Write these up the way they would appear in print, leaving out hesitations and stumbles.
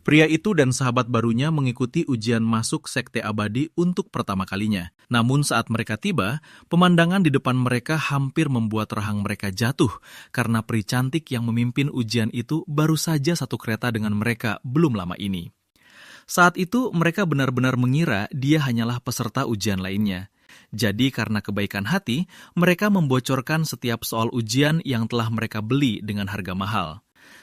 Pria itu dan sahabat barunya mengikuti ujian masuk Sekte Abadi untuk pertama kalinya. Namun saat mereka tiba, pemandangan di depan mereka hampir membuat rahang mereka jatuh karena peri cantik yang memimpin ujian itu baru saja satu kereta dengan mereka belum lama ini. Saat itu mereka benar-benar mengira dia hanyalah peserta ujian lainnya. Jadi karena kebaikan hati, mereka membocorkan setiap soal ujian yang telah mereka beli dengan harga mahal.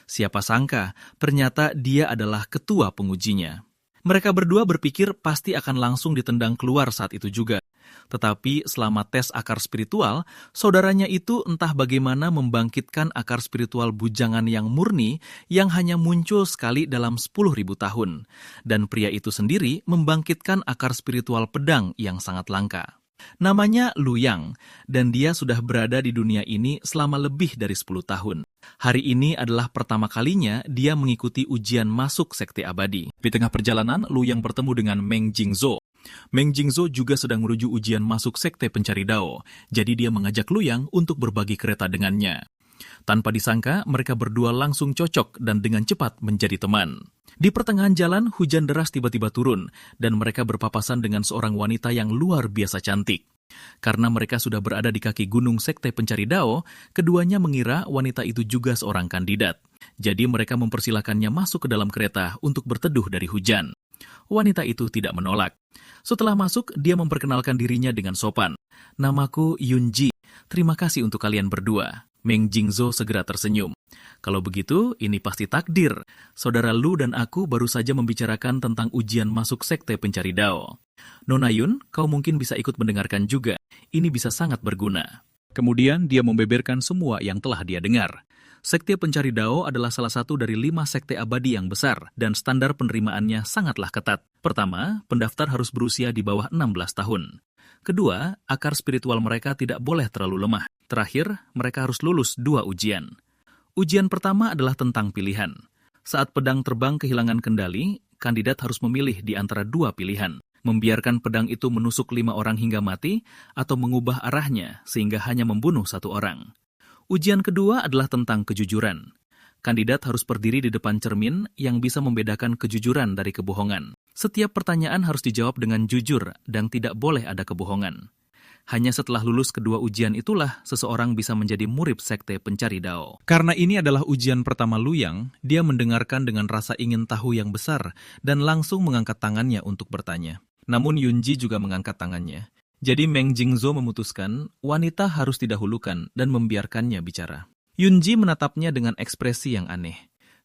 Siapa sangka, ternyata dia adalah ketua pengujinya. Mereka berdua berpikir pasti akan langsung ditendang keluar saat itu juga. Tetapi selama tes akar spiritual, saudaranya itu entah bagaimana membangkitkan akar spiritual bujangan yang murni yang hanya muncul sekali dalam 10.000 tahun. Dan pria itu sendiri membangkitkan akar spiritual pedang yang sangat langka. Namanya Lu Yang, dan dia sudah berada di dunia ini selama lebih dari 10 tahun. Hari ini adalah pertama kalinya dia mengikuti ujian masuk Sekte Abadi. Di tengah perjalanan, Lu Yang bertemu dengan Meng Jingzhou. Meng Jingzhou juga sedang menuju ujian masuk Sekte Pencari Dao, jadi dia mengajak Lu Yang untuk berbagi kereta dengannya. Tanpa disangka, mereka berdua langsung cocok dan dengan cepat menjadi teman. Di pertengahan jalan, hujan deras tiba-tiba turun, dan mereka berpapasan dengan seorang wanita yang luar biasa cantik. Karena mereka sudah berada di kaki gunung Sekte Pencari Dao, keduanya mengira wanita itu juga seorang kandidat. Jadi mereka mempersilakannya masuk ke dalam kereta untuk berteduh dari hujan. Wanita itu tidak menolak. Setelah masuk, dia memperkenalkan dirinya dengan sopan. "Namaku Yunji. Terima kasih untuk kalian berdua." Meng Jingzhou segera tersenyum. "Kalau begitu, ini pasti takdir. Saudara Lu dan aku baru saja membicarakan tentang ujian masuk Sekte Pencari Dao. Nona Yun, kau mungkin bisa ikut mendengarkan juga. Ini bisa sangat berguna." Kemudian dia membeberkan semua yang telah dia dengar. Sekte Pencari Dao adalah salah satu dari 5 sekte abadi yang besar, dan standar penerimaannya sangatlah ketat. Pertama, pendaftar harus berusia di bawah 16 tahun. Kedua, akar spiritual mereka tidak boleh terlalu lemah. Terakhir, mereka harus lulus 2 ujian. Ujian pertama adalah tentang pilihan. Saat pedang terbang kehilangan kendali, kandidat harus memilih di antara 2 pilihan. Membiarkan pedang itu menusuk 5 orang hingga mati, atau mengubah arahnya sehingga hanya membunuh 1 orang. Ujian kedua adalah tentang kejujuran. Kandidat harus berdiri di depan cermin yang bisa membedakan kejujuran dari kebohongan. Setiap pertanyaan harus dijawab dengan jujur dan tidak boleh ada kebohongan. Hanya setelah lulus kedua ujian itulah seseorang bisa menjadi murid Sekte Pencari Dao. Karena ini adalah ujian pertama Lu Yang, dia mendengarkan dengan rasa ingin tahu yang besar dan langsung mengangkat tangannya untuk bertanya. Namun Yunji juga mengangkat tangannya. Jadi Meng Jingzhou memutuskan wanita harus didahulukan dan membiarkannya bicara. Yunji menatapnya dengan ekspresi yang aneh.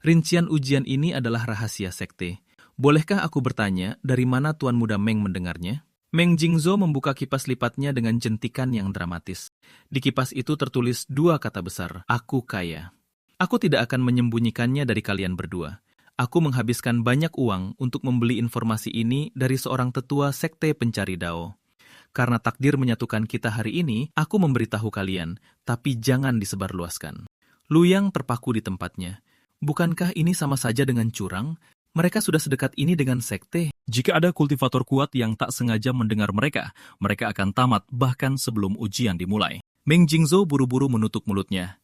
"Rincian ujian ini adalah rahasia sekte. Bolehkah aku bertanya dari mana Tuan Muda Meng mendengarnya?" Meng Jingzhou membuka kipas lipatnya dengan jentikan yang dramatis. Di kipas itu tertulis 2 kata besar, "Aku kaya." "Aku tidak akan menyembunyikannya dari kalian berdua. Aku menghabiskan banyak uang untuk membeli informasi ini dari seorang tetua Sekte Pencari Dao. Karena takdir menyatukan kita hari ini, aku memberitahu kalian, tapi jangan disebarluaskan." Lu Yang terpaku di tempatnya. Bukankah ini sama saja dengan curang? Mereka sudah sedekat ini dengan sekte. Jika ada kultivator kuat yang tak sengaja mendengar mereka akan tamat bahkan sebelum ujian dimulai. Meng Jingzhou buru-buru menutup mulutnya.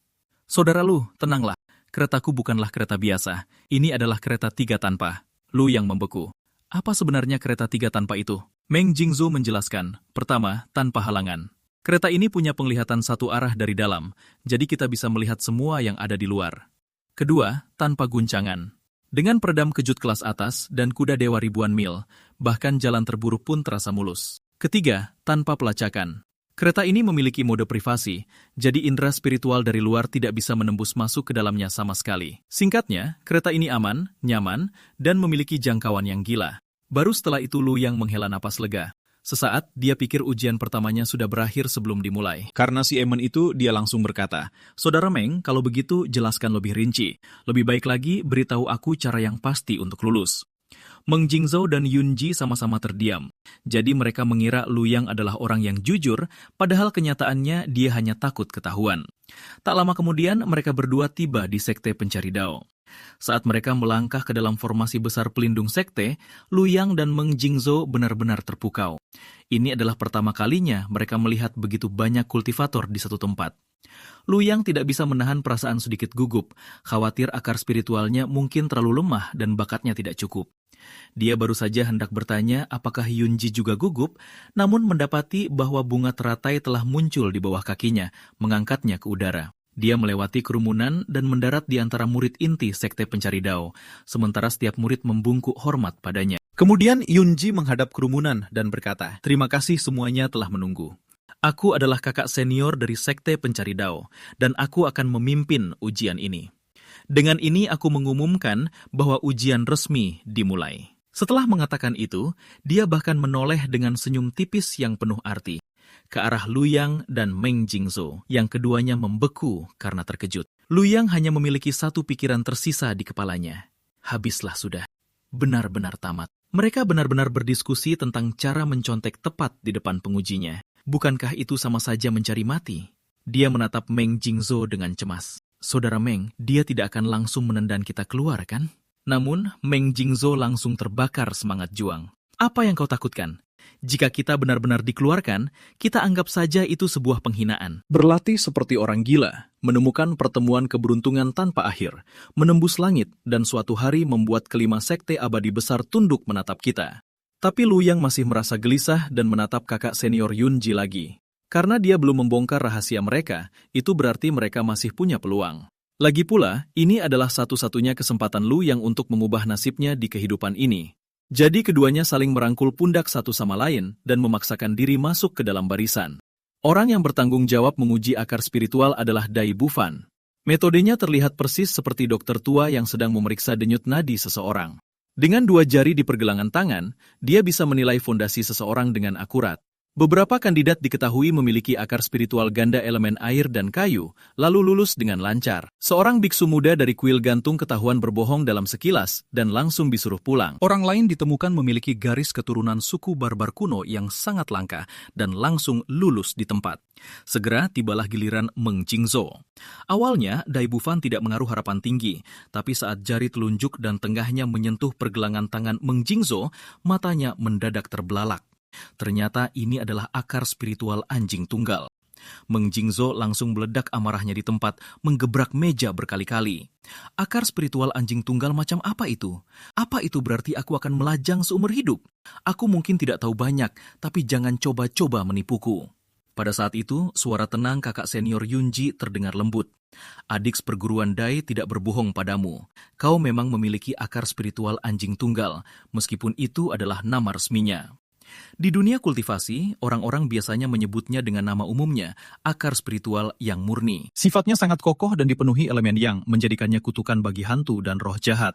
"Saudara Lu, tenanglah. Keretaku bukanlah kereta biasa. Ini adalah kereta 3 tanpa." Lu Yang membeku. "Apa sebenarnya kereta 3 tanpa itu?" Meng Jingzhou menjelaskan. "Pertama, tanpa halangan. Kereta ini punya penglihatan satu arah dari dalam, jadi kita bisa melihat semua yang ada di luar. Kedua, tanpa guncangan. Dengan peredam kejut kelas atas dan kuda dewa ribuan mil, bahkan jalan terburuk pun terasa mulus. Ketiga, tanpa pelacakan. Kereta ini memiliki mode privasi, jadi indera spiritual dari luar tidak bisa menembus masuk ke dalamnya sama sekali. Singkatnya, kereta ini aman, nyaman, dan memiliki jangkauan yang gila." Baru setelah itu Lu Yang menghela napas lega. Sesaat, dia pikir ujian pertamanya sudah berakhir sebelum dimulai. Karena si Emen itu, dia langsung berkata, "Saudara Meng, kalau begitu jelaskan lebih rinci. Lebih baik lagi, beritahu aku cara yang pasti untuk lulus." Meng Jingzhou dan Yunji sama-sama terdiam. Jadi mereka mengira Lu Yang adalah orang yang jujur, padahal kenyataannya dia hanya takut ketahuan. Tak lama kemudian, mereka berdua tiba di Sekte Pencari Dao. Saat mereka melangkah ke dalam formasi besar pelindung sekte, Lu Yang dan Meng Jingzhou benar-benar terpukau. Ini adalah pertama kalinya mereka melihat begitu banyak kultivator di satu tempat. Luyang tidak bisa menahan perasaan sedikit gugup, khawatir akar spiritualnya mungkin terlalu lemah dan bakatnya tidak cukup. Dia baru saja hendak bertanya apakah Yunji juga gugup, namun mendapati bahwa bunga teratai telah muncul di bawah kakinya, mengangkatnya ke udara. Dia melewati kerumunan dan mendarat di antara murid inti Sekte Pencari Dao, sementara setiap murid membungkuk hormat padanya. Kemudian Yunji menghadap kerumunan dan berkata, "Terima kasih semuanya telah menunggu. Aku adalah kakak senior dari Sekte Pencari Dao, dan aku akan memimpin ujian ini. Dengan ini aku mengumumkan bahwa ujian resmi dimulai." Setelah mengatakan itu, dia bahkan menoleh dengan senyum tipis yang penuh arti ke arah Luyang dan Meng Jingzhou, yang keduanya membeku karena terkejut. Luyang hanya memiliki satu pikiran tersisa di kepalanya. Habislah sudah. Benar-benar tamat. Mereka benar-benar berdiskusi tentang cara mencontek tepat di depan pengujinya. Bukankah itu sama saja mencari mati? Dia menatap Meng Jingzhou dengan cemas. "Saudara Meng, dia tidak akan langsung menendang kita keluar, kan?" Namun, Meng Jingzhou langsung terbakar semangat juang. "Apa yang kau takutkan? Jika kita benar-benar dikeluarkan, kita anggap saja itu sebuah penghinaan." Berlatih seperti orang gila, menemukan pertemuan keberuntungan tanpa akhir, menembus langit, dan suatu hari membuat kelima sekte abadi besar tunduk menatap kita. Tapi Luyang masih merasa gelisah dan menatap kakak senior Yunji lagi. Karena dia belum membongkar rahasia mereka, itu berarti mereka masih punya peluang. Lagi pula, ini adalah satu-satunya kesempatan Luyang untuk mengubah nasibnya di kehidupan ini. Jadi keduanya saling merangkul pundak satu sama lain dan memaksakan diri masuk ke dalam barisan. Orang yang bertanggung jawab menguji akar spiritual adalah Dai Bufan. Metodenya terlihat persis seperti dokter tua yang sedang memeriksa denyut nadi seseorang. Dengan 2 jari di pergelangan tangan, dia bisa menilai fondasi seseorang dengan akurat. Beberapa kandidat diketahui memiliki akar spiritual ganda elemen air dan kayu, lalu lulus dengan lancar. Seorang biksu muda dari kuil gantung ketahuan berbohong dalam sekilas dan langsung disuruh pulang. Orang lain ditemukan memiliki garis keturunan suku barbar kuno yang sangat langka dan langsung lulus di tempat. Segera tibalah giliran Meng Jingzhou. Awalnya, Dai Bufan tidak menaruh harapan tinggi, tapi saat jari telunjuk dan tenggahnya menyentuh pergelangan tangan Meng Jingzhou, matanya mendadak terbelalak. Ternyata ini adalah akar spiritual anjing tunggal. Meng Jingzhou langsung meledak amarahnya di tempat, menggebrak meja berkali-kali. Akar spiritual anjing tunggal macam apa itu? Apa itu berarti aku akan melajang seumur hidup? Aku mungkin tidak tahu banyak, tapi jangan coba-coba menipuku. Pada saat itu, suara tenang kakak senior Yunji terdengar lembut. "Adik seperguruan Dai tidak berbohong padamu. Kau memang memiliki akar spiritual anjing tunggal, meskipun itu adalah nama resminya." Di dunia kultivasi, orang-orang biasanya menyebutnya dengan nama umumnya, akar spiritual yang murni. Sifatnya sangat kokoh dan dipenuhi elemen yang, menjadikannya kutukan bagi hantu dan roh jahat.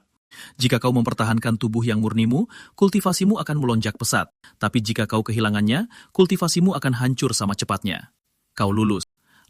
Jika kau mempertahankan tubuh yang murnimu, kultivasimu akan melonjak pesat. Tapi jika kau kehilangannya, kultivasimu akan hancur sama cepatnya. Kau lulus.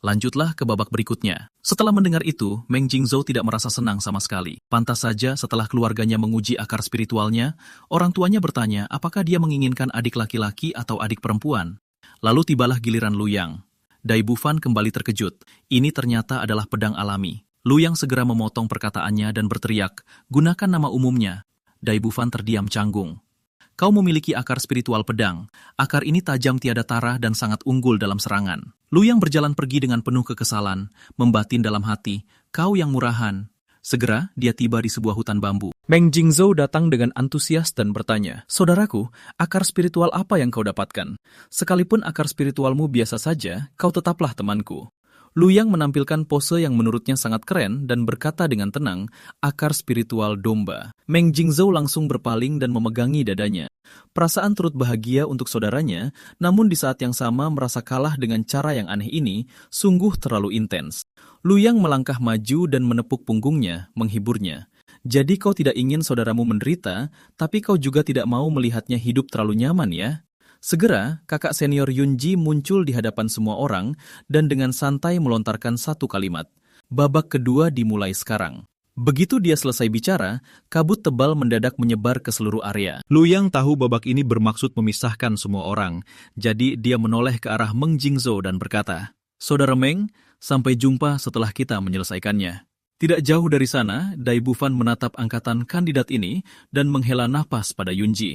Lanjutlah ke babak berikutnya. Setelah mendengar itu, Meng Jingzhou tidak merasa senang sama sekali. Pantas saja setelah keluarganya menguji akar spiritualnya, orang tuanya bertanya apakah dia menginginkan adik laki-laki atau adik perempuan. Lalu tibalah giliran Luyang. Dai Bufan kembali terkejut. Ini ternyata adalah pedang alami. Luyang segera memotong perkataannya dan berteriak, "Gunakan nama umumnya." Dai Bufan terdiam canggung. "Kau memiliki akar spiritual pedang. Akar ini tajam tiada tara dan sangat unggul dalam serangan." Luyang berjalan pergi dengan penuh kekesalan, membatin dalam hati, "Kau yang murahan." Segera, dia tiba di sebuah hutan bambu. Meng Jingzhou datang dengan antusias dan bertanya, "Saudaraku, akar spiritual apa yang kau dapatkan? Sekalipun akar spiritualmu biasa saja, kau tetaplah temanku." Luyang menampilkan pose yang menurutnya sangat keren dan berkata dengan tenang, "Akar spiritual domba." Meng Jingzhou langsung berpaling dan memegangi dadanya. Perasaan turut bahagia untuk saudaranya, namun di saat yang sama merasa kalah dengan cara yang aneh ini, sungguh terlalu intens. Luyang melangkah maju dan menepuk punggungnya, menghiburnya. "Jadi kau tidak ingin saudaramu menderita, tapi kau juga tidak mau melihatnya hidup terlalu nyaman ya?" Segera, kakak senior Yunji muncul di hadapan semua orang dan dengan santai melontarkan satu kalimat. "Babak kedua dimulai sekarang." Begitu dia selesai bicara, kabut tebal mendadak menyebar ke seluruh area. Luyang tahu babak ini bermaksud memisahkan semua orang, jadi dia menoleh ke arah Meng Jingzhou dan berkata, "Saudara Meng, sampai jumpa setelah kita menyelesaikannya." Tidak jauh dari sana, Dai Bufan menatap angkatan kandidat ini dan menghela napas pada Yunji.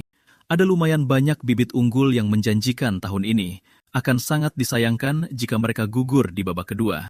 Ada lumayan banyak bibit unggul yang menjanjikan tahun ini. Akan sangat disayangkan jika mereka gugur di babak kedua.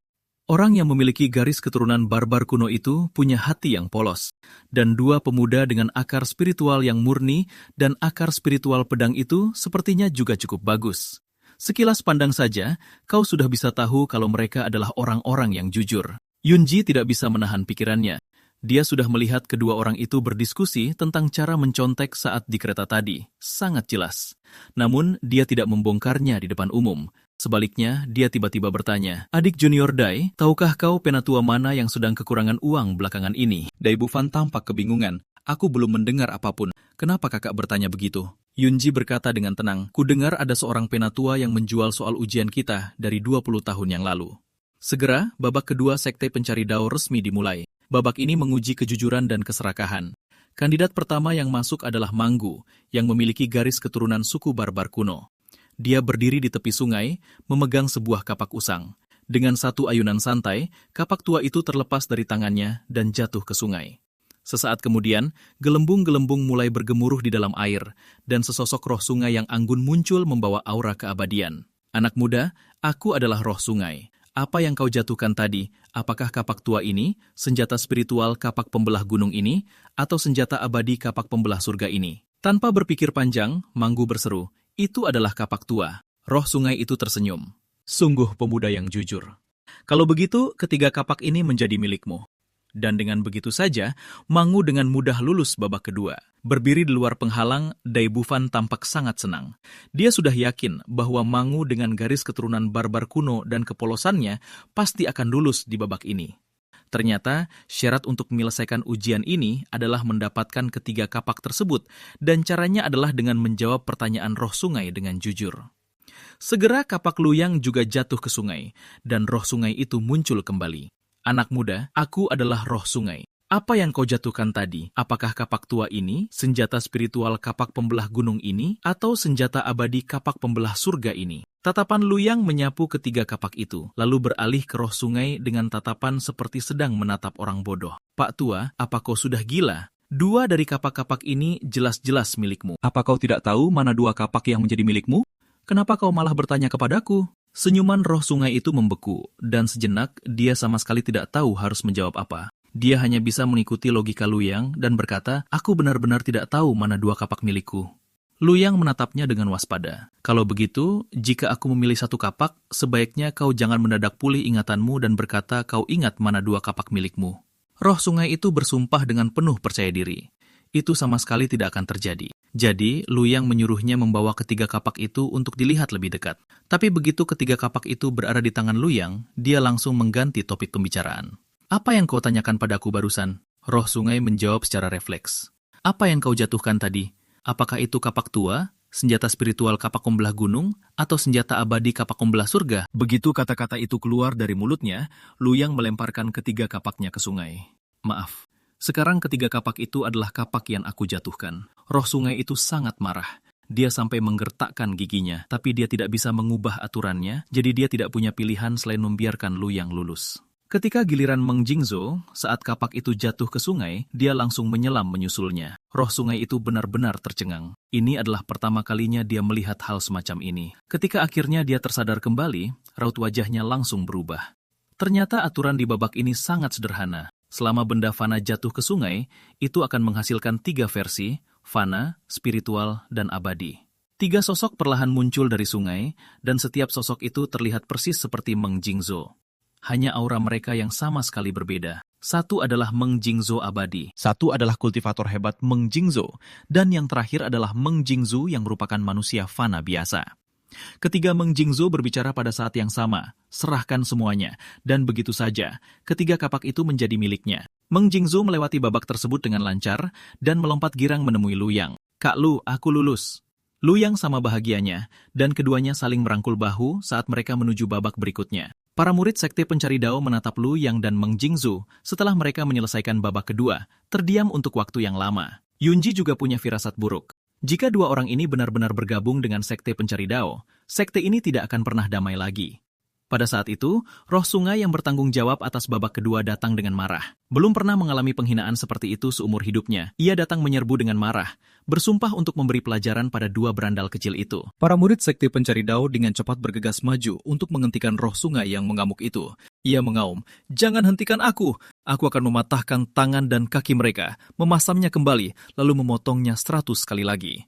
Orang yang memiliki garis keturunan barbar kuno itu punya hati yang polos, dan dua pemuda dengan akar spiritual yang murni dan akar spiritual pedang itu sepertinya juga cukup bagus. Sekilas pandang saja, kau sudah bisa tahu kalau mereka adalah orang-orang yang jujur. Yunji tidak bisa menahan pikirannya. Dia sudah melihat kedua orang itu berdiskusi tentang cara mencontek saat di kereta tadi, sangat jelas. Namun, dia tidak membongkarnya di depan umum. Sebaliknya, dia tiba-tiba bertanya, "Adik junior Dai, tahukah kau penatua mana yang sedang kekurangan uang belakangan ini?" Dai Bufan tampak kebingungan. "Aku belum mendengar apapun. Kenapa kakak bertanya begitu?" Yunji berkata dengan tenang, "Ku dengar ada seorang penatua yang menjual soal ujian kita dari 20 tahun yang lalu." Segera, babak kedua Sekte Pencari Dao resmi dimulai. Babak ini menguji kejujuran dan keserakahan. Kandidat pertama yang masuk adalah Manggu, yang memiliki garis keturunan suku barbar kuno. Dia berdiri di tepi sungai, memegang sebuah kapak usang. Dengan satu ayunan santai, kapak tua itu terlepas dari tangannya dan jatuh ke sungai. Sesaat kemudian, gelembung-gelembung mulai bergemuruh di dalam air, dan sesosok roh sungai yang anggun muncul membawa aura keabadian. "Anak muda, aku adalah roh sungai. Apa yang kau jatuhkan tadi, apakah kapak tua ini, senjata spiritual kapak pembelah gunung ini, atau senjata abadi kapak pembelah surga ini?" Tanpa berpikir panjang, Manggu berseru, "Itu adalah kapak tua." Roh sungai itu tersenyum. "Sungguh pemuda yang jujur. Kalau begitu, ketiga kapak ini menjadi milikmu." Dan dengan begitu saja, Manggu dengan mudah lulus babak kedua. Berdiri di luar penghalang, Dai Bufan tampak sangat senang. Dia sudah yakin bahwa Manggu dengan garis keturunan barbar kuno dan kepolosannya pasti akan lulus di babak ini. Ternyata, syarat untuk menyelesaikan ujian ini adalah mendapatkan ketiga kapak tersebut, dan caranya adalah dengan menjawab pertanyaan roh sungai dengan jujur. Segera kapak Luyang juga jatuh ke sungai, dan roh sungai itu muncul kembali. "Anak muda, aku adalah roh sungai. Apa yang kau jatuhkan tadi? Apakah kapak tua ini, senjata spiritual kapak pembelah gunung ini, atau senjata abadi kapak pembelah surga ini?" Tatapan Luyang menyapu ketiga kapak itu, lalu beralih ke roh sungai dengan tatapan seperti sedang menatap orang bodoh. "Pak tua, apa kau sudah gila? Dua dari kapak-kapak ini jelas-jelas milikmu. Apa kau tidak tahu mana dua kapak yang menjadi milikmu? Kenapa kau malah bertanya kepadaku?" Senyuman roh sungai itu membeku, dan sejenak dia sama sekali tidak tahu harus menjawab apa. Dia hanya bisa mengikuti logika Luyang dan berkata, "Aku benar-benar tidak tahu mana dua kapak milikku." Luyang menatapnya dengan waspada. "Kalau begitu, jika aku memilih satu kapak, sebaiknya kau jangan mendadak pulih ingatanmu dan berkata kau ingat mana dua kapak milikmu." Roh sungai itu bersumpah dengan penuh percaya diri. Itu sama sekali tidak akan terjadi. Jadi, Luyang menyuruhnya membawa ketiga kapak itu untuk dilihat lebih dekat. Tapi begitu ketiga kapak itu berada di tangan Luyang, dia langsung mengganti topik pembicaraan. "Apa yang kau tanyakan padaku barusan?" Roh sungai menjawab secara refleks. "Apa yang kau jatuhkan tadi? Apakah itu kapak tua, senjata spiritual kapak pembelah gunung, atau senjata abadi kapak pembelah surga?" Begitu kata-kata itu keluar dari mulutnya, Luyang melemparkan ketiga kapaknya ke sungai. "Maaf. Sekarang ketiga kapak itu adalah kapak yang aku jatuhkan." Roh sungai itu sangat marah. Dia sampai menggertakkan giginya, tapi dia tidak bisa mengubah aturannya, jadi dia tidak punya pilihan selain membiarkan Luyang lulus. Ketika giliran Meng Jingzhou, saat kapak itu jatuh ke sungai, dia langsung menyelam menyusulnya. Roh sungai itu benar-benar tercengang. Ini adalah pertama kalinya dia melihat hal semacam ini. Ketika akhirnya dia tersadar kembali, raut wajahnya langsung berubah. Ternyata aturan di babak ini sangat sederhana. Selama benda fana jatuh ke sungai, itu akan menghasilkan 3 versi, fana, spiritual, dan abadi. 3 sosok perlahan muncul dari sungai, dan setiap sosok itu terlihat persis seperti Meng Jingzhou. Hanya aura mereka yang sama sekali berbeda. Satu adalah Meng Jingzhou abadi, satu adalah kultivator hebat Meng Jingzhou, dan yang terakhir adalah Meng Jingzhou yang merupakan manusia fana biasa. Ketiga Meng Jingzhou berbicara pada saat yang sama, serahkan semuanya, dan begitu saja, ketiga kapak itu menjadi miliknya. Meng Jingzhou melewati babak tersebut dengan lancar, dan melompat girang menemui Luyang. "Kak Lu, aku lulus." Luyang sama bahagianya, dan keduanya saling merangkul bahu saat mereka menuju babak berikutnya. Para murid Sekte Pencari Dao menatap Luyang dan Meng Jingzhou setelah mereka menyelesaikan babak kedua, terdiam untuk waktu yang lama. Yunji juga punya firasat buruk. Jika dua orang ini benar-benar bergabung dengan Sekte Pencari Dao, sekte ini tidak akan pernah damai lagi. Pada saat itu, roh sungai yang bertanggung jawab atas babak kedua datang dengan marah. Belum pernah mengalami penghinaan seperti itu seumur hidupnya. Ia datang menyerbu dengan marah, bersumpah untuk memberi pelajaran pada dua berandal kecil itu. Para murid sekte pencari Dao dengan cepat bergegas maju untuk menghentikan roh sungai yang mengamuk itu. Ia mengaum, "Jangan hentikan aku! Aku akan mematahkan tangan dan kaki mereka, memasamnya kembali, lalu memotongnya 100 kali lagi."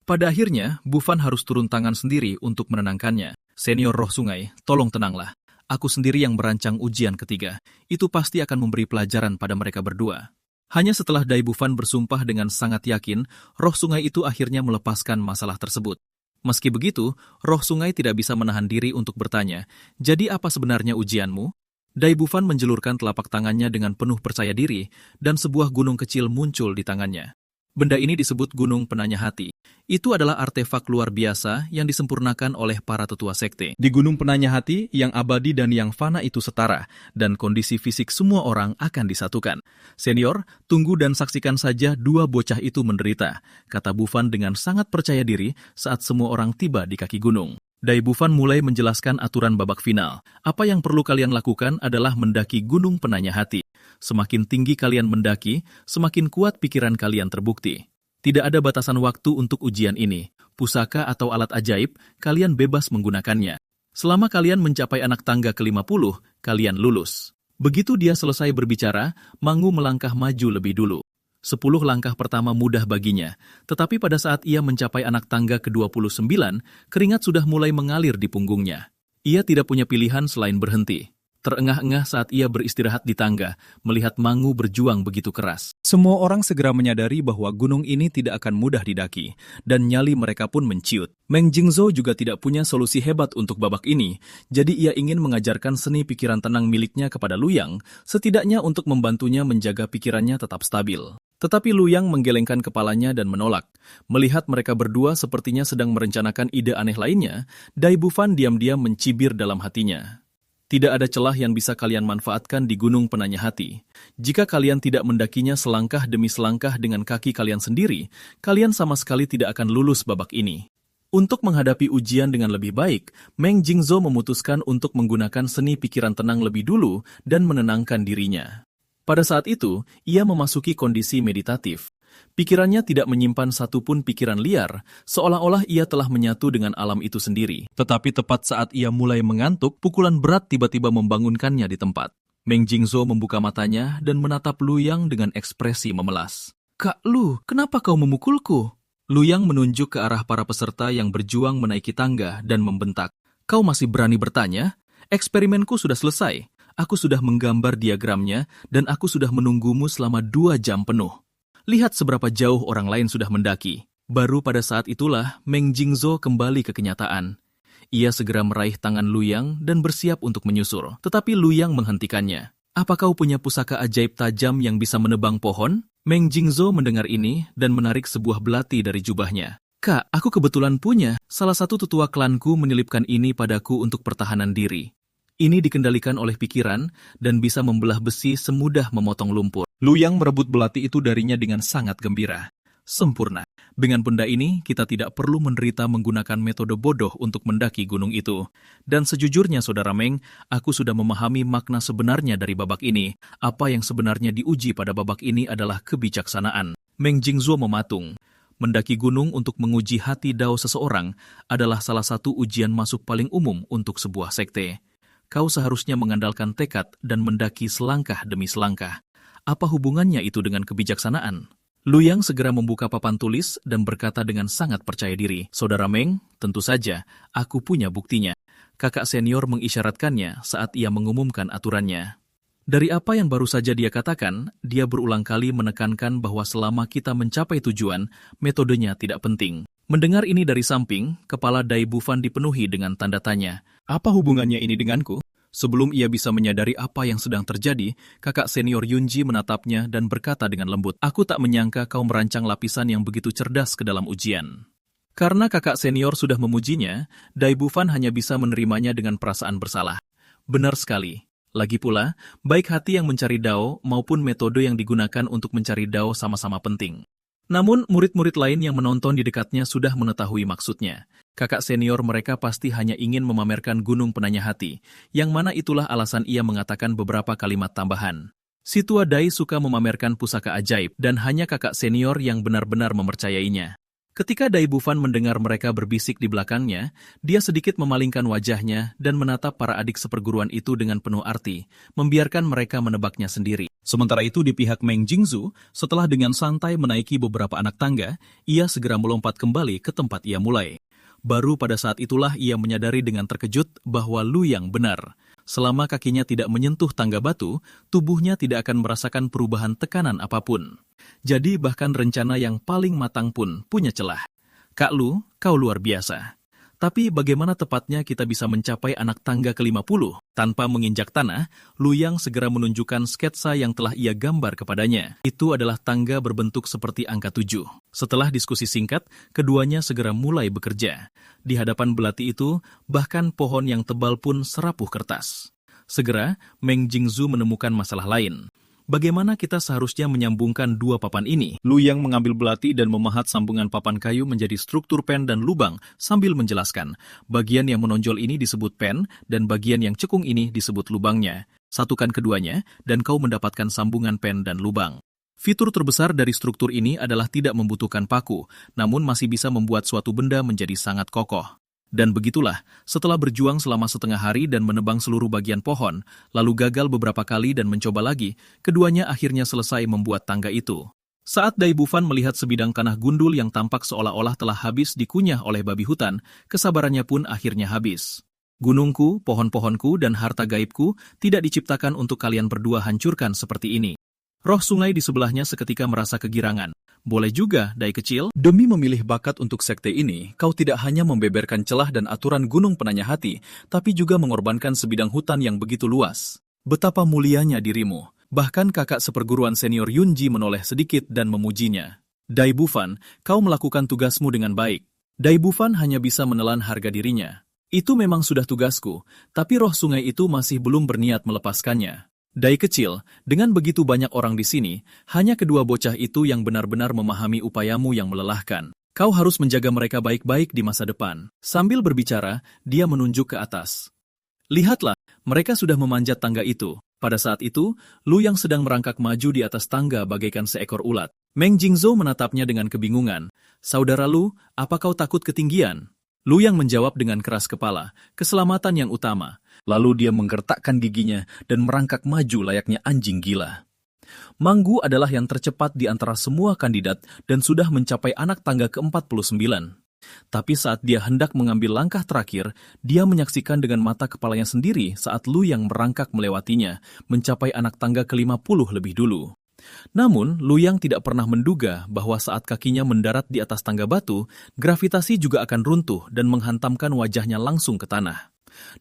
Pada akhirnya, Bufan harus turun tangan sendiri untuk menenangkannya. "Senior roh sungai, tolong tenanglah. Aku sendiri yang merancang ujian ketiga. Itu pasti akan memberi pelajaran pada mereka berdua." Hanya setelah Dai Bufan bersumpah dengan sangat yakin, roh sungai itu akhirnya melepaskan masalah tersebut. Meski begitu, roh sungai tidak bisa menahan diri untuk bertanya, "Jadi apa sebenarnya ujianmu?" Dai Bufan menjulurkan telapak tangannya dengan penuh percaya diri, dan sebuah gunung kecil muncul di tangannya. Benda ini disebut Gunung Penanya Hati. Itu adalah artefak luar biasa yang disempurnakan oleh para tetua sekte. Di Gunung Penanya Hati, yang abadi dan yang fana itu setara, dan kondisi fisik semua orang akan disatukan. "Senior, tunggu dan saksikan saja dua bocah itu menderita," kata Bufan dengan sangat percaya diri saat semua orang tiba di kaki gunung. Dai Bufan mulai menjelaskan aturan babak final. "Apa yang perlu kalian lakukan adalah mendaki Gunung Penanya Hati. Semakin tinggi kalian mendaki, semakin kuat pikiran kalian terbukti. Tidak ada batasan waktu untuk ujian ini. Pusaka atau alat ajaib, kalian bebas menggunakannya. Selama kalian mencapai anak tangga ke-50, kalian lulus." Begitu dia selesai berbicara, Mangu melangkah maju lebih dulu. 10 langkah pertama mudah baginya, tetapi pada saat ia mencapai anak tangga ke-29, keringat sudah mulai mengalir di punggungnya. Ia tidak punya pilihan selain berhenti. Terengah-engah saat ia beristirahat di tangga, melihat Mangu berjuang begitu keras. Semua orang segera menyadari bahwa gunung ini tidak akan mudah didaki, dan nyali mereka pun menciut. Meng Jingzhou juga tidak punya solusi hebat untuk babak ini, jadi ia ingin mengajarkan seni pikiran tenang miliknya kepada Luyang, setidaknya untuk membantunya menjaga pikirannya tetap stabil. Tetapi Luyang menggelengkan kepalanya dan menolak. Melihat mereka berdua sepertinya sedang merencanakan ide aneh lainnya, Dai Bufan diam-diam mencibir dalam hatinya. "Tidak ada celah yang bisa kalian manfaatkan di Gunung Penanya Hati. Jika kalian tidak mendakinya selangkah demi selangkah dengan kaki kalian sendiri, kalian sama sekali tidak akan lulus babak ini." Untuk menghadapi ujian dengan lebih baik, Meng Jingzhou memutuskan untuk menggunakan seni pikiran tenang lebih dulu dan menenangkan dirinya. Pada saat itu, ia memasuki kondisi meditatif. Pikirannya tidak menyimpan satupun pikiran liar, seolah-olah ia telah menyatu dengan alam itu sendiri. Tetapi tepat saat ia mulai mengantuk, pukulan berat tiba-tiba membangunkannya di tempat. Meng Jingzhou membuka matanya dan menatap Luyang dengan ekspresi memelas. "Kak Lu, kenapa kau memukulku?" Luyang menunjuk ke arah para peserta yang berjuang menaiki tangga dan membentak. "Kau masih berani bertanya? Eksperimenku sudah selesai. Aku sudah menggambar diagramnya dan aku sudah menunggumu selama 2 jam penuh. Lihat seberapa jauh orang lain sudah mendaki." Baru pada saat itulah Meng Jingzhou kembali ke kenyataan. Ia segera meraih tangan Luyang dan bersiap untuk menyusur. Tetapi Luyang menghentikannya. "Apa kau punya pusaka ajaib tajam yang bisa menebang pohon?" Meng Jingzhou mendengar ini dan menarik sebuah belati dari jubahnya. "Kak, aku kebetulan punya. Salah satu tetua klanku menyelipkan ini padaku untuk pertahanan diri. Ini dikendalikan oleh pikiran dan bisa membelah besi semudah memotong lumpur." Luyang merebut belati itu darinya dengan sangat gembira. "Sempurna. Dengan benda ini, kita tidak perlu menderita menggunakan metode bodoh untuk mendaki gunung itu. Dan sejujurnya, Saudara Meng, aku sudah memahami makna sebenarnya dari babak ini. Apa yang sebenarnya diuji pada babak ini adalah kebijaksanaan." Meng Jingzhou mematung. Mendaki gunung untuk menguji hati Dao seseorang adalah salah satu ujian masuk paling umum untuk sebuah sekte. Kau seharusnya mengandalkan tekad dan mendaki selangkah demi selangkah. Apa hubungannya itu dengan kebijaksanaan? Luyang segera membuka papan tulis dan berkata dengan sangat percaya diri, "Saudara Meng, tentu saja, aku punya buktinya." Kakak senior mengisyaratkannya saat ia mengumumkan aturannya. Dari apa yang baru saja dia katakan, dia berulang kali menekankan bahwa selama kita mencapai tujuan, metodenya tidak penting. Mendengar ini dari samping, kepala Dai Bufan dipenuhi dengan tanda tanya. Apa hubungannya ini denganku? Sebelum ia bisa menyadari apa yang sedang terjadi, kakak senior Yunji menatapnya dan berkata dengan lembut, "Aku tak menyangka kau merancang lapisan yang begitu cerdas ke dalam ujian." Karena kakak senior sudah memujinya, Dai Bufan hanya bisa menerimanya dengan perasaan bersalah. Benar sekali. Lagi pula, baik hati yang mencari Dao maupun metode yang digunakan untuk mencari Dao sama-sama penting. Namun, murid-murid lain yang menonton di dekatnya sudah mengetahui maksudnya. Kakak senior mereka pasti hanya ingin memamerkan gunung penanya hati, yang mana itulah alasan ia mengatakan beberapa kalimat tambahan. Si tua Dai suka memamerkan pusaka ajaib, dan hanya kakak senior yang benar-benar mempercayainya. Ketika Dai Bufan mendengar mereka berbisik di belakangnya, dia sedikit memalingkan wajahnya dan menatap para adik seperguruan itu dengan penuh arti, membiarkan mereka menebaknya sendiri. Sementara itu di pihak Meng Jingzhu, setelah dengan santai menaiki beberapa anak tangga, ia segera melompat kembali ke tempat ia mulai. Baru pada saat itulah ia menyadari dengan terkejut bahwa Lu Yang benar. Selama kakinya tidak menyentuh tangga batu, tubuhnya tidak akan merasakan perubahan tekanan apapun. Jadi bahkan rencana yang paling matang pun punya celah. Kak Lu, kau luar biasa. Tapi bagaimana tepatnya kita bisa mencapai anak tangga ke-50? Tanpa menginjak tanah, Lu Yang segera menunjukkan sketsa yang telah ia gambar kepadanya. Itu adalah tangga berbentuk seperti angka 7. Setelah diskusi singkat, keduanya segera mulai bekerja. Di hadapan belati itu, bahkan pohon yang tebal pun serapuh kertas. Segera, Meng Jingzhu menemukan masalah lain. Bagaimana kita seharusnya menyambungkan dua papan ini? Lu Yang mengambil belati dan memahat sambungan papan kayu menjadi struktur pen dan lubang sambil menjelaskan, bagian yang menonjol ini disebut pen dan bagian yang cekung ini disebut lubangnya. Satukan keduanya dan kau mendapatkan sambungan pen dan lubang. Fitur terbesar dari struktur ini adalah tidak membutuhkan paku, namun masih bisa membuat suatu benda menjadi sangat kokoh. Dan begitulah, setelah berjuang selama setengah hari dan menebang seluruh bagian pohon, lalu gagal beberapa kali dan mencoba lagi, keduanya akhirnya selesai membuat tangga itu. Saat Dai Bufan melihat sebidang tanah gundul yang tampak seolah-olah telah habis dikunyah oleh babi hutan, kesabarannya pun akhirnya habis. Gunungku, pohon-pohonku, dan harta gaibku tidak diciptakan untuk kalian berdua hancurkan seperti ini. Roh sungai di sebelahnya seketika merasa kegirangan. Boleh juga, Dai kecil. Demi memilih bakat untuk sekte ini, kau tidak hanya membeberkan celah dan aturan gunung penanya hati, tapi juga mengorbankan sebidang hutan yang begitu luas. Betapa mulianya dirimu. Bahkan kakak seperguruan senior Yunji menoleh sedikit dan memujinya. Dai Bufan, kau melakukan tugasmu dengan baik. Dai Bufan hanya bisa menelan harga dirinya. Itu memang sudah tugasku, tapi roh sungai itu masih belum berniat melepaskannya. Dai kecil, dengan begitu banyak orang di sini, hanya kedua bocah itu yang benar-benar memahami upayamu yang melelahkan. Kau harus menjaga mereka baik-baik di masa depan. Sambil berbicara, dia menunjuk ke atas. Lihatlah, mereka sudah memanjat tangga itu. Pada saat itu, Lu Yang sedang merangkak maju di atas tangga bagaikan seekor ulat. Meng Jingzhou menatapnya dengan kebingungan. Saudara Lu, apa kau takut ketinggian? Lu Yang menjawab dengan keras kepala, keselamatan yang utama. Lalu dia menggertakkan giginya dan merangkak maju layaknya anjing gila. Manggu adalah yang tercepat di antara semua kandidat dan sudah mencapai anak tangga ke-49. Tapi saat dia hendak mengambil langkah terakhir, dia menyaksikan dengan mata kepalanya sendiri saat Lu Yang merangkak melewatinya, mencapai anak tangga ke-50 lebih dulu. Namun, Lu Yang tidak pernah menduga bahwa saat kakinya mendarat di atas tangga batu, gravitasi juga akan runtuh dan menghantamkan wajahnya langsung ke tanah.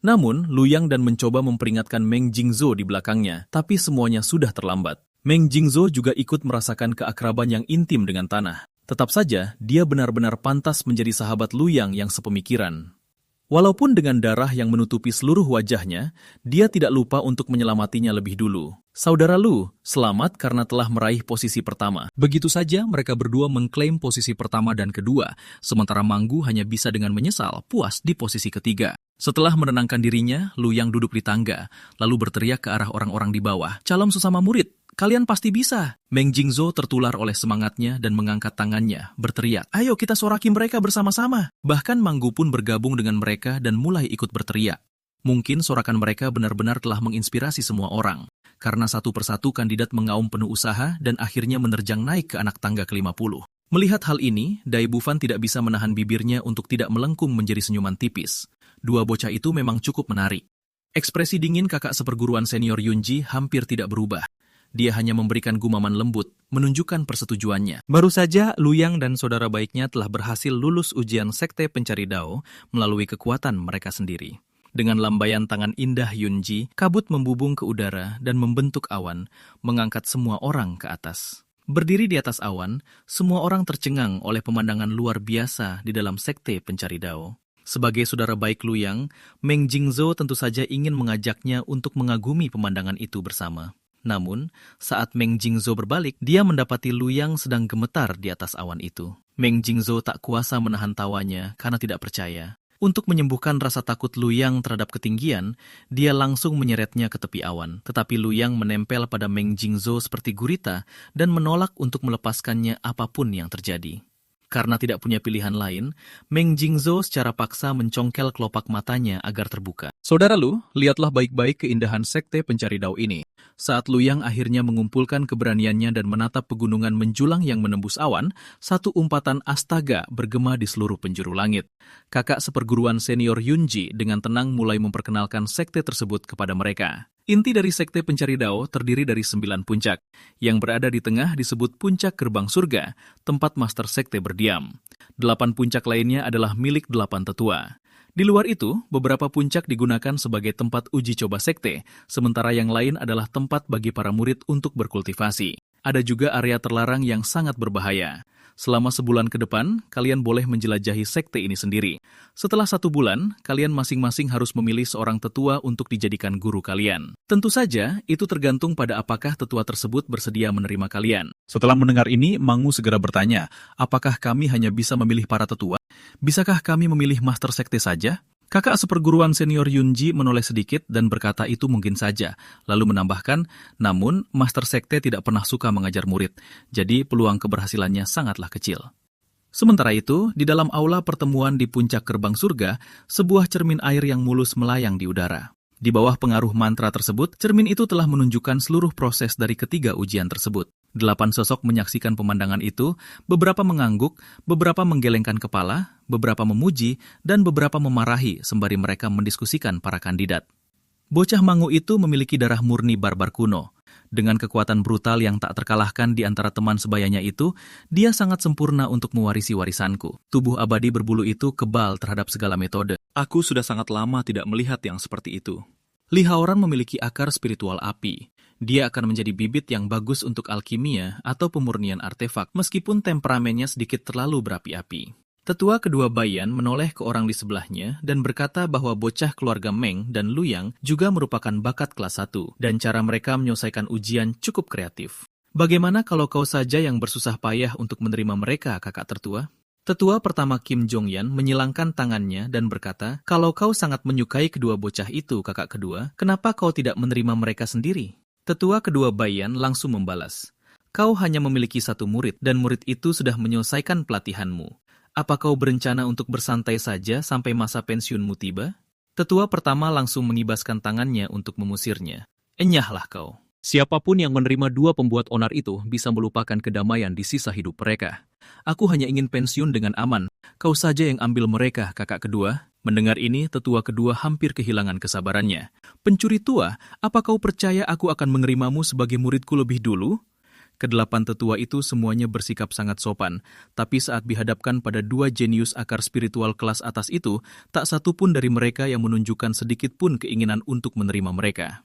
Namun, Lu Yang dan mencoba memperingatkan Meng Jingzhou di belakangnya, tapi semuanya sudah terlambat. Meng Jingzhou juga ikut merasakan keakraban yang intim dengan tanah. Tetap saja, dia benar-benar pantas menjadi sahabat Lu Yang yang sepemikiran. Walaupun dengan darah yang menutupi seluruh wajahnya, dia tidak lupa untuk menyelamatinya lebih dulu. Saudara Lu, selamat karena telah meraih posisi pertama. Begitu saja mereka berdua mengklaim posisi pertama dan kedua, sementara Manggu hanya bisa dengan menyesal puas di posisi ketiga. Setelah menenangkan dirinya, Lu Yang duduk di tangga, lalu berteriak ke arah orang-orang di bawah. Calon sesama murid, kalian pasti bisa. Meng Jingzhou tertular oleh semangatnya dan mengangkat tangannya, berteriak, ayo kita soraki mereka bersama-sama. Bahkan Manggu pun bergabung dengan mereka dan mulai ikut berteriak. Mungkin sorakan mereka benar-benar telah menginspirasi semua orang, karena satu persatu kandidat mengaum penuh usaha dan akhirnya menerjang naik ke anak tangga ke-50. Melihat hal ini, Dai Bufan tidak bisa menahan bibirnya untuk tidak melengkung menjadi senyuman tipis. Dua bocah itu memang cukup menarik. Ekspresi dingin kakak seperguruan senior Yunji hampir tidak berubah. Dia hanya memberikan gumaman lembut, menunjukkan persetujuannya. Baru saja Lu Yang dan saudara baiknya telah berhasil lulus ujian sekte pencari Dao melalui kekuatan mereka sendiri. Dengan lambaian tangan indah Yunji, kabut membubung ke udara dan membentuk awan, mengangkat semua orang ke atas. Berdiri di atas awan, semua orang tercengang oleh pemandangan luar biasa di dalam sekte pencari Dao. Sebagai saudara baik Lu Yang, Meng Jingzhou tentu saja ingin mengajaknya untuk mengagumi pemandangan itu bersama. Namun, saat Meng Jingzhou berbalik, dia mendapati Luyang sedang gemetar di atas awan itu. Meng Jingzhou tak kuasa menahan tawanya karena tidak percaya. Untuk menyembuhkan rasa takut Luyang terhadap ketinggian, dia langsung menyeretnya ke tepi awan. Tetapi Luyang menempel pada Meng Jingzhou seperti gurita dan menolak untuk melepaskannya apapun yang terjadi. Karena tidak punya pilihan lain, Meng Jingzhou secara paksa mencongkel kelopak matanya agar terbuka. Saudara Lu, lihatlah baik-baik keindahan sekte pencari Dao ini. Saat Luyang akhirnya mengumpulkan keberaniannya dan menatap pegunungan menjulang yang menembus awan, satu umpatan astaga bergema di seluruh penjuru langit. Kakak seperguruan senior Yunji dengan tenang mulai memperkenalkan sekte tersebut kepada mereka. Inti dari sekte pencari Dao terdiri dari 9 puncak. Yang berada di tengah disebut puncak gerbang surga, tempat master sekte berdiam. 8 puncak lainnya adalah milik 8 tetua. Di luar itu, beberapa puncak digunakan sebagai tempat uji coba sekte, sementara yang lain adalah tempat bagi para murid untuk berkultivasi. Ada juga area terlarang yang sangat berbahaya. Selama sebulan ke depan, kalian boleh menjelajahi sekte ini sendiri. Setelah 1 bulan, kalian masing-masing harus memilih seorang tetua untuk dijadikan guru kalian. Tentu saja, itu tergantung pada apakah tetua tersebut bersedia menerima kalian. Setelah mendengar ini, Mangu segera bertanya, apakah kami hanya bisa memilih para tetua? Bisakah kami memilih master sekte saja? Kakak seperguruan senior Yunji menoleh sedikit dan berkata itu mungkin saja, lalu menambahkan, namun master sekte tidak pernah suka mengajar murid, jadi peluang keberhasilannya sangatlah kecil. Sementara itu, di dalam aula pertemuan di puncak gerbang surga, sebuah cermin air yang mulus melayang di udara. Di bawah pengaruh mantra tersebut, cermin itu telah menunjukkan seluruh proses dari ketiga ujian tersebut. 8 sosok menyaksikan pemandangan itu, beberapa mengangguk, beberapa menggelengkan kepala, beberapa memuji, dan beberapa memarahi sembari mereka mendiskusikan para kandidat. Bocah Mangu itu memiliki darah murni barbar kuno. Dengan kekuatan brutal yang tak terkalahkan di antara teman sebayanya itu, dia sangat sempurna untuk mewarisi warisanku. Tubuh abadi berbulu itu kebal terhadap segala metode. Aku sudah sangat lama tidak melihat yang seperti itu. Li Haoran memiliki akar spiritual api. Dia akan menjadi bibit yang bagus untuk alkimia atau pemurnian artefak, meskipun temperamennya sedikit terlalu berapi-api. Tetua kedua Bayan menoleh ke orang di sebelahnya dan berkata bahwa bocah keluarga Meng dan Luyang juga merupakan bakat kelas 1, dan cara mereka menyelesaikan ujian cukup kreatif. Bagaimana kalau kau saja yang bersusah payah untuk menerima mereka, kakak tertua? Tetua pertama Kim Jong-yan menyilangkan tangannya dan berkata, kalau kau sangat menyukai kedua bocah itu, kakak kedua, kenapa kau tidak menerima mereka sendiri? Tetua kedua Bayan langsung membalas, kau hanya memiliki 1 murid dan murid itu sudah menyelesaikan pelatihanmu. Apa kau berencana untuk bersantai saja sampai masa pensiunmu tiba? Tetua pertama langsung mengibaskan tangannya untuk mengusirnya. Enyahlah kau. Siapapun yang menerima 2 pembuat onar itu bisa melupakan kedamaian di sisa hidup mereka. Aku hanya ingin pensiun dengan aman. Kau saja yang ambil mereka, kakak kedua. Mendengar ini, tetua kedua hampir kehilangan kesabarannya. Pencuri tua, apa kau percaya aku akan menerimamu sebagai muridku lebih dulu? Kedelapan tetua itu semuanya bersikap sangat sopan, tapi saat dihadapkan pada 2 jenius akar spiritual kelas atas itu, tak satu pun dari mereka yang menunjukkan sedikit pun keinginan untuk menerima mereka.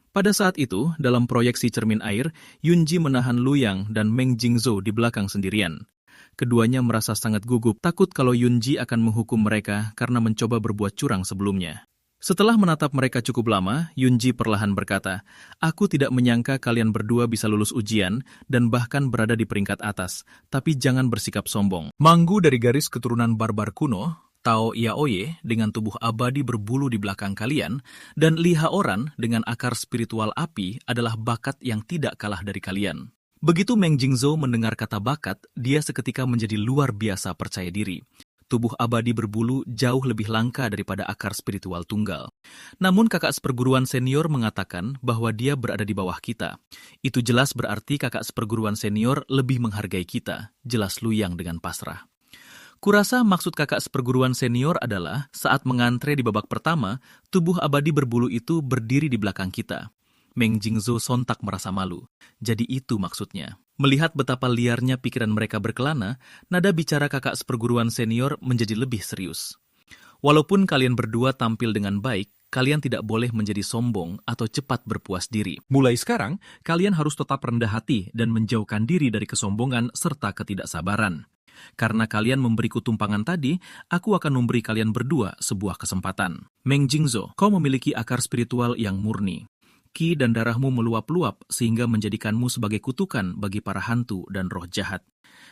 Pada saat itu, dalam proyeksi cermin air, Yunji menahan Luyang dan Meng Jingzhou di belakang sendirian. Keduanya merasa sangat gugup, takut kalau Yunji akan menghukum mereka karena mencoba berbuat curang sebelumnya. Setelah menatap mereka cukup lama, Yunji perlahan berkata, aku tidak menyangka kalian berdua bisa lulus ujian dan bahkan berada di peringkat atas, tapi jangan bersikap sombong. Manggu dari garis keturunan barbar kuno, Tao Yaoye dengan tubuh abadi berbulu di belakang kalian, dan Li Haoran dengan akar spiritual api adalah bakat yang tidak kalah dari kalian. Begitu Meng Jingzhou mendengar kata bakat, dia seketika menjadi luar biasa percaya diri. Tubuh abadi berbulu jauh lebih langka daripada akar spiritual tunggal. Namun kakak seperguruan senior mengatakan bahwa dia berada di bawah kita. Itu jelas berarti kakak seperguruan senior lebih menghargai kita, jelas Luyang dengan pasrah. Kurasa maksud kakak seperguruan senior adalah saat mengantre di babak pertama, tubuh abadi berbulu itu berdiri di belakang kita. Meng Jingzhou sontak merasa malu. Jadi itu maksudnya. Melihat betapa liarnya pikiran mereka berkelana, nada bicara kakak seperguruan senior menjadi lebih serius. Walaupun kalian berdua tampil dengan baik, kalian tidak boleh menjadi sombong atau cepat berpuas diri. Mulai sekarang, kalian harus tetap rendah hati dan menjauhkan diri dari kesombongan serta ketidaksabaran. Karena kalian memberiku tumpangan tadi, aku akan memberi kalian berdua sebuah kesempatan. Meng Jingzhou, kau memiliki akar spiritual yang murni. Ki dan darahmu meluap-luap sehingga menjadikanmu sebagai kutukan bagi para hantu dan roh jahat.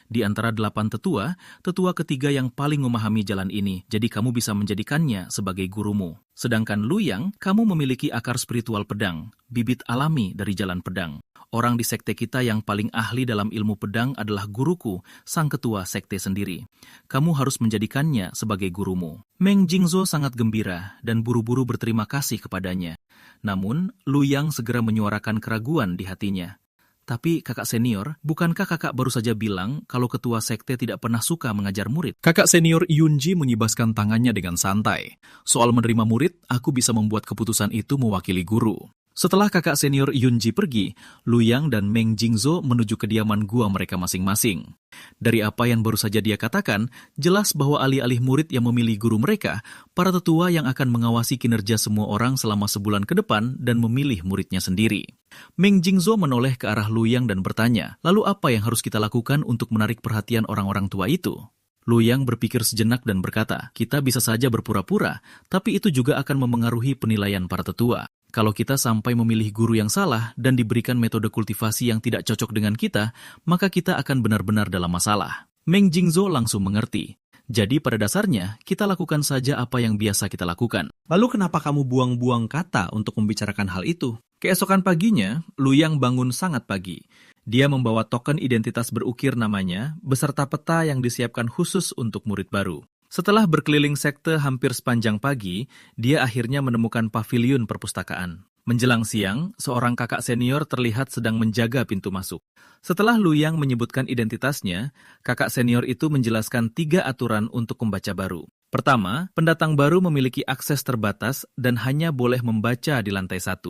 Di antara 8 tetua, tetua ketiga yang paling memahami jalan ini, jadi kamu bisa menjadikannya sebagai gurumu. Sedangkan Luyang, kamu memiliki akar spiritual pedang, bibit alami dari jalan pedang. Orang di sekte kita yang paling ahli dalam ilmu pedang adalah guruku, sang ketua sekte sendiri. Kamu harus menjadikannya sebagai gurumu. Meng Jingzhou sangat gembira dan buru-buru berterima kasih kepadanya. Namun, Luyang segera menyuarakan keraguan di hatinya. Tapi kakak senior, bukankah kakak baru saja bilang kalau ketua sekte tidak pernah suka mengajar murid? Kakak senior Yunji mengibaskan tangannya dengan santai. Soal menerima murid, aku bisa membuat keputusan itu mewakili guru. Setelah kakak senior Yunji pergi, Luyang dan Meng Jingzhou menuju kediaman gua mereka masing-masing. Dari apa yang baru saja dia katakan, jelas bahwa alih-alih murid yang memilih guru mereka, para tetua yang akan mengawasi kinerja semua orang selama sebulan ke depan dan memilih muridnya sendiri. Meng Jingzhou menoleh ke arah Luyang dan bertanya, lalu apa yang harus kita lakukan untuk menarik perhatian orang-orang tua itu? Luyang berpikir sejenak dan berkata, kita bisa saja berpura-pura, tapi itu juga akan memengaruhi penilaian para tetua. Kalau kita sampai memilih guru yang salah dan diberikan metode kultivasi yang tidak cocok dengan kita, maka kita akan benar-benar dalam masalah. Meng Jingzhou langsung mengerti. Jadi pada dasarnya, kita lakukan saja apa yang biasa kita lakukan. Lalu kenapa kamu buang-buang kata untuk membicarakan hal itu? Keesokan paginya, Luyang bangun sangat pagi. Dia membawa token identitas berukir namanya, beserta peta yang disiapkan khusus untuk murid baru. Setelah berkeliling sekte hampir sepanjang pagi, dia akhirnya menemukan paviliun perpustakaan. Menjelang siang, seorang kakak senior terlihat sedang menjaga pintu masuk. Setelah Luyang menyebutkan identitasnya, kakak senior itu menjelaskan 3 aturan untuk pembaca baru. Pertama, pendatang baru memiliki akses terbatas dan hanya boleh membaca di lantai 1.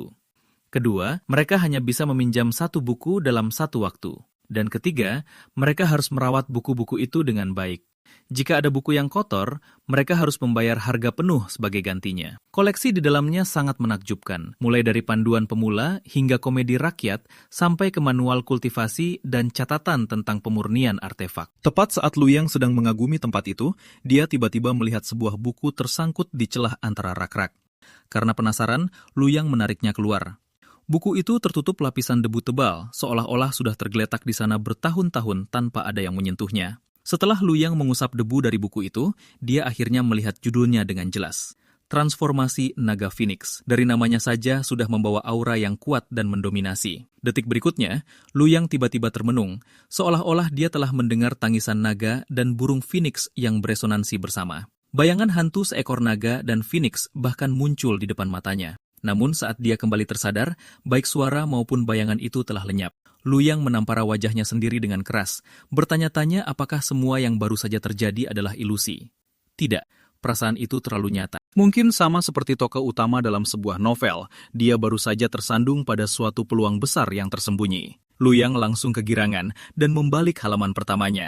Kedua, mereka hanya bisa meminjam 1 buku dalam 1 waktu. Dan ketiga, mereka harus merawat buku-buku itu dengan baik. Jika ada buku yang kotor, mereka harus membayar harga penuh sebagai gantinya. Koleksi di dalamnya sangat menakjubkan, mulai dari panduan pemula hingga komedi rakyat sampai ke manual kultivasi dan catatan tentang pemurnian artefak. Tepat saat Luyang sedang mengagumi tempat itu, dia tiba-tiba melihat sebuah buku tersangkut di celah antara rak-rak. Karena penasaran, Luyang menariknya keluar. Buku itu tertutup lapisan debu tebal, seolah-olah sudah tergeletak di sana bertahun-tahun tanpa ada yang menyentuhnya. Setelah Luyang mengusap debu dari buku itu, dia akhirnya melihat judulnya dengan jelas. Transformasi Naga Phoenix. Dari namanya saja sudah membawa aura yang kuat dan mendominasi. Detik berikutnya, Luyang tiba-tiba termenung, seolah-olah dia telah mendengar tangisan naga dan burung Phoenix yang beresonansi bersama. Bayangan hantu seekor naga dan Phoenix bahkan muncul di depan matanya. Namun saat dia kembali tersadar, baik suara maupun bayangan itu telah lenyap. Luyang menampar wajahnya sendiri dengan keras, bertanya-tanya apakah semua yang baru saja terjadi adalah ilusi. Tidak, perasaan itu terlalu nyata. Mungkin sama seperti tokoh utama dalam sebuah novel, dia baru saja tersandung pada suatu peluang besar yang tersembunyi. Luyang langsung kegirangan dan membalik halaman pertamanya.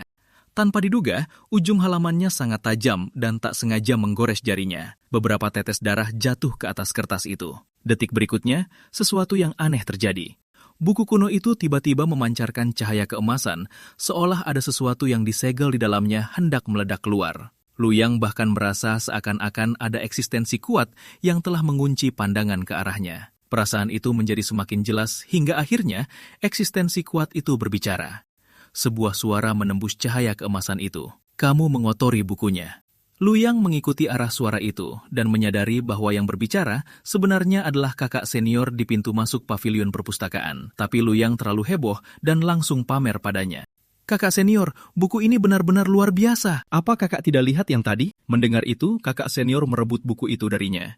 Tanpa diduga, ujung halamannya sangat tajam dan tak sengaja menggores jarinya. Beberapa tetes darah jatuh ke atas kertas itu. Detik berikutnya, sesuatu yang aneh terjadi. Buku kuno itu tiba-tiba memancarkan cahaya keemasan, seolah ada sesuatu yang disegel di dalamnya hendak meledak keluar. Luyang bahkan merasa seakan-akan ada eksistensi kuat yang telah mengunci pandangan ke arahnya. Perasaan itu menjadi semakin jelas hingga akhirnya eksistensi kuat itu berbicara. Sebuah suara menembus cahaya keemasan itu. Kamu mengotori bukunya. Luyang mengikuti arah suara itu dan menyadari bahwa yang berbicara sebenarnya adalah kakak senior di pintu masuk paviliun perpustakaan. Tapi Luyang terlalu heboh dan langsung pamer padanya. Kakak senior, buku ini benar-benar luar biasa. Apa kakak tidak lihat yang tadi? Mendengar itu, kakak senior merebut buku itu darinya.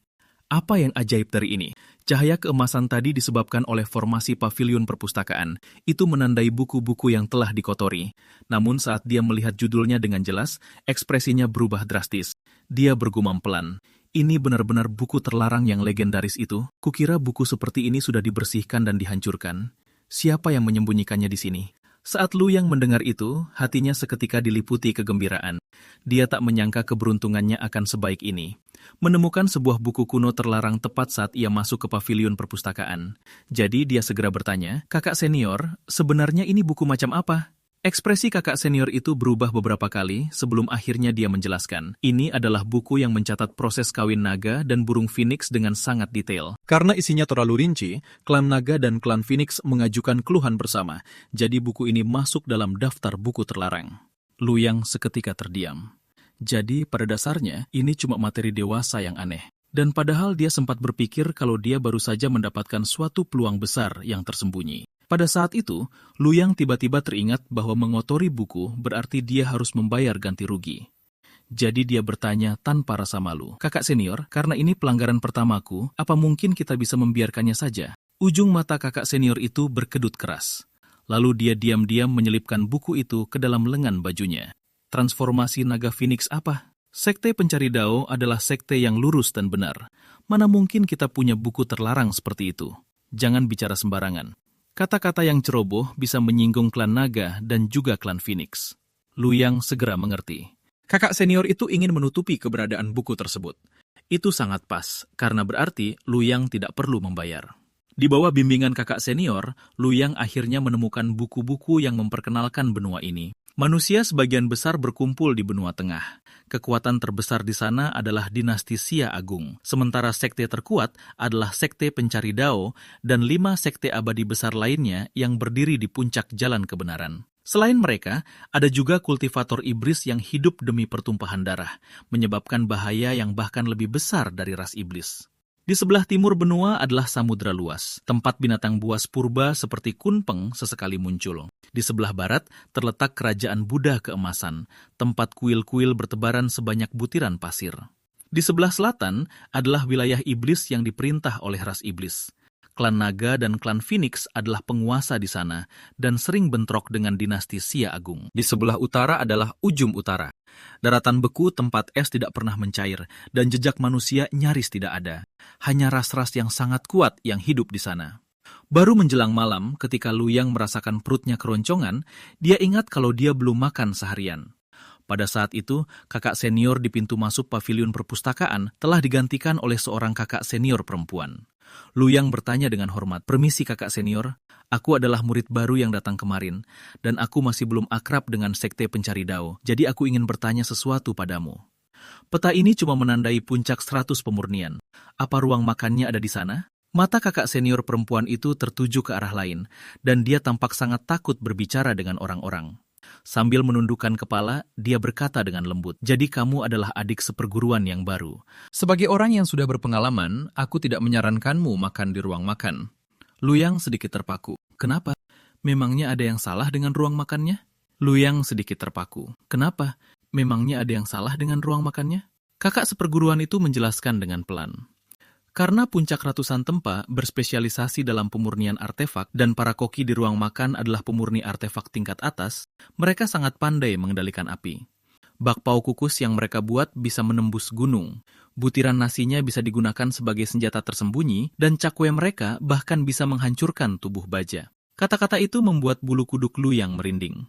Apa yang ajaib dari ini? Cahaya keemasan tadi disebabkan oleh formasi paviliun perpustakaan. Itu menandai buku-buku yang telah dikotori. Namun saat dia melihat judulnya dengan jelas, ekspresinya berubah drastis. Dia bergumam pelan. Ini benar-benar buku terlarang yang legendaris itu. Kukira buku seperti ini sudah dibersihkan dan dihancurkan. Siapa yang menyembunyikannya di sini? Saat Luyang mendengar itu, hatinya seketika diliputi kegembiraan. Dia tak menyangka keberuntungannya akan sebaik ini. Menemukan sebuah buku kuno terlarang tepat saat ia masuk ke paviliun perpustakaan. Jadi dia segera bertanya, kakak senior, sebenarnya ini buku macam apa? Ekspresi kakak senior itu berubah beberapa kali sebelum akhirnya dia menjelaskan. Ini adalah buku yang mencatat proses kawin naga dan burung phoenix dengan sangat detail. Karena isinya terlalu rinci, klan naga dan klan phoenix mengajukan keluhan bersama. Jadi buku ini masuk dalam daftar buku terlarang. Luyang seketika terdiam. Jadi pada dasarnya ini cuma materi dewasa yang aneh. Dan padahal dia sempat berpikir kalau dia baru saja mendapatkan suatu peluang besar yang tersembunyi. Pada saat itu, Luyang tiba-tiba teringat bahwa mengotori buku berarti dia harus membayar ganti rugi. Jadi dia bertanya tanpa rasa malu, "Kakak senior, karena ini pelanggaran pertamaku, apa mungkin kita bisa membiarkannya saja?" Ujung mata kakak senior itu berkedut keras. Lalu dia diam-diam menyelipkan buku itu ke dalam lengan bajunya. Transformasi naga Phoenix apa? Sekte pencari Dao adalah sekte yang lurus dan benar. Mana mungkin kita punya buku terlarang seperti itu? Jangan bicara sembarangan. Kata-kata yang ceroboh bisa menyinggung klan naga dan juga klan Phoenix. Luyang segera mengerti. Kakak senior itu ingin menutupi keberadaan buku tersebut. Itu sangat pas, karena berarti Luyang tidak perlu membayar. Di bawah bimbingan kakak senior, Luyang akhirnya menemukan buku-buku yang memperkenalkan benua ini. Manusia sebagian besar berkumpul di benua tengah. Kekuatan terbesar di sana adalah dinasti Xia Agung. Sementara sekte terkuat adalah sekte pencari Dao dan 5 sekte abadi besar lainnya yang berdiri di puncak jalan kebenaran. Selain mereka, ada juga kultivator iblis yang hidup demi pertumpahan darah, menyebabkan bahaya yang bahkan lebih besar dari ras iblis. Di sebelah timur benua adalah samudra luas, tempat binatang buas purba seperti kunpeng sesekali muncul. Di sebelah barat terletak kerajaan Buddha keemasan, tempat kuil-kuil bertebaran sebanyak butiran pasir. Di sebelah selatan adalah wilayah iblis yang diperintah oleh ras iblis. Klan naga dan klan Phoenix adalah penguasa di sana dan sering bentrok dengan dinasti Xia Agung. Di sebelah utara adalah ujung utara. Daratan beku tempat es tidak pernah mencair dan jejak manusia nyaris tidak ada. Hanya ras-ras yang sangat kuat yang hidup di sana. Baru menjelang malam, ketika Luyang merasakan perutnya keroncongan, dia ingat kalau dia belum makan seharian. Pada saat itu, kakak senior di pintu masuk paviliun perpustakaan telah digantikan oleh seorang kakak senior perempuan. Luyang bertanya dengan hormat, "Permisi kakak senior, aku adalah murid baru yang datang kemarin, dan aku masih belum akrab dengan sekte pencari Dao, jadi aku ingin bertanya sesuatu padamu. Peta ini cuma menandai puncak 100 pemurnian. Apa ruang makannya ada di sana?" Mata kakak senior perempuan itu tertuju ke arah lain, dan dia tampak sangat takut berbicara dengan orang-orang. Sambil menundukkan kepala, dia berkata dengan lembut, "Jadi kamu adalah adik seperguruan yang baru. Sebagai orang yang sudah berpengalaman, aku tidak menyarankanmu makan di ruang makan." Luyang sedikit terpaku. "Kenapa? Memangnya ada yang salah dengan ruang makannya?" Luyang sedikit terpaku. "Kenapa? Memangnya ada yang salah dengan ruang makannya?" Kakak seperguruan itu menjelaskan dengan pelan. Karena puncak ratusan tempa berspesialisasi dalam pemurnian artefak dan para koki di ruang makan adalah pemurni artefak tingkat atas, mereka sangat pandai mengendalikan api. Bakpao kukus yang mereka buat bisa menembus gunung. Butiran nasinya bisa digunakan sebagai senjata tersembunyi dan cakwe mereka bahkan bisa menghancurkan tubuh baja. Kata-kata itu membuat bulu kuduk Luyang merinding.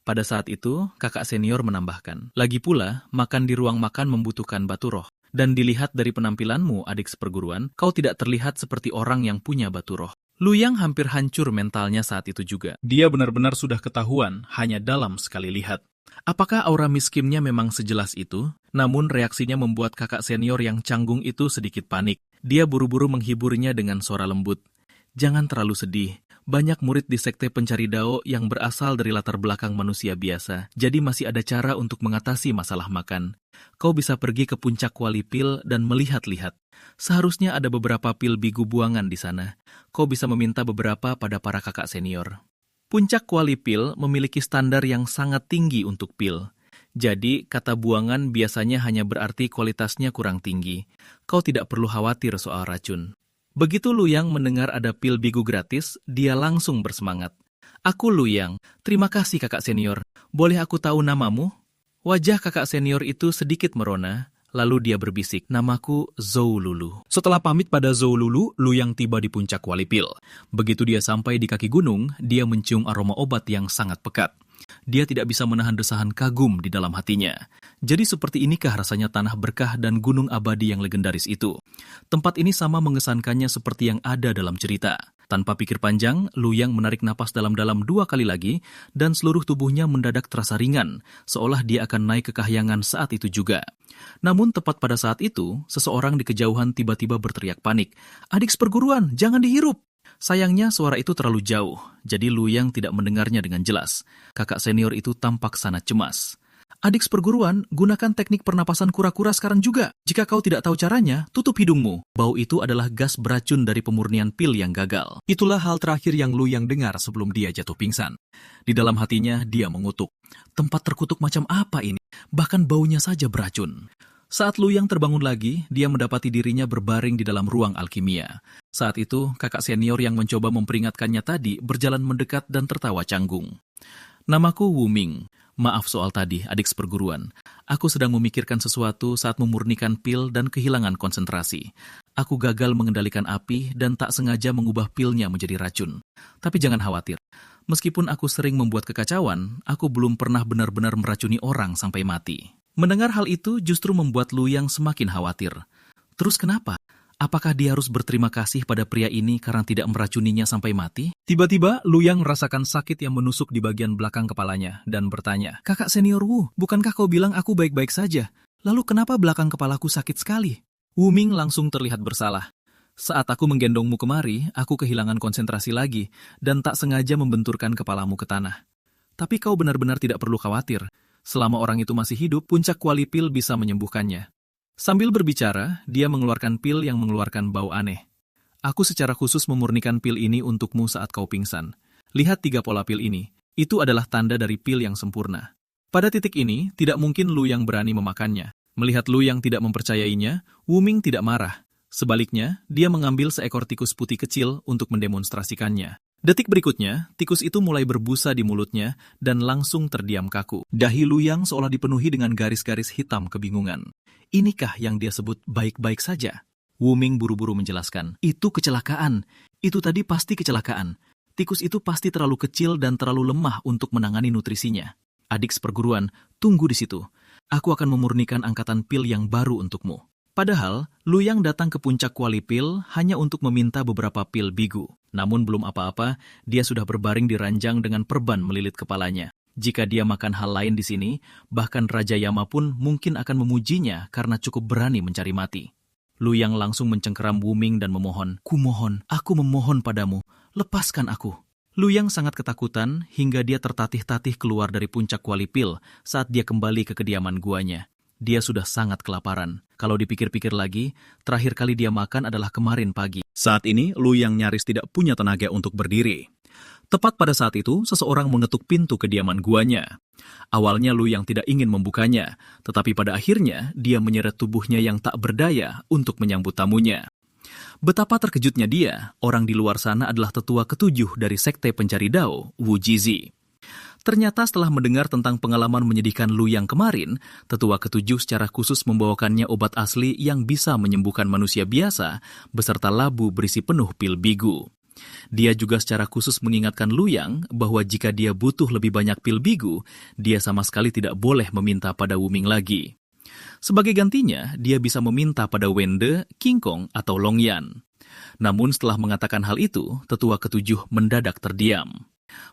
Pada saat itu, kakak senior menambahkan, "Lagi pula, makan di ruang makan membutuhkan batu roh. Dan dilihat dari penampilanmu, adik seperguruan, kau tidak terlihat seperti orang yang punya batu roh." Luyang hampir hancur mentalnya saat itu juga. Dia benar-benar sudah ketahuan hanya dalam sekali lihat. Apakah aura miskinnya memang sejelas itu? Namun reaksinya membuat kakak senior yang canggung itu sedikit panik. Dia buru-buru menghiburnya dengan suara lembut. "Jangan terlalu sedih. Banyak murid di sekte pencari Dao yang berasal dari latar belakang manusia biasa, jadi masih ada cara untuk mengatasi masalah makan. Kau bisa pergi ke puncak Kuali Pil dan melihat-lihat. Seharusnya ada beberapa pil bigu buangan di sana. Kau bisa meminta beberapa pada para kakak senior." Puncak Kuali Pil memiliki standar yang sangat tinggi untuk pil. Jadi, kata buangan biasanya hanya berarti kualitasnya kurang tinggi. Kau tidak perlu khawatir soal racun. Begitu Luyang mendengar ada pil bigu gratis, dia langsung bersemangat. "Aku Luyang, terima kasih kakak senior. Boleh aku tahu namamu?" Wajah kakak senior itu sedikit merona, lalu dia berbisik, "Namaku Zhou Lulu." Setelah pamit pada Zhou Lulu, Luyang tiba di puncak Kuali Pil. Begitu dia sampai di kaki gunung, dia mencium aroma obat yang sangat pekat. Dia tidak bisa menahan desahan kagum di dalam hatinya. Jadi seperti inikah rasanya tanah berkah dan gunung abadi yang legendaris itu? Tempat ini sama mengesankannya seperti yang ada dalam cerita. Tanpa pikir panjang, Luyang menarik napas dalam-dalam 2 kali lagi dan seluruh tubuhnya mendadak terasa ringan, seolah dia akan naik ke kahyangan saat itu juga. Namun tepat pada saat itu, seseorang di kejauhan tiba-tiba berteriak panik, "Adik seperguruan, jangan dihirup!" Sayangnya suara itu terlalu jauh, jadi Luyang tidak mendengarnya dengan jelas. Kakak senior itu tampak sangat cemas. "Adik seperguruan, gunakan teknik pernapasan kura-kura sekarang juga. Jika kau tidak tahu caranya, tutup hidungmu." Bau itu adalah gas beracun dari pemurnian pil yang gagal. Itulah hal terakhir yang Luyang dengar sebelum dia jatuh pingsan. Di dalam hatinya, dia mengutuk. Tempat terkutuk macam apa ini? Bahkan baunya saja beracun. Saat Luyang terbangun lagi, dia mendapati dirinya berbaring di dalam ruang alkimia. Saat itu, kakak senior yang mencoba memperingatkannya tadi berjalan mendekat dan tertawa canggung. "Namaku Wu Ming. Maaf soal tadi, adik seperguruan. Aku sedang memikirkan sesuatu saat memurnikan pil dan kehilangan konsentrasi. Aku gagal mengendalikan api dan tak sengaja mengubah pilnya menjadi racun. Tapi jangan khawatir. Meskipun aku sering membuat kekacauan, aku belum pernah benar-benar meracuni orang sampai mati." Mendengar hal itu justru membuat Luyang semakin khawatir. Terus kenapa? Apakah dia harus berterima kasih pada pria ini karena tidak meracuninya sampai mati? Tiba-tiba, Luyang merasakan sakit yang menusuk di bagian belakang kepalanya dan bertanya, "Kakak senior Wu, bukankah kau bilang aku baik-baik saja? Lalu kenapa belakang kepalaku sakit sekali?" Wu Ming langsung terlihat bersalah. "Saat aku menggendongmu kemari, aku kehilangan konsentrasi lagi dan tak sengaja membenturkan kepalamu ke tanah. Tapi kau benar-benar tidak perlu khawatir. Selama orang itu masih hidup, puncak kuali pil bisa menyembuhkannya." Sambil berbicara, dia mengeluarkan pil yang mengeluarkan bau aneh. "Aku secara khusus memurnikan pil ini untukmu saat kau pingsan. Lihat 3 pola pil ini. Itu adalah tanda dari pil yang sempurna." Pada titik ini, tidak mungkin Luyang berani memakannya. Melihat Luyang tidak mempercayainya, Wu Ming tidak marah. Sebaliknya, dia mengambil seekor tikus putih kecil untuk mendemonstrasikannya. Detik berikutnya, tikus itu mulai berbusa di mulutnya dan langsung terdiam kaku. Dahi Luyang seolah dipenuhi dengan garis-garis hitam kebingungan. Inikah yang dia sebut baik-baik saja? Wu Ming buru-buru menjelaskan, "Itu kecelakaan. Itu tadi pasti kecelakaan. Tikus itu pasti terlalu kecil dan terlalu lemah untuk menangani nutrisinya. Adik seperguruan, tunggu di situ. Aku akan memurnikan angkatan pil yang baru untukmu." Padahal, Luyang datang ke puncak kuali pil hanya untuk meminta beberapa pil bigu. Namun belum apa-apa, dia sudah berbaring di ranjang dengan perban melilit kepalanya. Jika dia makan hal lain di sini, bahkan Raja Yama pun mungkin akan memujinya karena cukup berani mencari mati. Luyang langsung mencengkeram Wu Ming dan memohon, "Kumohon, aku memohon padamu, lepaskan aku." Luyang sangat ketakutan hingga dia tertatih-tatih keluar dari puncak kuali pil saat dia kembali ke kediaman guanya. Dia sudah sangat kelaparan. Kalau dipikir-pikir lagi, terakhir kali dia makan adalah kemarin pagi. Saat ini, Luyang nyaris tidak punya tenaga untuk berdiri. Tepat pada saat itu, seseorang mengetuk pintu kediaman guanya. Awalnya Luyang tidak ingin membukanya, tetapi pada akhirnya dia menyeret tubuhnya yang tak berdaya untuk menyambut tamunya. Betapa terkejutnya dia, orang di luar sana adalah tetua ke-7 dari sekte pencari Dao, Wu Jizi. Ternyata setelah mendengar tentang pengalaman menyedihkan Luyang kemarin, tetua ke-7 secara khusus membawakannya obat asli yang bisa menyembuhkan manusia biasa, beserta labu berisi penuh pil bigu. Dia juga secara khusus mengingatkan Luyang bahwa jika dia butuh lebih banyak pil bigu, dia sama sekali tidak boleh meminta pada Wu Ming lagi. Sebagai gantinya, dia bisa meminta pada Wende, King Kong, atau Long Yan. Namun setelah mengatakan hal itu, tetua ke-7 mendadak terdiam.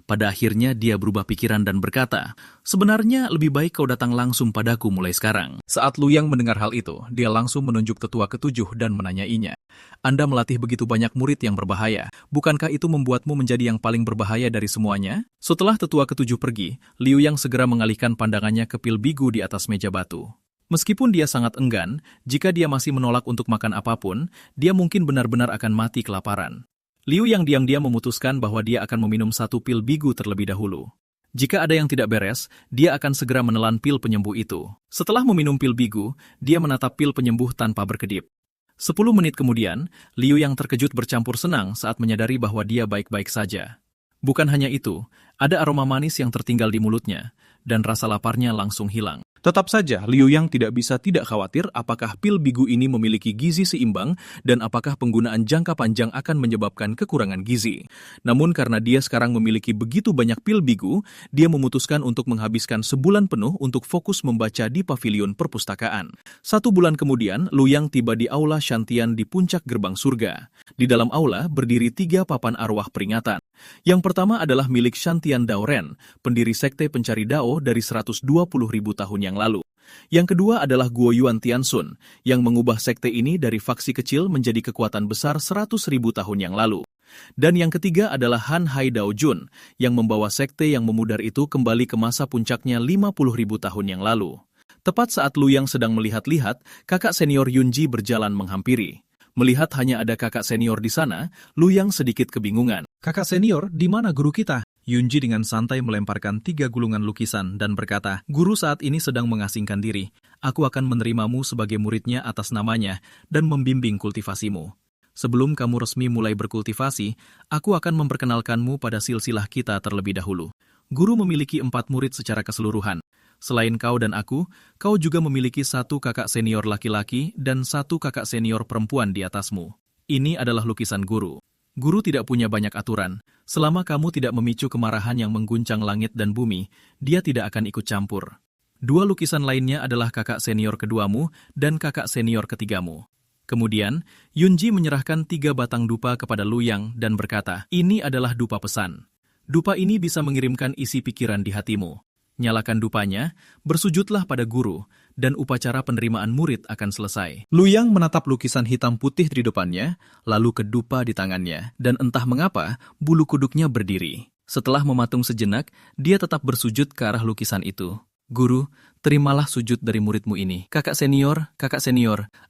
Pada akhirnya dia berubah pikiran dan berkata, "Sebenarnya lebih baik kau datang langsung padaku mulai sekarang." Saat Luyang mendengar hal itu, dia langsung menunjuk tetua ke-7 dan menanyainya, "Anda melatih begitu banyak murid yang berbahaya. Bukankah itu membuatmu menjadi yang paling berbahaya dari semuanya?" Setelah tetua ke-7 pergi, Liu Yang segera mengalihkan pandangannya ke pil bigu di atas meja batu. Meskipun dia sangat enggan, jika dia masih menolak untuk makan apapun, dia mungkin benar-benar akan mati kelaparan. Liu Yang diam-diam memutuskan bahwa dia akan meminum 1 pil bigu terlebih dahulu. Jika ada yang tidak beres, dia akan segera menelan pil penyembuh itu. Setelah meminum pil bigu, dia menatap pil penyembuh tanpa berkedip. 10 menit kemudian, Liu Yang terkejut bercampur senang saat menyadari bahwa dia baik-baik saja. Bukan hanya itu, ada aroma manis yang tertinggal di mulutnya, dan rasa laparnya langsung hilang. Tetap saja, Liu Yang tidak bisa tidak khawatir apakah pil bigu ini memiliki gizi seimbang dan apakah penggunaan jangka panjang akan menyebabkan kekurangan gizi. Namun karena dia sekarang memiliki begitu banyak pil bigu, dia memutuskan untuk menghabiskan sebulan penuh untuk fokus membaca di pavilion perpustakaan. 1 bulan kemudian, Liu Yang tiba di aula Shantian di puncak gerbang surga. Di dalam aula berdiri 3 papan arwah peringatan. Yang pertama adalah milik Shantian Daoren, pendiri sekte pencari Dao dari 120.000 tahun yang lalu. Yang kedua adalah Guo Yuan Tianxun, yang mengubah sekte ini dari faksi kecil menjadi kekuatan besar 100.000 tahun yang lalu. Dan yang ketiga adalah Han Hai Dao Jun, yang membawa sekte yang memudar itu kembali ke masa puncaknya 50.000 tahun yang lalu. Tepat saat Liu Yang sedang melihat-lihat, kakak senior Yunji berjalan menghampiri. Melihat hanya ada kakak senior di sana, Liu Yang sedikit kebingungan. Kakak senior, di mana guru kita? Yunji dengan santai melemparkan 3 gulungan lukisan dan berkata, guru saat ini sedang mengasingkan diri. Aku akan menerimamu sebagai muridnya atas namanya dan membimbing kultivasimu. Sebelum kamu resmi mulai berkultivasi, aku akan memperkenalkanmu pada silsilah kita terlebih dahulu. Guru memiliki 4 murid secara keseluruhan. Selain kau dan aku, kau juga memiliki 1 kakak senior laki-laki dan 1 kakak senior perempuan di atasmu. Ini adalah lukisan guru. Guru tidak punya banyak aturan. Selama kamu tidak memicu kemarahan yang mengguncang langit dan bumi, dia tidak akan ikut campur. 2 lukisan lainnya adalah kakak senior keduamu dan kakak senior ketigamu. Kemudian, Yunji menyerahkan 3 batang dupa kepada Liu Yang dan berkata, ini adalah dupa pesan. Dupa ini bisa mengirimkan isi pikiran di hatimu. Nyalakan dupanya, bersujudlah pada guru, dan upacara penerimaan murid akan selesai. Liu Yang menatap lukisan hitam putih di depannya, lalu ke dupa di tangannya, dan entah mengapa, bulu kuduknya berdiri. Setelah mematung sejenak, dia tetap bersujud ke arah lukisan itu. Guru, terimalah sujud dari muridmu ini. Kakak senior,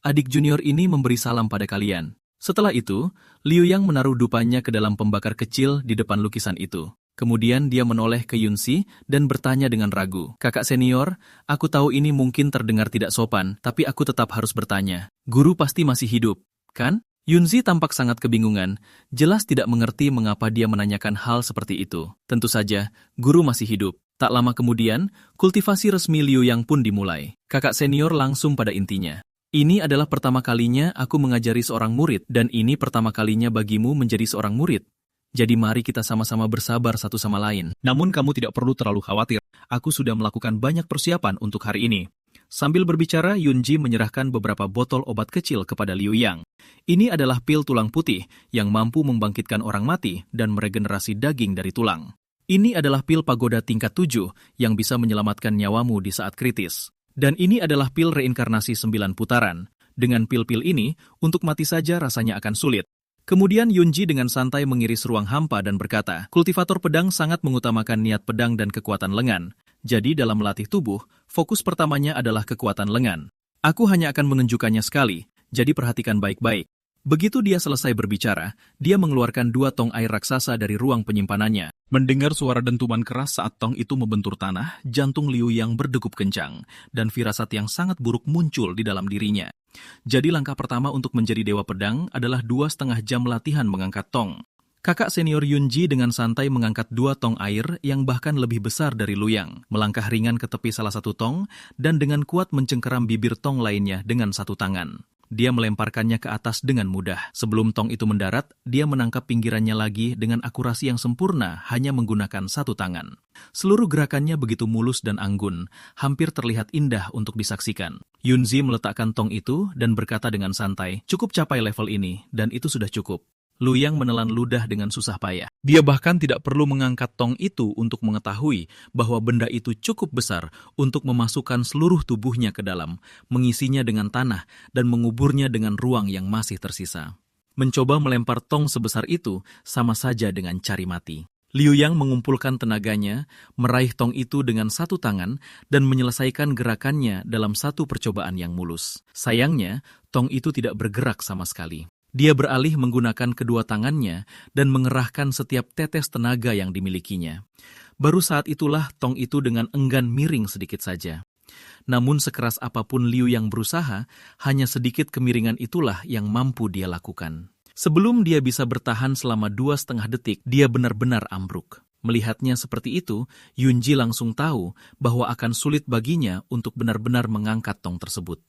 adik junior ini memberi salam pada kalian. Setelah itu, Liu Yang menaruh dupanya ke dalam pembakar kecil di depan lukisan itu. Kemudian dia menoleh ke Yunzi dan bertanya dengan ragu. Kakak senior, aku tahu ini mungkin terdengar tidak sopan, tapi aku tetap harus bertanya. Guru pasti masih hidup, kan? Yunzi tampak sangat kebingungan, jelas tidak mengerti mengapa dia menanyakan hal seperti itu. Tentu saja, guru masih hidup. Tak lama kemudian, kultivasi resmi Liu Yang pun dimulai. Kakak senior langsung pada intinya. Ini adalah pertama kalinya aku mengajari seorang murid, dan ini pertama kalinya bagimu menjadi seorang murid. Jadi mari kita sama-sama bersabar satu sama lain. Namun kamu tidak perlu terlalu khawatir. Aku sudah melakukan banyak persiapan untuk hari ini. Sambil berbicara, Yunji menyerahkan beberapa botol obat kecil kepada Liu Yang. Ini adalah pil tulang putih yang mampu membangkitkan orang mati dan meregenerasi daging dari tulang. Ini adalah pil pagoda tingkat 7 yang bisa menyelamatkan nyawamu di saat kritis. Dan ini adalah pil reinkarnasi 9 putaran. Dengan pil-pil ini, untuk mati saja rasanya akan sulit. Kemudian Yunji dengan santai mengiris ruang hampa dan berkata, kultivator pedang sangat mengutamakan niat pedang dan kekuatan lengan. Jadi dalam melatih tubuh, fokus pertamanya adalah kekuatan lengan. Aku hanya akan menunjukkannya sekali, jadi perhatikan baik-baik. Begitu dia selesai berbicara, dia mengeluarkan 2 tong air raksasa dari ruang penyimpanannya. Mendengar suara dentuman keras saat tong itu membentur tanah, jantung Liu Yang berdegup kencang, dan firasat yang sangat buruk muncul di dalam dirinya. Jadi langkah pertama untuk menjadi dewa pedang adalah 2,5 jam latihan mengangkat tong. Kakak senior Yunji dengan santai mengangkat 2 tong air yang bahkan lebih besar dari Liu Yang, melangkah ringan ke tepi salah satu tong, dan dengan kuat mencengkeram bibir tong lainnya dengan 1 tangan. Dia melemparkannya ke atas dengan mudah. Sebelum tong itu mendarat, dia menangkap pinggirannya lagi dengan akurasi yang sempurna hanya menggunakan 1 tangan. Seluruh gerakannya begitu mulus dan anggun, hampir terlihat indah untuk disaksikan. Yunzi meletakkan tong itu dan berkata dengan santai, cukup capai level ini, dan itu sudah cukup. Liu Yang menelan ludah dengan susah payah. Dia bahkan tidak perlu mengangkat tong itu untuk mengetahui bahwa benda itu cukup besar untuk memasukkan seluruh tubuhnya ke dalam, mengisinya dengan tanah, dan menguburnya dengan ruang yang masih tersisa. Mencoba melempar tong sebesar itu sama saja dengan cari mati. Liu Yang mengumpulkan tenaganya, meraih tong itu dengan 1 tangan, dan menyelesaikan gerakannya dalam 1 percobaan yang mulus. Sayangnya, tong itu tidak bergerak sama sekali. Dia beralih menggunakan kedua tangannya dan mengerahkan setiap tetes tenaga yang dimilikinya. Baru saat itulah tong itu dengan enggan miring sedikit saja. Namun sekeras apapun Liu Yang berusaha, hanya sedikit kemiringan itulah yang mampu dia lakukan. Sebelum dia bisa bertahan selama 2,5 detik, dia benar-benar ambruk. Melihatnya seperti itu, Yunji langsung tahu bahwa akan sulit baginya untuk benar-benar mengangkat tong tersebut.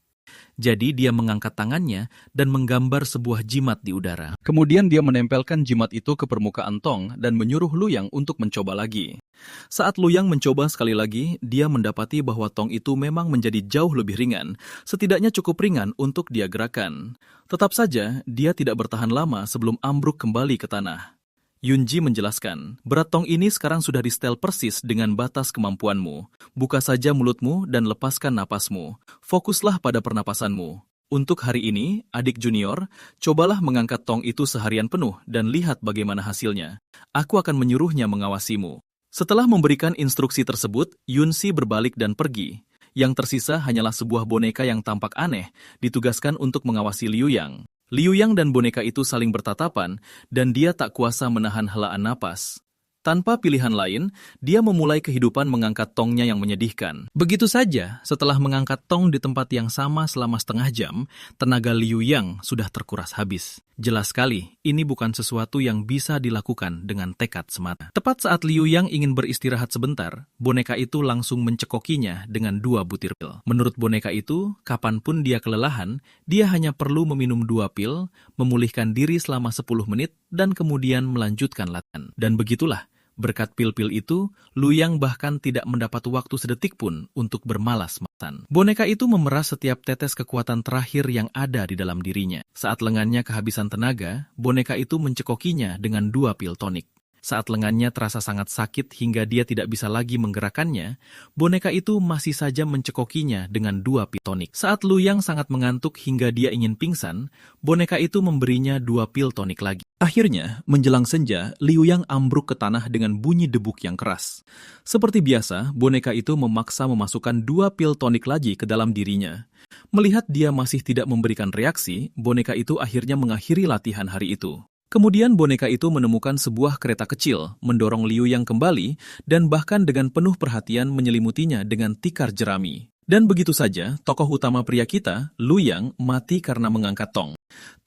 Jadi dia mengangkat tangannya dan menggambar sebuah jimat di udara. Kemudian dia menempelkan jimat itu ke permukaan tong dan menyuruh Luyang untuk mencoba lagi. Saat Luyang mencoba sekali lagi, dia mendapati bahwa tong itu memang menjadi jauh lebih ringan, setidaknya cukup ringan untuk dia gerakan. Tetap saja, dia tidak bertahan lama sebelum ambruk kembali ke tanah. Yunji menjelaskan, berat tong ini sekarang sudah di-setel persis dengan batas kemampuanmu. Buka saja mulutmu dan lepaskan napasmu. Fokuslah pada pernapasanmu. Untuk hari ini, adik junior, cobalah mengangkat tong itu seharian penuh dan lihat bagaimana hasilnya. Aku akan menyuruhnya mengawasimu. Setelah memberikan instruksi tersebut, Yunsi berbalik dan pergi. Yang tersisa hanyalah sebuah boneka yang tampak aneh, ditugaskan untuk mengawasi Liu Yang. Liu Yang dan boneka itu saling bertatapan, dan dia tak kuasa menahan helaan napas. Tanpa pilihan lain, dia memulai kehidupan mengangkat tongnya yang menyedihkan. Begitu saja, setelah mengangkat tong di tempat yang sama selama setengah jam, tenaga Liu Yang sudah terkuras habis. Jelas sekali, ini bukan sesuatu yang bisa dilakukan dengan tekad semata. Tepat saat Liu Yang ingin beristirahat sebentar, boneka itu langsung mencekokinya dengan 2 butir pil. Menurut boneka itu, kapanpun dia kelelahan, dia hanya perlu meminum 2 pil, memulihkan diri selama 10 menit, dan kemudian melanjutkan latihan. Dan begitulah, berkat pil-pil itu, Luyang bahkan tidak mendapat waktu sedetik pun untuk bermalas-malasan. Boneka itu memeras setiap tetes kekuatan terakhir yang ada di dalam dirinya. Saat lengannya kehabisan tenaga, boneka itu mencekokinya dengan 2 pil tonik. Saat lengannya terasa sangat sakit hingga dia tidak bisa lagi menggerakkannya, boneka itu masih saja mencekokinya dengan 2 pil tonik. Saat Luyang sangat mengantuk hingga dia ingin pingsan, boneka itu memberinya 2 pil tonik lagi. Akhirnya, menjelang senja, Liu Yang ambruk ke tanah dengan bunyi debuk yang keras. Seperti biasa, boneka itu memaksa memasukkan 2 pil tonik lagi ke dalam dirinya. Melihat dia masih tidak memberikan reaksi, boneka itu akhirnya mengakhiri latihan hari itu. Kemudian boneka itu menemukan sebuah kereta kecil, mendorong Liu Yang kembali, dan bahkan dengan penuh perhatian menyelimutinya dengan tikar jerami. Dan begitu saja, tokoh utama pria kita, Luyang, mati karena mengangkat tong.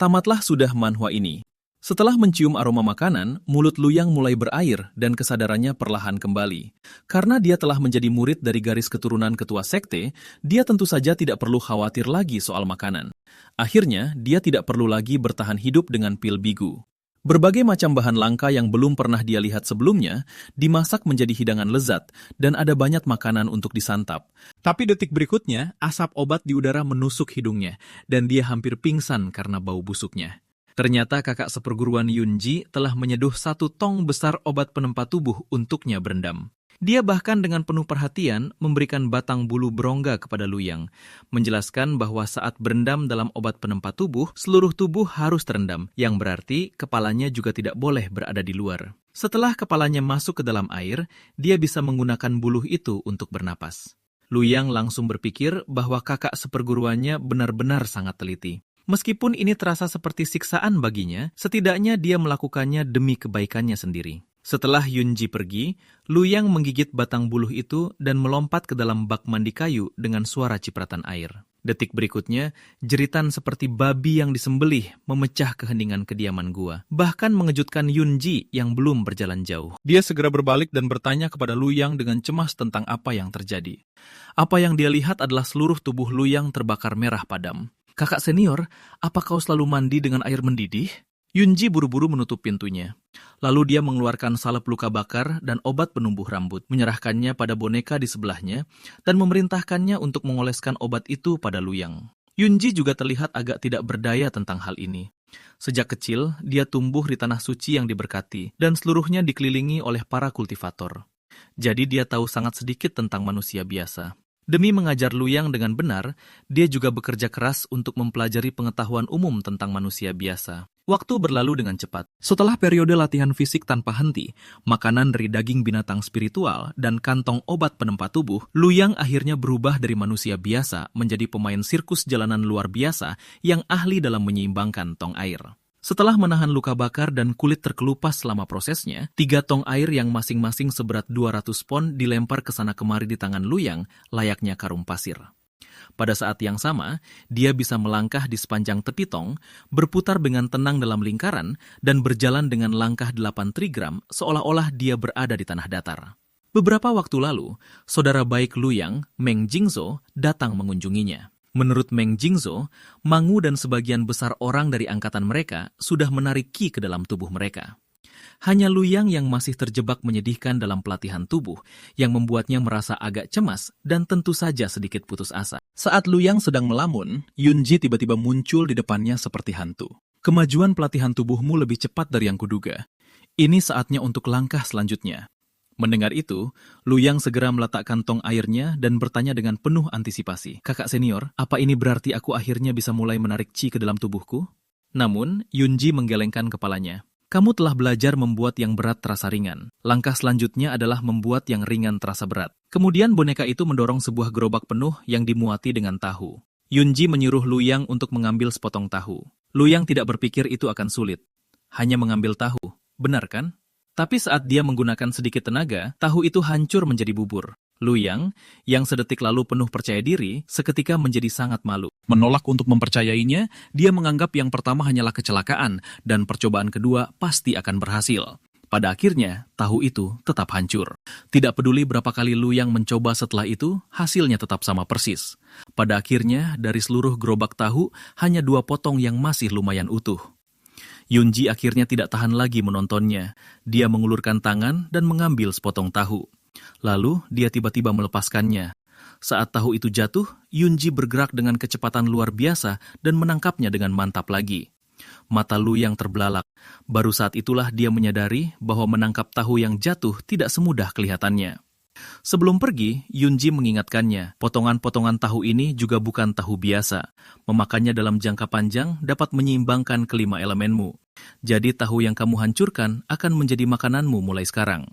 Tamatlah sudah manhwa ini. Setelah mencium aroma makanan, mulut Luyang mulai berair dan kesadarannya perlahan kembali. Karena dia telah menjadi murid dari garis keturunan ketua sekte, dia tentu saja tidak perlu khawatir lagi soal makanan. Akhirnya, dia tidak perlu lagi bertahan hidup dengan pil bigu. Berbagai macam bahan langka yang belum pernah dia lihat sebelumnya dimasak menjadi hidangan lezat dan ada banyak makanan untuk disantap. Tapi detik berikutnya, asap obat di udara menusuk hidungnya dan dia hampir pingsan karena bau busuknya. Ternyata kakak seperguruan Yunji telah menyeduh 1 tong besar obat penempa tubuh untuknya berendam. Dia bahkan dengan penuh perhatian memberikan batang bulu berongga kepada Luyang, menjelaskan bahwa saat berendam dalam obat penempa tubuh, seluruh tubuh harus terendam, yang berarti kepalanya juga tidak boleh berada di luar. Setelah kepalanya masuk ke dalam air, dia bisa menggunakan buluh itu untuk bernapas. Luyang langsung berpikir bahwa kakak seperguruannya benar-benar sangat teliti. Meskipun ini terasa seperti siksaan baginya, setidaknya dia melakukannya demi kebaikannya sendiri. Setelah Yunji pergi, Luyang menggigit batang buluh itu dan melompat ke dalam bak mandi kayu dengan suara cipratan air. Detik berikutnya, jeritan seperti babi yang disembelih memecah keheningan kediaman gua, bahkan mengejutkan Yunji yang belum berjalan jauh. Dia segera berbalik dan bertanya kepada Luyang dengan cemas tentang apa yang terjadi. Apa yang dia lihat adalah seluruh tubuh Luyang terbakar merah padam. "Kakak senior, apa kau selalu mandi dengan air mendidih?" Yunji buru-buru menutup pintunya. Lalu dia mengeluarkan salep luka bakar dan obat penumbuh rambut, menyerahkannya pada boneka di sebelahnya, dan memerintahkannya untuk mengoleskan obat itu pada Luyang. Yunji juga terlihat agak tidak berdaya tentang hal ini. Sejak kecil, dia tumbuh di tanah suci yang diberkati, dan seluruhnya dikelilingi oleh para kultivator. Jadi dia tahu sangat sedikit tentang manusia biasa. Demi mengajar Luyang dengan benar, dia juga bekerja keras untuk mempelajari pengetahuan umum tentang manusia biasa. Waktu berlalu dengan cepat. Setelah periode latihan fisik tanpa henti, makanan dari daging binatang spiritual, dan kantong obat penempa tubuh, Luyang akhirnya berubah dari manusia biasa menjadi pemain sirkus jalanan luar biasa yang ahli dalam menyeimbangkan tong air. Setelah menahan luka bakar dan kulit terkelupas selama prosesnya, 3 tong air yang masing-masing seberat 200 pon dilempar ke sana kemari di tangan Luyang, layaknya karung pasir. Pada saat yang sama, dia bisa melangkah di sepanjang tepi tong, berputar dengan tenang dalam lingkaran, dan berjalan dengan langkah 8 trigram seolah-olah dia berada di tanah datar. Beberapa waktu lalu, saudara baik Luyang, Meng Jingzhou, datang mengunjunginya. Menurut Meng Jingzhou, Mangu dan sebagian besar orang dari angkatan mereka sudah menarik Qi ke dalam tubuh mereka. Hanya Luyang yang masih terjebak menyedihkan dalam pelatihan tubuh, yang membuatnya merasa agak cemas dan tentu saja sedikit putus asa. Saat Luyang sedang melamun, Yunji tiba-tiba muncul di depannya seperti hantu. Kemajuan pelatihan tubuhmu lebih cepat dari yang kuduga. Ini saatnya untuk langkah selanjutnya. Mendengar itu, Luyang segera meletakkan tong airnya dan bertanya dengan penuh antisipasi. Kakak senior, apa ini berarti aku akhirnya bisa mulai menarik Qi ke dalam tubuhku? Namun, Yunji menggelengkan kepalanya. Kamu telah belajar membuat yang berat terasa ringan. Langkah selanjutnya adalah membuat yang ringan terasa berat. Kemudian boneka itu mendorong sebuah gerobak penuh yang dimuati dengan tahu. Yunji menyuruh Luyang untuk mengambil sepotong tahu. Luyang tidak berpikir itu akan sulit. Hanya mengambil tahu, benar kan? Tapi saat dia menggunakan sedikit tenaga, tahu itu hancur menjadi bubur. Luyang, yang sedetik lalu penuh percaya diri, seketika menjadi sangat malu. Menolak untuk mempercayainya, dia menganggap yang pertama hanyalah kecelakaan, dan percobaan kedua pasti akan berhasil. Pada akhirnya, tahu itu tetap hancur. Tidak peduli berapa kali Luyang mencoba setelah itu, hasilnya tetap sama persis. Pada akhirnya, dari seluruh gerobak tahu, hanya 2 potong yang masih lumayan utuh. Yunji akhirnya tidak tahan lagi menontonnya. Dia mengulurkan tangan dan mengambil sepotong tahu. Lalu, dia tiba-tiba melepaskannya. Saat tahu itu jatuh, Yunji bergerak dengan kecepatan luar biasa dan menangkapnya dengan mantap lagi. Mata Luyang terbelalak. Baru saat itulah dia menyadari bahwa menangkap tahu yang jatuh tidak semudah kelihatannya. Sebelum pergi, Yunji mengingatkannya, potongan-potongan tahu ini juga bukan tahu biasa. Memakannya dalam jangka panjang dapat menyeimbangkan kelima elemenmu. Jadi tahu yang kamu hancurkan akan menjadi makananmu mulai sekarang.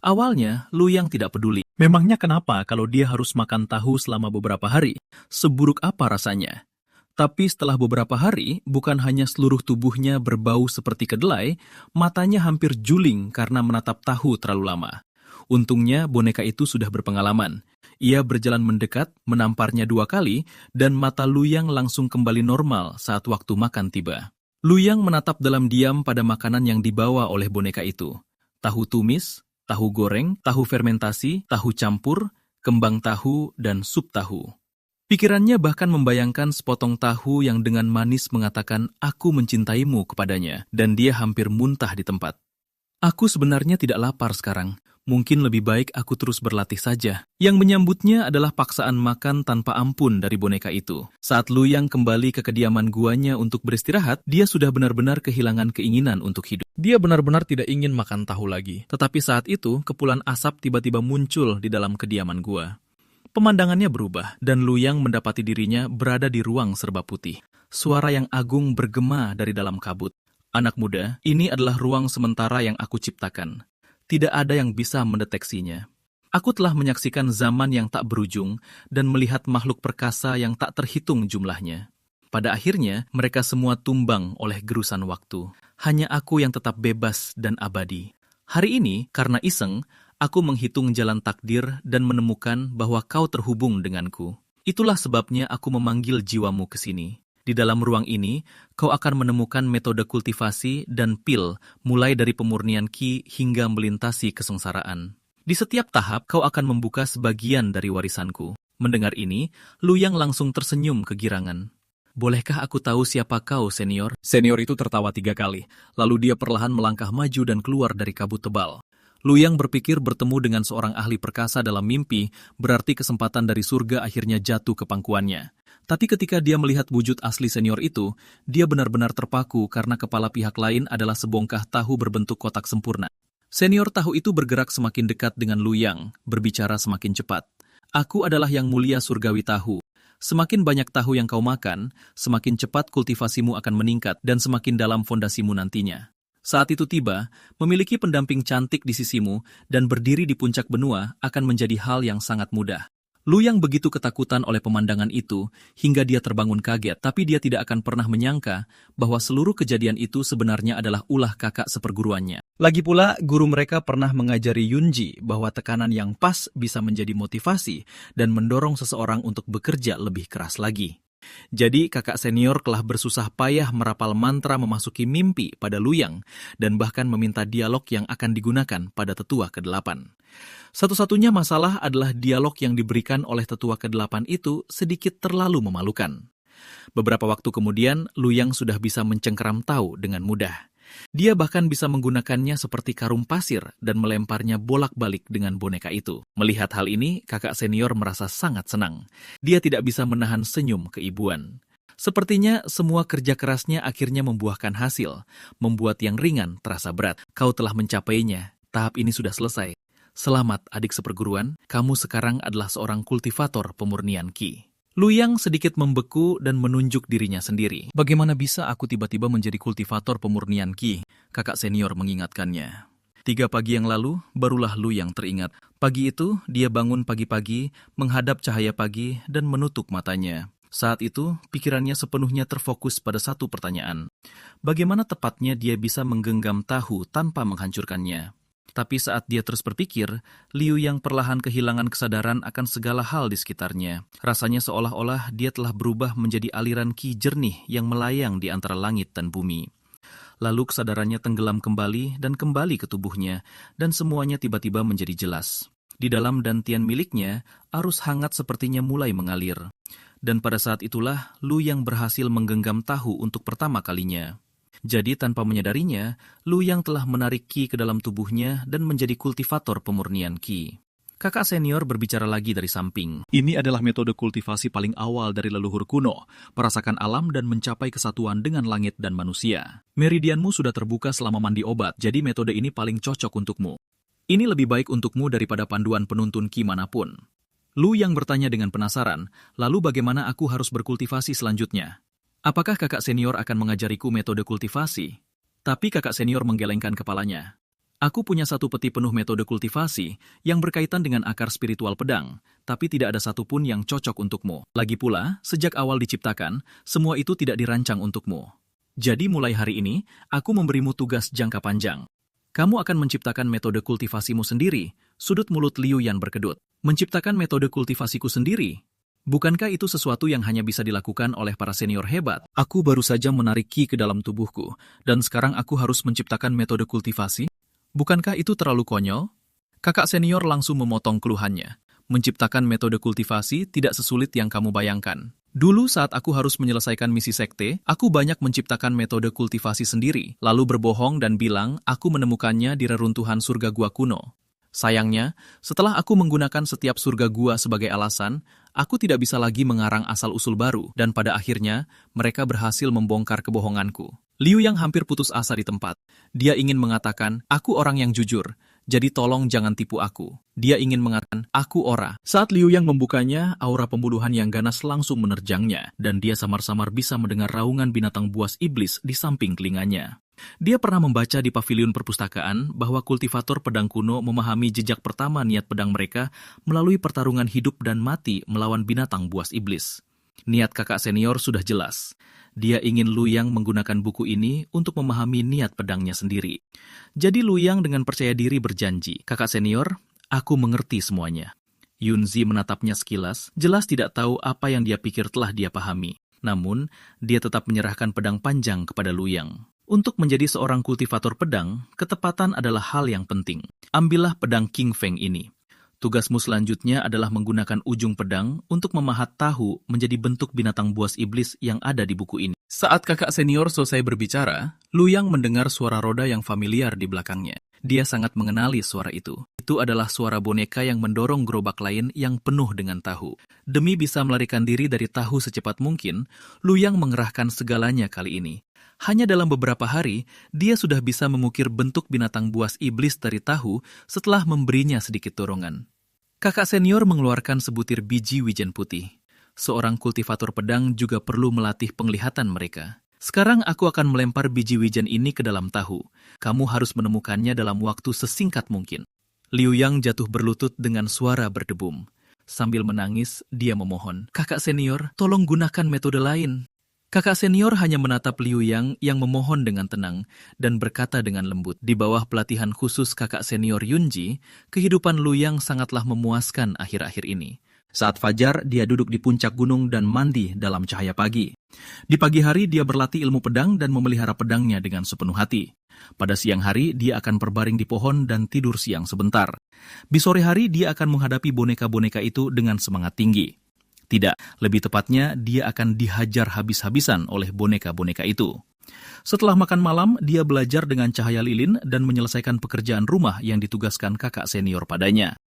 Awalnya, Luyang tidak peduli. Memangnya kenapa kalau dia harus makan tahu selama beberapa hari? Seburuk apa rasanya? Tapi setelah beberapa hari, bukan hanya seluruh tubuhnya berbau seperti kedelai, matanya hampir juling karena menatap tahu terlalu lama. Untungnya boneka itu sudah berpengalaman. Ia berjalan mendekat, menamparnya 2 kali, dan mata Luyang langsung kembali normal saat waktu makan tiba. Luyang menatap dalam diam pada makanan yang dibawa oleh boneka itu. Tahu tumis, tahu goreng, tahu fermentasi, tahu campur, kembang tahu, dan sup tahu. Pikirannya bahkan membayangkan sepotong tahu yang dengan manis mengatakan, "Aku mencintaimu" kepadanya, dan dia hampir muntah di tempat. Aku sebenarnya tidak lapar sekarang. Mungkin lebih baik aku terus berlatih saja. Yang menyambutnya adalah paksaan makan tanpa ampun dari boneka itu. Saat Luyang kembali ke kediaman guanya untuk beristirahat, dia sudah benar-benar kehilangan keinginan untuk hidup. Dia benar-benar tidak ingin makan tahu lagi. Tetapi saat itu, kepulan asap tiba-tiba muncul di dalam kediaman gua. Pemandangannya berubah, dan Luyang mendapati dirinya berada di ruang serba putih. Suara yang agung bergema dari dalam kabut. Anak muda, ini adalah ruang sementara yang aku ciptakan. Tidak ada yang bisa mendeteksinya. Aku telah menyaksikan zaman yang tak berujung dan melihat makhluk perkasa yang tak terhitung jumlahnya. Pada akhirnya, mereka semua tumbang oleh gerusan waktu. Hanya aku yang tetap bebas dan abadi. Hari ini, karena iseng, aku menghitung jalan takdir dan menemukan bahwa kau terhubung denganku. Itulah sebabnya aku memanggil jiwamu ke sini. Di dalam ruang ini, kau akan menemukan metode kultivasi dan pil, mulai dari pemurnian Qi hingga melintasi kesengsaraan. Di setiap tahap, kau akan membuka sebagian dari warisanku. Mendengar ini, Luyang langsung tersenyum kegirangan. Bolehkah aku tahu siapa kau, senior? Senior itu tertawa 3 kali, lalu dia perlahan melangkah maju dan keluar dari kabut tebal. Luyang berpikir bertemu dengan seorang ahli perkasa dalam mimpi, berarti kesempatan dari surga akhirnya jatuh ke pangkuannya. Tapi ketika dia melihat wujud asli senior itu, dia benar-benar terpaku karena kepala pihak lain adalah sebongkah tahu berbentuk kotak sempurna. Senior tahu itu bergerak semakin dekat dengan Luyang, berbicara semakin cepat. Aku adalah yang mulia surgawi tahu. Semakin banyak tahu yang kau makan, semakin cepat kultivasimu akan meningkat dan semakin dalam fondasimu nantinya. Saat itu tiba, memiliki pendamping cantik di sisimu dan berdiri di puncak benua akan menjadi hal yang sangat mudah. Luyang begitu ketakutan oleh pemandangan itu hingga dia terbangun kaget, tapi dia tidak akan pernah menyangka bahwa seluruh kejadian itu sebenarnya adalah ulah kakak seperguruannya. Lagi pula, guru mereka pernah mengajari Yunji bahwa tekanan yang pas bisa menjadi motivasi dan mendorong seseorang untuk bekerja lebih keras lagi. Jadi kakak senior telah bersusah payah merapal mantra memasuki mimpi pada Luyang dan bahkan meminta dialog yang akan digunakan pada tetua ke-8. Satu-satunya masalah adalah dialog yang diberikan oleh tetua ke-8 itu sedikit terlalu memalukan. Beberapa waktu kemudian, Luyang sudah bisa mencengkeram tahu dengan mudah. Dia bahkan bisa menggunakannya seperti karung pasir dan melemparnya bolak-balik dengan boneka itu. Melihat hal ini, kakak senior merasa sangat senang. Dia tidak bisa menahan senyum keibuan. Sepertinya semua kerja kerasnya akhirnya membuahkan hasil, membuat yang ringan terasa berat. Kau telah mencapainya, tahap ini sudah selesai. Selamat adik seperguruan, kamu sekarang adalah seorang kultivator pemurnian Qi. Luyang sedikit membeku dan menunjuk dirinya sendiri. Bagaimana bisa aku tiba-tiba menjadi kultivator pemurnian Qi? Kakak senior mengingatkannya. 3 pagi yang lalu, barulah Luyang teringat. Pagi itu, dia bangun pagi-pagi, menghadap cahaya pagi, dan menutup matanya. Saat itu, pikirannya sepenuhnya terfokus pada satu pertanyaan. Bagaimana tepatnya dia bisa menggenggam tahu tanpa menghancurkannya? Tapi saat dia terus berpikir, Liu yang perlahan kehilangan kesadaran akan segala hal di sekitarnya. Rasanya seolah-olah dia telah berubah menjadi aliran Qi jernih yang melayang di antara langit dan bumi. Lalu kesadarannya tenggelam kembali dan kembali ke tubuhnya, dan semuanya tiba-tiba menjadi jelas. Di dalam dantian miliknya, arus hangat sepertinya mulai mengalir. Dan pada saat itulah, Lu yang berhasil menggenggam tahu untuk pertama kalinya. Jadi tanpa menyadarinya, Luyang telah menarik Qi ke dalam tubuhnya dan menjadi kultivator pemurnian Qi. Kakak senior berbicara lagi dari samping. Ini adalah metode kultivasi paling awal dari leluhur kuno, merasakan alam dan mencapai kesatuan dengan langit dan manusia. Meridianmu sudah terbuka selama mandi obat, jadi metode ini paling cocok untukmu. Ini lebih baik untukmu daripada panduan penuntun Qi manapun. Lu yang bertanya dengan penasaran, lalu bagaimana aku harus berkultivasi selanjutnya? Apakah kakak senior akan mengajariku metode kultivasi? Tapi kakak senior menggelengkan kepalanya. Aku punya satu peti penuh metode kultivasi yang berkaitan dengan akar spiritual pedang, tapi tidak ada satupun yang cocok untukmu. Lagi pula, sejak awal diciptakan, semua itu tidak dirancang untukmu. Jadi mulai hari ini, aku memberimu tugas jangka panjang. Kamu akan menciptakan metode kultivasimu sendiri. Sudut mulut Liu Yan berkedut. Menciptakan metode kultivasiku sendiri? Bukankah itu sesuatu yang hanya bisa dilakukan oleh para senior hebat? Aku baru saja menarik Qi ke dalam tubuhku, dan sekarang aku harus menciptakan metode kultivasi? Bukankah itu terlalu konyol? Kakak senior langsung memotong keluhannya. Menciptakan metode kultivasi tidak sesulit yang kamu bayangkan. Dulu saat aku harus menyelesaikan misi sekte, aku banyak menciptakan metode kultivasi sendiri, lalu berbohong dan bilang aku menemukannya di reruntuhan surga gua kuno. Sayangnya, setelah aku menggunakan setiap surga gua sebagai alasan, aku tidak bisa lagi mengarang asal-usul baru, dan pada akhirnya, mereka berhasil membongkar kebohonganku. Liu yang hampir putus asa di tempat. Dia ingin mengatakan, aku orang yang jujur, jadi tolong jangan tipu aku. Dia ingin mengatakan, aku ora. Saat Liu yang membukanya, aura pembunuhan yang ganas langsung menerjangnya, dan dia samar-samar bisa mendengar raungan binatang buas iblis di samping telinganya. Dia pernah membaca di pavilion perpustakaan bahwa kultivator pedang kuno memahami jejak pertama niat pedang mereka melalui pertarungan hidup dan mati melawan binatang buas iblis. Niat kakak senior sudah jelas. Dia ingin Luyang menggunakan buku ini untuk memahami niat pedangnya sendiri. Jadi Luyang dengan percaya diri berjanji, kakak senior, aku mengerti semuanya. Yunzi menatapnya sekilas, jelas tidak tahu apa yang dia pikir telah dia pahami. Namun, dia tetap menyerahkan pedang panjang kepada Luyang. Untuk menjadi seorang kultivator pedang, ketepatan adalah hal yang penting. Ambillah pedang King Feng ini. Tugasmu selanjutnya adalah menggunakan ujung pedang untuk memahat tahu menjadi bentuk binatang buas iblis yang ada di buku ini. Saat kakak senior selesai berbicara, Luyang mendengar suara roda yang familiar di belakangnya. Dia sangat mengenali suara itu. Itu adalah suara boneka yang mendorong gerobak lain yang penuh dengan tahu. Demi bisa melarikan diri dari tahu secepat mungkin, Luyang mengerahkan segalanya kali ini. Hanya dalam beberapa hari, dia sudah bisa mengukir bentuk binatang buas iblis dari tahu setelah memberinya sedikit dorongan. Kakak senior mengeluarkan sebutir biji wijen putih. Seorang kultivator pedang juga perlu melatih penglihatan mereka. Sekarang aku akan melempar biji wijen ini ke dalam tahu. Kamu harus menemukannya dalam waktu sesingkat mungkin. Liu Yang jatuh berlutut dengan suara berdebum. Sambil menangis, dia memohon, "Kakak senior, tolong gunakan metode lain." Kakak senior hanya menatap Liu Yang yang memohon dengan tenang dan berkata dengan lembut, "Di bawah pelatihan khusus kakak senior Yunji, kehidupan Liu Yang sangatlah memuaskan akhir-akhir ini." Saat fajar, dia duduk di puncak gunung dan mandi dalam cahaya pagi. Di pagi hari, dia berlatih ilmu pedang dan memelihara pedangnya dengan sepenuh hati. Pada siang hari, dia akan berbaring di pohon dan tidur siang sebentar. Di sore hari, dia akan menghadapi boneka-boneka itu dengan semangat tinggi. Tidak, lebih tepatnya, dia akan dihajar habis-habisan oleh boneka-boneka itu. Setelah makan malam, dia belajar dengan cahaya lilin dan menyelesaikan pekerjaan rumah yang ditugaskan kakak senior padanya.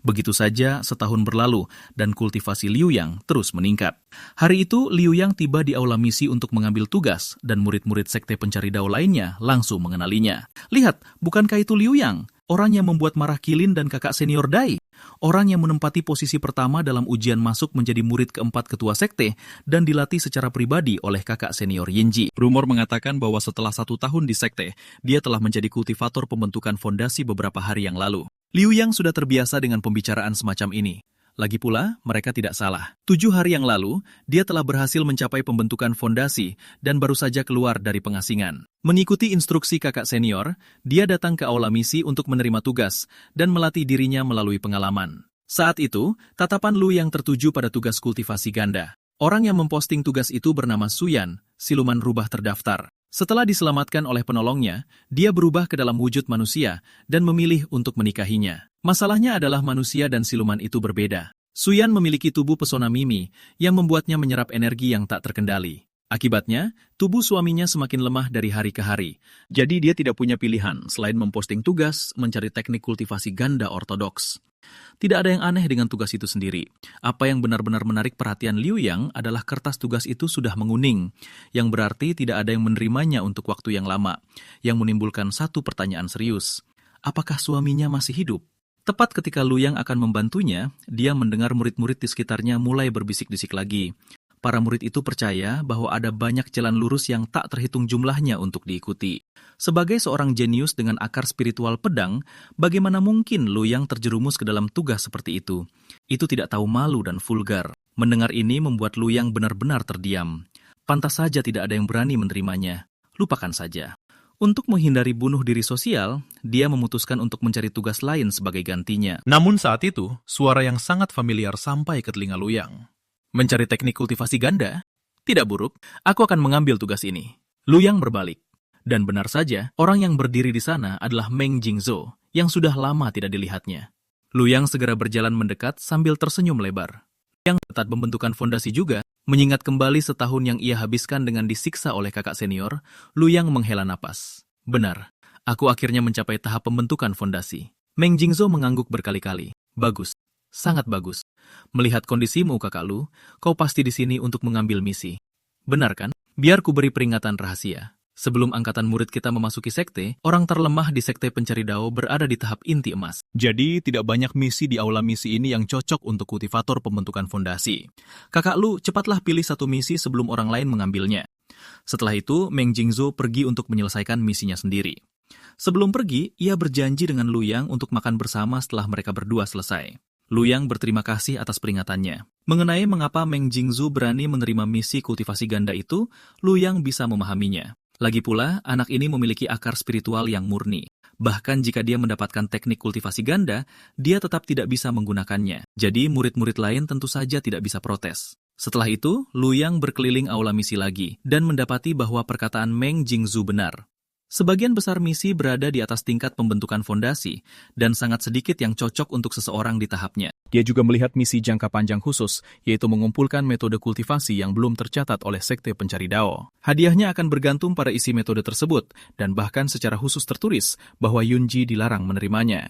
Begitu saja setahun berlalu dan kultivasi Liu Yang terus meningkat. Hari itu Liu Yang tiba di aula misi untuk mengambil tugas dan murid-murid sekte pencari dao lainnya langsung mengenalinya. "Lihat, bukankah itu Liu Yang? Orang yang membuat marah Qilin dan kakak senior Dai. Orang yang menempati posisi pertama dalam ujian masuk menjadi murid keempat ketua sekte dan dilatih secara pribadi oleh kakak senior Yinji." Rumor mengatakan bahwa setelah 1 tahun di sekte, dia telah menjadi kultivator pembentukan fondasi beberapa hari yang lalu. Liu Yang sudah terbiasa dengan pembicaraan semacam ini. Lagi pula, mereka tidak salah. 7 hari yang lalu, dia telah berhasil mencapai pembentukan fondasi dan baru saja keluar dari pengasingan. Mengikuti instruksi kakak senior, dia datang ke aula misi untuk menerima tugas dan melatih dirinya melalui pengalaman. Saat itu, tatapan Liu Yang tertuju pada tugas kultivasi ganda. Orang yang memposting tugas itu bernama Suyan, siluman rubah terdaftar. Setelah diselamatkan oleh penolongnya, dia berubah ke dalam wujud manusia dan memilih untuk menikahinya. Masalahnya adalah manusia dan siluman itu berbeda. Suyan memiliki tubuh pesona Mimi yang membuatnya menyerap energi yang tak terkendali. Akibatnya, tubuh suaminya semakin lemah dari hari ke hari. Jadi dia tidak punya pilihan selain memposting tugas mencari teknik kultivasi ganda ortodoks. Tidak ada yang aneh dengan tugas itu sendiri. Apa yang benar-benar menarik perhatian Liu Yang adalah kertas tugas itu sudah menguning, yang berarti tidak ada yang menerimanya untuk waktu yang lama, yang menimbulkan satu pertanyaan serius. Apakah suaminya masih hidup? Tepat ketika Liu Yang akan membantunya, dia mendengar murid-murid di sekitarnya mulai berbisik-bisik lagi. Para murid itu percaya bahwa ada banyak jalan lurus yang tak terhitung jumlahnya untuk diikuti. Sebagai seorang jenius dengan akar spiritual pedang, bagaimana mungkin Liu Yang terjerumus ke dalam tugas seperti itu? Itu tidak tahu malu dan vulgar. Mendengar ini membuat Liu Yang benar-benar terdiam. Pantas saja tidak ada yang berani menerimanya. Lupakan saja. Untuk menghindari bunuh diri sosial, dia memutuskan untuk mencari tugas lain sebagai gantinya. Namun saat itu, suara yang sangat familiar sampai ke telinga Liu Yang. "Mencari teknik kultivasi ganda? Tidak buruk, aku akan mengambil tugas ini." Liu Yang berbalik. Dan benar saja, orang yang berdiri di sana adalah Meng Jingzhou, yang sudah lama tidak dilihatnya. Liu Yang segera berjalan mendekat sambil tersenyum lebar. Yang ketat pembentukan fondasi juga, mengingat kembali setahun yang ia habiskan dengan disiksa oleh kakak senior, Liu Yang menghela napas. "Benar, aku akhirnya mencapai tahap pembentukan fondasi." Meng Jingzhou mengangguk berkali-kali. "Bagus, sangat bagus. Melihat kondisimu, kakak Lu, kau pasti di sini untuk mengambil misi. Benar kan? Biar ku beri peringatan rahasia. Sebelum angkatan murid kita memasuki sekte, orang terlemah di sekte pencari dao berada di tahap inti emas. Jadi, tidak banyak misi di aula misi ini yang cocok untuk kultivator pembentukan fondasi. Kakak Lu, cepatlah pilih satu misi sebelum orang lain mengambilnya." Setelah itu, Meng Jingzhou pergi untuk menyelesaikan misinya sendiri. Sebelum pergi, ia berjanji dengan Liu Yang untuk makan bersama setelah mereka berdua selesai. Liu Yang berterima kasih atas peringatannya. Mengenai mengapa Meng Jingzhou berani menerima misi kultivasi ganda itu, Liu Yang bisa memahaminya. Lagi pula, anak ini memiliki akar spiritual yang murni. Bahkan jika dia mendapatkan teknik kultivasi ganda, dia tetap tidak bisa menggunakannya. Jadi murid-murid lain tentu saja tidak bisa protes. Setelah itu, Liu Yang berkeliling aula misi lagi dan mendapati bahwa perkataan Meng Jingzhou benar. Sebagian besar misi berada di atas tingkat pembentukan fondasi, dan sangat sedikit yang cocok untuk seseorang di tahapnya. Dia juga melihat misi jangka panjang khusus, yaitu mengumpulkan metode kultivasi yang belum tercatat oleh sekte pencari dao. Hadiahnya akan bergantung pada isi metode tersebut, dan bahkan secara khusus tertulis bahwa Yunji dilarang menerimanya.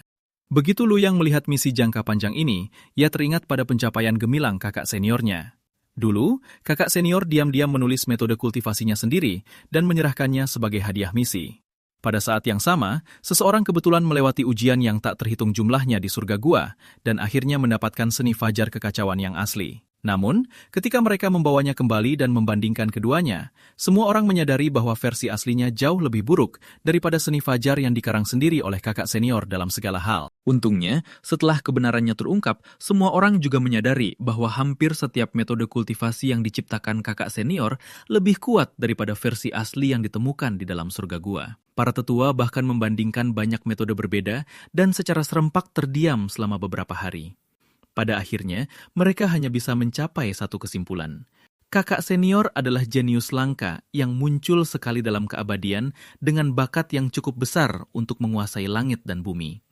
Begitu Liu Yang melihat misi jangka panjang ini, ia teringat pada pencapaian gemilang kakak seniornya. Dulu, kakak senior diam-diam menulis metode kultivasinya sendiri dan menyerahkannya sebagai hadiah misi. Pada saat yang sama, seseorang kebetulan melewati ujian yang tak terhitung jumlahnya di surga gua dan akhirnya mendapatkan seni fajar kekacauan yang asli. Namun, ketika mereka membawanya kembali dan membandingkan keduanya, semua orang menyadari bahwa versi aslinya jauh lebih buruk daripada seni Fajar yang dikarang sendiri oleh kakak senior dalam segala hal. Untungnya, setelah kebenarannya terungkap, semua orang juga menyadari bahwa hampir setiap metode kultivasi yang diciptakan kakak senior lebih kuat daripada versi asli yang ditemukan di dalam surga gua. Para tetua bahkan membandingkan banyak metode berbeda dan secara serempak terdiam selama beberapa hari. Pada akhirnya, mereka hanya bisa mencapai satu kesimpulan. Kakak senior adalah jenius langka yang muncul sekali dalam keabadian dengan bakat yang cukup besar untuk menguasai langit dan bumi.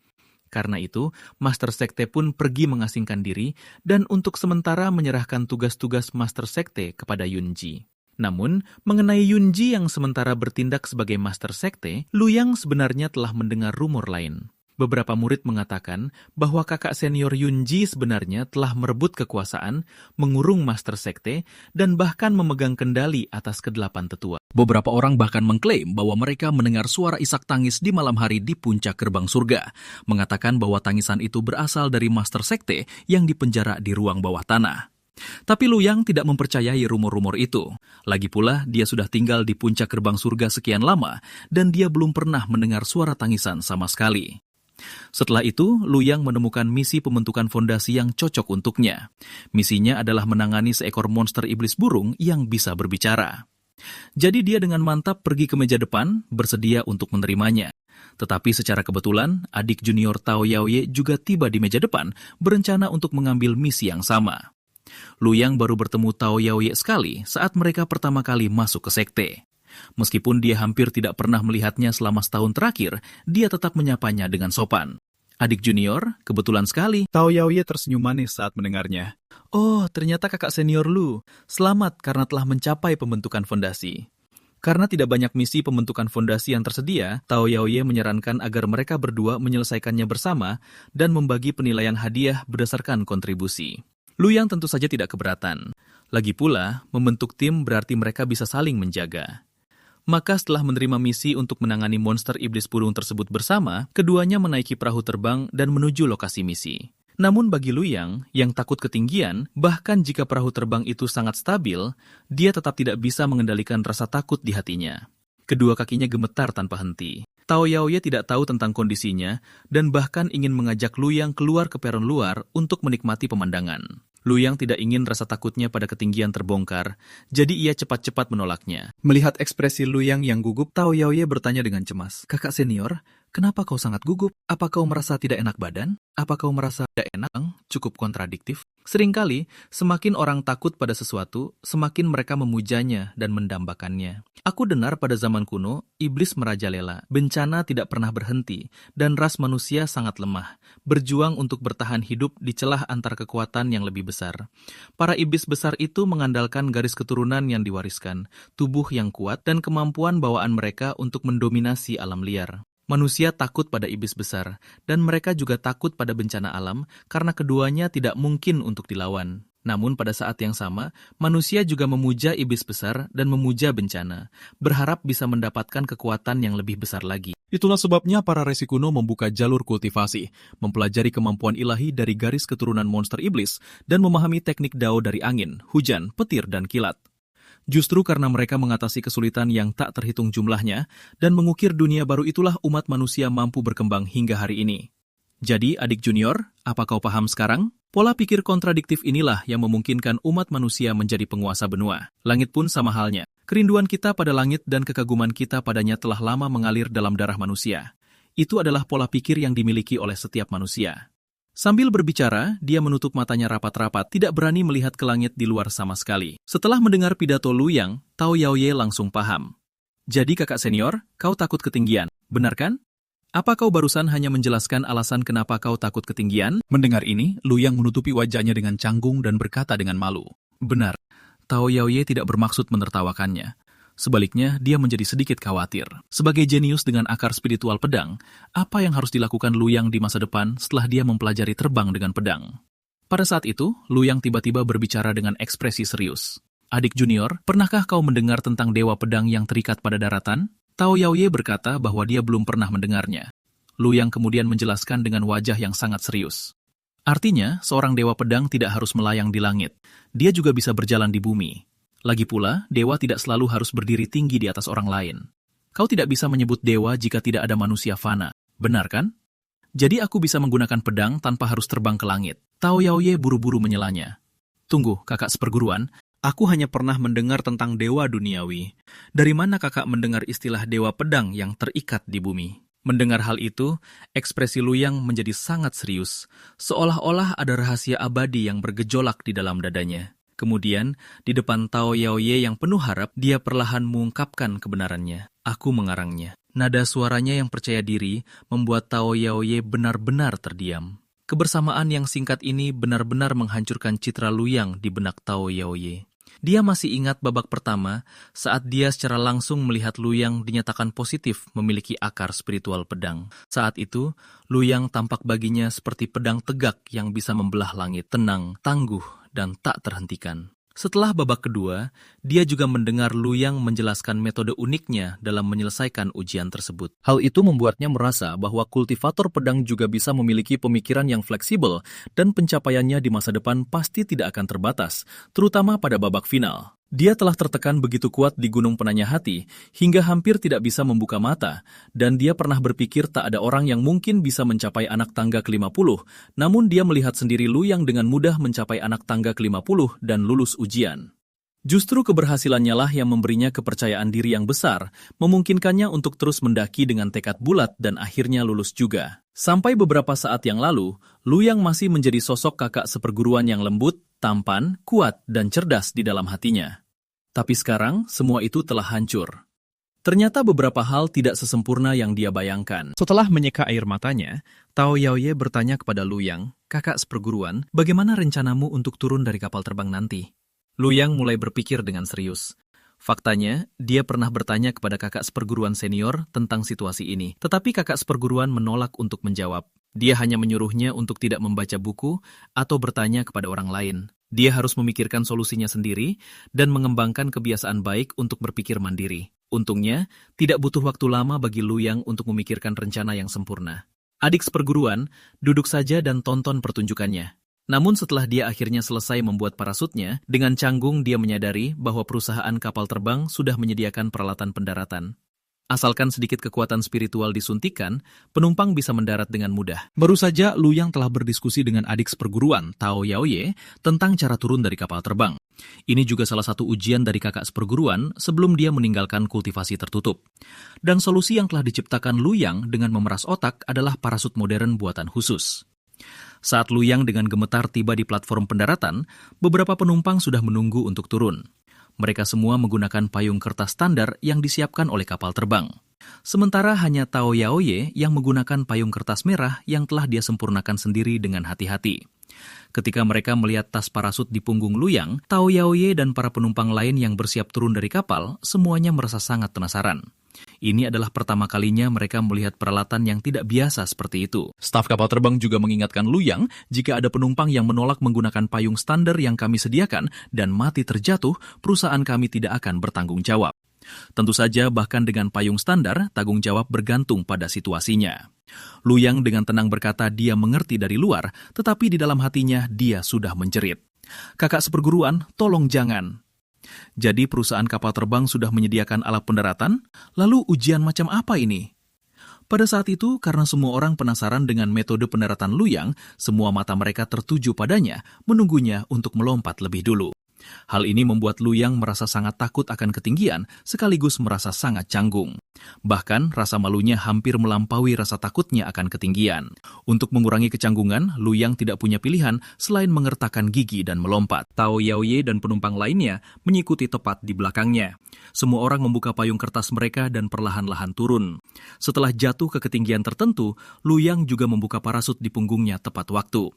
Karena itu, Master Sekte pun pergi mengasingkan diri dan untuk sementara menyerahkan tugas-tugas Master Sekte kepada Yunji. Namun, mengenai Yunji yang sementara bertindak sebagai Master Sekte, Luyang sebenarnya telah mendengar rumor lain. Beberapa murid mengatakan bahwa kakak senior Yunji sebenarnya telah merebut kekuasaan, mengurung Master Sekte, dan bahkan memegang kendali atas kedelapan tetua. Beberapa orang bahkan mengklaim bahwa mereka mendengar suara isak tangis di malam hari di puncak gerbang surga, mengatakan bahwa tangisan itu berasal dari Master Sekte yang dipenjara di ruang bawah tanah. Tapi Luyang tidak mempercayai rumor-rumor itu. Lagi pula, dia sudah tinggal di puncak gerbang surga sekian lama, dan dia belum pernah mendengar suara tangisan sama sekali. Setelah itu, Luyang menemukan misi pembentukan fondasi yang cocok untuknya. Misinya adalah menangani seekor monster iblis burung yang bisa berbicara. Jadi dia dengan mantap pergi ke meja depan, bersedia untuk menerimanya. Tetapi secara kebetulan, adik junior Tao Yaoye juga tiba di meja depan, berencana untuk mengambil misi yang sama. Luyang baru bertemu Tao Yaoye sekali saat mereka pertama kali masuk ke sekte. Meskipun dia hampir tidak pernah melihatnya selama setahun terakhir, dia tetap menyapanya dengan sopan. Adik junior, kebetulan sekali. Tao Yaoye tersenyum manis saat mendengarnya. Oh, ternyata kakak senior Lu. Selamat karena telah mencapai pembentukan fondasi. Karena tidak banyak misi pembentukan fondasi yang tersedia, Tao Yaoye menyarankan agar mereka berdua menyelesaikannya bersama dan membagi penilaian hadiah berdasarkan kontribusi. Luyang tentu saja tidak keberatan. Lagi pula, membentuk tim berarti mereka bisa saling menjaga. Maka setelah menerima misi untuk menangani monster iblis burung tersebut bersama, keduanya menaiki perahu terbang dan menuju lokasi misi. Namun bagi Luyang, yang takut ketinggian, bahkan jika perahu terbang itu sangat stabil, dia tetap tidak bisa mengendalikan rasa takut di hatinya. Kedua kakinya gemetar tanpa henti. Tao Yaoye tidak tahu tentang kondisinya dan bahkan ingin mengajak Luyang keluar ke peron luar untuk menikmati pemandangan. Luyang tidak ingin rasa takutnya pada ketinggian terbongkar, jadi ia cepat-cepat menolaknya. Melihat ekspresi Luyang yang gugup, Tao Yaoye bertanya dengan cemas, "Kakak senior, kenapa kau sangat gugup? Apa kau merasa tidak enak badan? Apa kau merasa tidak enak?" Cukup kontradiktif. Seringkali, semakin orang takut pada sesuatu, semakin mereka memujanya dan mendambakannya. Aku dengar pada zaman kuno, iblis merajalela, bencana tidak pernah berhenti, dan ras manusia sangat lemah, berjuang untuk bertahan hidup di celah antar kekuatan yang lebih besar. Para iblis besar itu mengandalkan garis keturunan yang diwariskan, tubuh yang kuat, dan kemampuan bawaan mereka untuk mendominasi alam liar. Manusia takut pada iblis besar, dan mereka juga takut pada bencana alam karena keduanya tidak mungkin untuk dilawan. Namun pada saat yang sama, manusia juga memuja iblis besar dan memuja bencana, berharap bisa mendapatkan kekuatan yang lebih besar lagi. Itulah sebabnya para resi kuno membuka jalur kultivasi, mempelajari kemampuan ilahi dari garis keturunan monster iblis, dan memahami teknik Dao dari angin, hujan, petir, dan kilat. Justru karena mereka mengatasi kesulitan yang tak terhitung jumlahnya dan mengukir dunia baru itulah umat manusia mampu berkembang hingga hari ini. Jadi, adik junior, apa kau paham sekarang? Pola pikir kontradiktif inilah yang memungkinkan umat manusia menjadi penguasa benua. Langit pun sama halnya. Kerinduan kita pada langit dan kekaguman kita padanya telah lama mengalir dalam darah manusia. Itu adalah pola pikir yang dimiliki oleh setiap manusia. Sambil berbicara, dia menutup matanya rapat-rapat, tidak berani melihat ke langit di luar sama sekali. Setelah mendengar pidato Luyang, Tao Yaoye langsung paham. Jadi kakak senior, kau takut ketinggian, benar kan? Apa kau barusan hanya menjelaskan alasan kenapa kau takut ketinggian? Mendengar ini, Luyang menutupi wajahnya dengan canggung dan berkata dengan malu. Benar, Tao Yaoye tidak bermaksud menertawakannya. Sebaliknya, dia menjadi sedikit khawatir. Sebagai jenius dengan akar spiritual pedang, apa yang harus dilakukan Luyang di masa depan setelah dia mempelajari terbang dengan pedang? Pada saat itu, Luyang tiba-tiba berbicara dengan ekspresi serius. Adik junior, pernahkah kau mendengar tentang dewa pedang yang terikat pada daratan? Tao Yaoye berkata bahwa dia belum pernah mendengarnya. Luyang kemudian menjelaskan dengan wajah yang sangat serius. Artinya, seorang dewa pedang tidak harus melayang di langit. Dia juga bisa berjalan di bumi. Lagi pula, dewa tidak selalu harus berdiri tinggi di atas orang lain. Kau tidak bisa menyebut dewa jika tidak ada manusia fana. Benar kan? Jadi aku bisa menggunakan pedang tanpa harus terbang ke langit. Tao Yaoye buru-buru menyelanya. Tunggu, kakak seperguruan. Aku hanya pernah mendengar tentang dewa duniawi. Dari mana kakak mendengar istilah dewa pedang yang terikat di bumi? Mendengar hal itu, ekspresi Luyang menjadi sangat serius, seolah-olah ada rahasia abadi yang bergejolak di dalam dadanya. Kemudian, di depan Tao Yaoye yang penuh harap, dia perlahan mengungkapkan kebenarannya. Aku mengarangnya. Nada suaranya yang percaya diri membuat Tao Yaoye benar-benar terdiam. Kebersamaan yang singkat ini benar-benar menghancurkan citra Luyang di benak Tao Yaoye. Dia masih ingat babak pertama saat dia secara langsung melihat Luyang dinyatakan positif memiliki akar spiritual pedang. Saat itu, Luyang tampak baginya seperti pedang tegak yang bisa membelah langit, tenang, tangguh, dan tak terhentikan. Setelah babak kedua, dia juga mendengar Luyang menjelaskan metode uniknya dalam menyelesaikan ujian tersebut. Hal itu membuatnya merasa bahwa kultivator pedang juga bisa memiliki pemikiran yang fleksibel dan pencapaiannya di masa depan pasti tidak akan terbatas, terutama pada babak final. Dia telah tertekan begitu kuat di Gunung Penanya Hati hingga hampir tidak bisa membuka mata, dan dia pernah berpikir tak ada orang yang mungkin bisa mencapai anak tangga ke-50, namun dia melihat sendiri Luyang dengan mudah mencapai anak tangga ke-50 dan lulus ujian. Justru keberhasilannya lah yang memberinya kepercayaan diri yang besar, memungkinkannya untuk terus mendaki dengan tekad bulat dan akhirnya lulus juga. Sampai beberapa saat yang lalu, Luyang masih menjadi sosok kakak seperguruan yang lembut, tampan, kuat, dan cerdas di dalam hatinya. Tapi sekarang, semua itu telah hancur. Ternyata beberapa hal tidak sesempurna yang dia bayangkan. Setelah menyeka air matanya, Tao Yaoye bertanya kepada Luyang, kakak seperguruan, bagaimana rencanamu untuk turun dari kapal terbang nanti? Luyang mulai berpikir dengan serius. Faktanya, dia pernah bertanya kepada kakak seperguruan senior tentang situasi ini. Tetapi kakak seperguruan menolak untuk menjawab. Dia hanya menyuruhnya untuk tidak membaca buku atau bertanya kepada orang lain. Dia harus memikirkan solusinya sendiri dan mengembangkan kebiasaan baik untuk berpikir mandiri. Untungnya, tidak butuh waktu lama bagi Luyang untuk memikirkan rencana yang sempurna. Adik seperguruan, duduk saja dan tonton pertunjukannya. Namun setelah dia akhirnya selesai membuat parasutnya, dengan canggung dia menyadari bahwa perusahaan kapal terbang sudah menyediakan peralatan pendaratan. Asalkan sedikit kekuatan spiritual disuntikan, penumpang bisa mendarat dengan mudah. Baru saja Luyang telah berdiskusi dengan adik seperguruan, Tao Yaoye, tentang cara turun dari kapal terbang. Ini juga salah satu ujian dari kakak seperguruan sebelum dia meninggalkan kultivasi tertutup. Dan solusi yang telah diciptakan Luyang dengan memeras otak adalah parasut modern buatan khusus. Saat Luyang dengan gemetar tiba di platform pendaratan, beberapa penumpang sudah menunggu untuk turun. Mereka semua menggunakan payung kertas standar yang disiapkan oleh kapal terbang. Sementara hanya Tao Yaoye yang menggunakan payung kertas merah yang telah dia sempurnakan sendiri dengan hati-hati. Ketika mereka melihat tas parasut di punggung Luyang, Tao Yaoye dan para penumpang lain yang bersiap turun dari kapal, semuanya merasa sangat penasaran. Ini adalah pertama kalinya mereka melihat peralatan yang tidak biasa seperti itu. Staf kapal terbang juga mengingatkan Luyang, jika ada penumpang yang menolak menggunakan payung standar yang kami sediakan dan mati terjatuh, perusahaan kami tidak akan bertanggung jawab. Tentu saja bahkan dengan payung standar, tanggung jawab bergantung pada situasinya. Luyang dengan tenang berkata dia mengerti dari luar, tetapi di dalam hatinya dia sudah menjerit. Kakak seperguruan, tolong jangan. Jadi perusahaan kapal terbang sudah menyediakan alat pendaratan? Lalu ujian macam apa ini? Pada saat itu, karena semua orang penasaran dengan metode pendaratan Luyang, semua mata mereka tertuju padanya, menunggunya untuk melompat lebih dulu. Hal ini membuat Luyang merasa sangat takut akan ketinggian, sekaligus merasa sangat canggung. Bahkan, rasa malunya hampir melampaui rasa takutnya akan ketinggian. Untuk mengurangi kecanggungan, Luyang tidak punya pilihan selain mengertakkan gigi dan melompat. Tao Yaoye dan penumpang lainnya mengikuti tepat di belakangnya. Semua orang membuka payung kertas mereka dan perlahan-lahan turun. Setelah jatuh ke ketinggian tertentu, Luyang juga membuka parasut di punggungnya tepat waktu.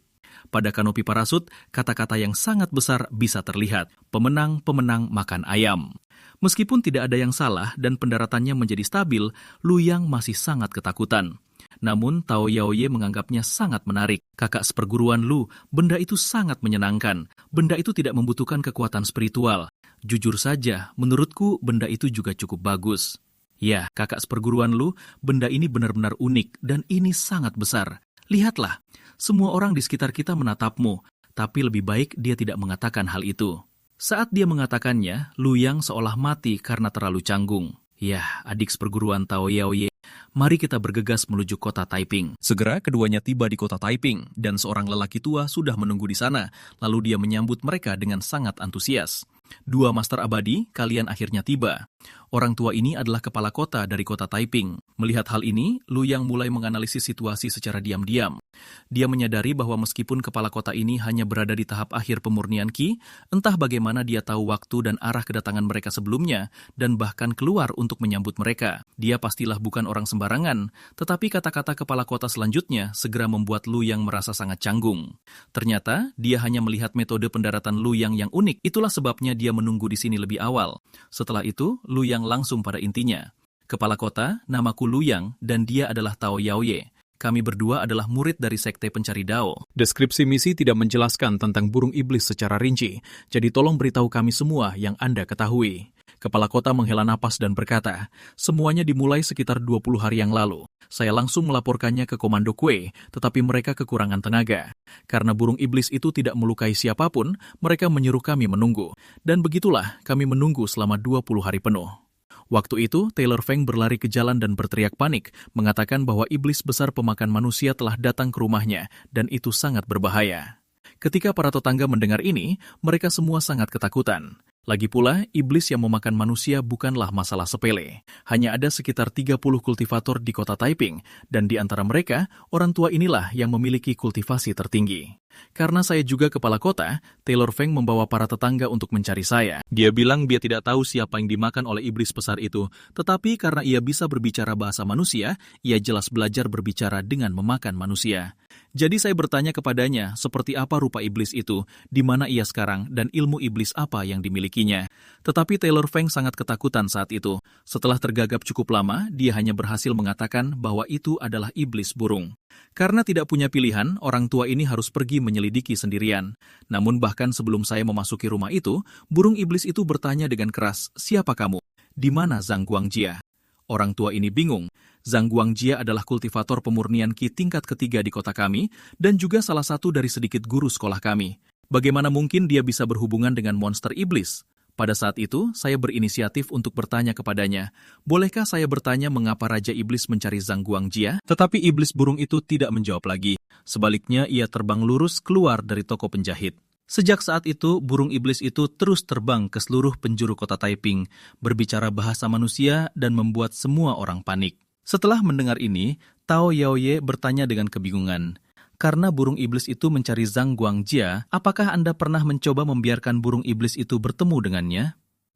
Pada kanopi parasut, kata-kata yang sangat besar bisa terlihat. Pemenang-pemenang makan ayam. Meskipun tidak ada yang salah dan pendaratannya menjadi stabil, Luyang masih sangat ketakutan. Namun Tao Yaoye menganggapnya sangat menarik. Kakak seperguruan Lu, benda itu sangat menyenangkan. Benda itu tidak membutuhkan kekuatan spiritual. Jujur saja, menurutku benda itu juga cukup bagus. Ya, kakak seperguruan Lu, benda ini benar-benar unik dan ini sangat besar. Lihatlah, Semua orang di sekitar kita menatapmu, tapi lebih baik dia tidak mengatakan hal itu. Saat dia mengatakannya, Lu Yang seolah mati karena terlalu canggung. Yah, adik seperguruan Tao Yaoye, mari kita bergegas menuju kota Taiping. Segera keduanya tiba di kota Taiping, dan seorang lelaki tua sudah menunggu di sana, lalu dia menyambut mereka dengan sangat antusias. Dua master abadi, kalian akhirnya tiba. Orang tua ini adalah kepala kota dari kota Taiping. Melihat hal ini, Lu Yang mulai menganalisis situasi secara diam-diam. Dia menyadari bahwa meskipun kepala kota ini hanya berada di tahap akhir pemurnian Qi, entah bagaimana dia tahu waktu dan arah kedatangan mereka sebelumnya, dan bahkan keluar untuk menyambut mereka. Dia pastilah bukan orang sembarangan, tetapi kata-kata kepala kota selanjutnya segera membuat Lu Yang merasa sangat canggung. Ternyata, dia hanya melihat metode pendaratan Lu Yang unik, itulah sebabnya dia menunggu di sini lebih awal. Setelah itu, Lu Yang langsung pada intinya. Kepala kota, namaku Lu Yang, dan dia adalah Tao Yaoye. Kami berdua adalah murid dari Sekte Pencari Dao. Deskripsi misi tidak menjelaskan tentang burung iblis secara rinci, jadi tolong beritahu kami semua yang Anda ketahui. Kepala kota menghela napas dan berkata, semuanya dimulai sekitar 20 hari yang lalu. Saya langsung melaporkannya ke Komando Kue, tetapi mereka kekurangan tenaga. Karena burung iblis itu tidak melukai siapapun, mereka menyuruh kami menunggu. Dan begitulah kami menunggu selama 20 hari penuh. Waktu itu, Taylor Feng berlari ke jalan dan berteriak panik, mengatakan bahwa iblis besar pemakan manusia telah datang ke rumahnya, dan itu sangat berbahaya. Ketika para tetangga mendengar ini, mereka semua sangat ketakutan. Lagi pula, iblis yang memakan manusia bukanlah masalah sepele. Hanya ada sekitar 30 kultivator di kota Taiping, dan di antara mereka, orang tua inilah yang memiliki kultivasi tertinggi. Karena saya juga kepala kota, Taylor Feng membawa para tetangga untuk mencari saya. Dia bilang dia tidak tahu siapa yang dimakan oleh iblis besar itu, tetapi karena ia bisa berbicara bahasa manusia, ia jelas belajar berbicara dengan memakan manusia. Jadi saya bertanya kepadanya, seperti apa rupa iblis itu, di mana ia sekarang, dan ilmu iblis apa yang dimilikinya. Tetapi Taylor Feng sangat ketakutan saat itu. Setelah tergagap cukup lama, dia hanya berhasil mengatakan bahwa itu adalah iblis burung. Karena tidak punya pilihan, orang tua ini harus pergi menyelidiki sendirian. Namun bahkan sebelum saya memasuki rumah itu, burung iblis itu bertanya dengan keras, siapa kamu? Di mana Zhang Guangjia? Orang tua ini bingung. Zhang Guangjia adalah kultivator pemurnian Qi tingkat ketiga di kota kami, dan juga salah satu dari sedikit guru sekolah kami. Bagaimana mungkin dia bisa berhubungan dengan monster iblis? Pada saat itu, saya berinisiatif untuk bertanya kepadanya, bolehkah saya bertanya mengapa Raja Iblis mencari Zhang Guangjia? Tetapi iblis burung itu tidak menjawab lagi. Sebaliknya, ia terbang lurus keluar dari toko penjahit. Sejak saat itu, burung iblis itu terus terbang ke seluruh penjuru kota Taiping, berbicara bahasa manusia dan membuat semua orang panik. Setelah mendengar ini, Tao Yaoye bertanya dengan kebingungan. Karena burung iblis itu mencari Zhang Guangjia, apakah Anda pernah mencoba membiarkan burung iblis itu bertemu dengannya?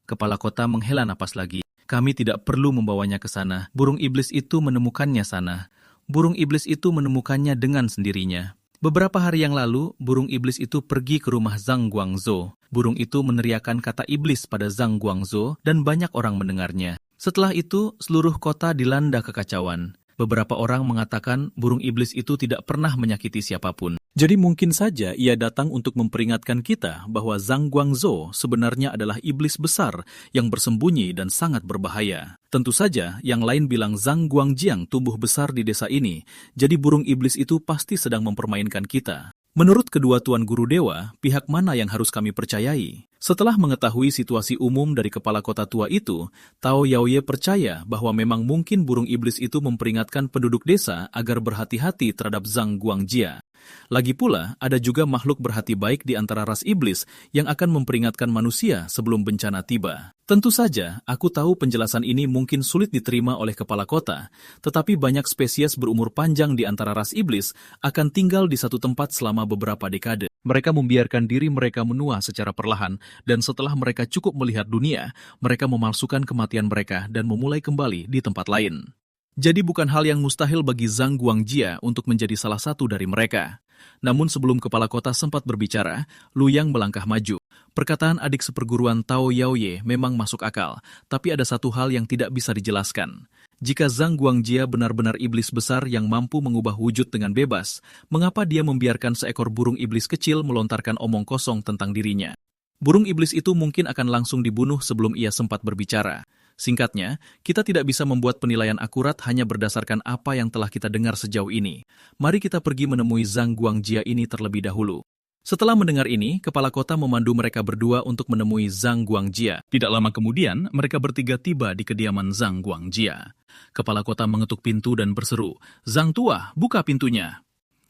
Kepala kota menghela napas lagi. Kami tidak perlu membawanya ke sana. Burung iblis itu menemukannya sana. Burung iblis itu menemukannya dengan sendirinya. Beberapa hari yang lalu, burung iblis itu pergi ke rumah Zhang Guangzhou. Burung itu meneriakkan kata iblis pada Zhang Guangzhou dan banyak orang mendengarnya. Setelah itu, seluruh kota dilanda kekacauan. Beberapa orang mengatakan burung iblis itu tidak pernah menyakiti siapapun. Jadi mungkin saja ia datang untuk memperingatkan kita bahwa Zhang Guangzhou sebenarnya adalah iblis besar yang bersembunyi dan sangat berbahaya. Tentu saja, yang lain bilang Zhang Guangjiang tumbuh besar di desa ini, jadi burung iblis itu pasti sedang mempermainkan kita. Menurut kedua tuan guru dewa, pihak mana yang harus kami percayai? Setelah mengetahui situasi umum dari kepala kota tua itu, Tao Yaoye percaya bahwa memang mungkin burung iblis itu memperingatkan penduduk desa agar berhati-hati terhadap Zhang Guangjia. Lagi pula, ada juga makhluk berhati baik di antara ras iblis yang akan memperingatkan manusia sebelum bencana tiba. Tentu saja, aku tahu penjelasan ini mungkin sulit diterima oleh kepala kota, tetapi banyak spesies berumur panjang di antara ras iblis akan tinggal di satu tempat selama beberapa dekade. Mereka membiarkan diri mereka menua secara perlahan, dan setelah mereka cukup melihat dunia, mereka memalsukan kematian mereka dan memulai kembali di tempat lain. Jadi bukan hal yang mustahil bagi Zhang Guangjia untuk menjadi salah satu dari mereka. Namun sebelum kepala kota sempat berbicara, Lu Yang melangkah maju. Perkataan adik seperguruan Tao Yaoye memang masuk akal, tapi ada satu hal yang tidak bisa dijelaskan. Jika Zhang Guangjia benar-benar iblis besar yang mampu mengubah wujud dengan bebas, mengapa dia membiarkan seekor burung iblis kecil melontarkan omong kosong tentang dirinya? Burung iblis itu mungkin akan langsung dibunuh sebelum ia sempat berbicara. Singkatnya, kita tidak bisa membuat penilaian akurat hanya berdasarkan apa yang telah kita dengar sejauh ini. Mari kita pergi menemui Zhang Guangjia ini terlebih dahulu. Setelah mendengar ini, kepala kota memandu mereka berdua untuk menemui Zhang Guangjia. Tidak lama kemudian, mereka bertiga tiba di kediaman Zhang Guangjia. Kepala kota mengetuk pintu dan berseru, "Zhang Tua, buka pintunya."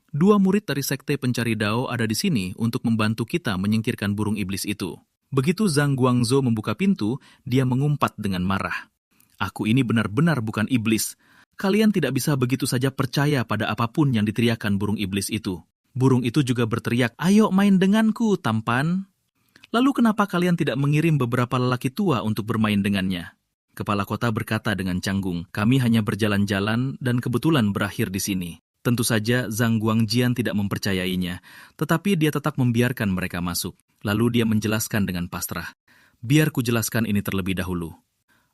2 murid dari sekte pencari Dao ada di sini untuk membantu kita menyingkirkan burung iblis itu. Begitu Zhang Guangzhou membuka pintu, dia mengumpat dengan marah. "Aku ini benar-benar bukan iblis. Kalian tidak bisa begitu saja percaya pada apapun yang diteriakkan burung iblis itu. Burung itu juga berteriak, 'Ayo main denganku, tampan.' Lalu kenapa kalian tidak mengirim beberapa lelaki tua untuk bermain dengannya?" Kepala kota berkata dengan canggung, "Kami hanya berjalan-jalan dan kebetulan berakhir di sini." Tentu saja Zhang Guangjian tidak mempercayainya, tetapi dia tetap membiarkan mereka masuk. Lalu dia menjelaskan dengan pasrah, "Biar ku jelaskan ini terlebih dahulu.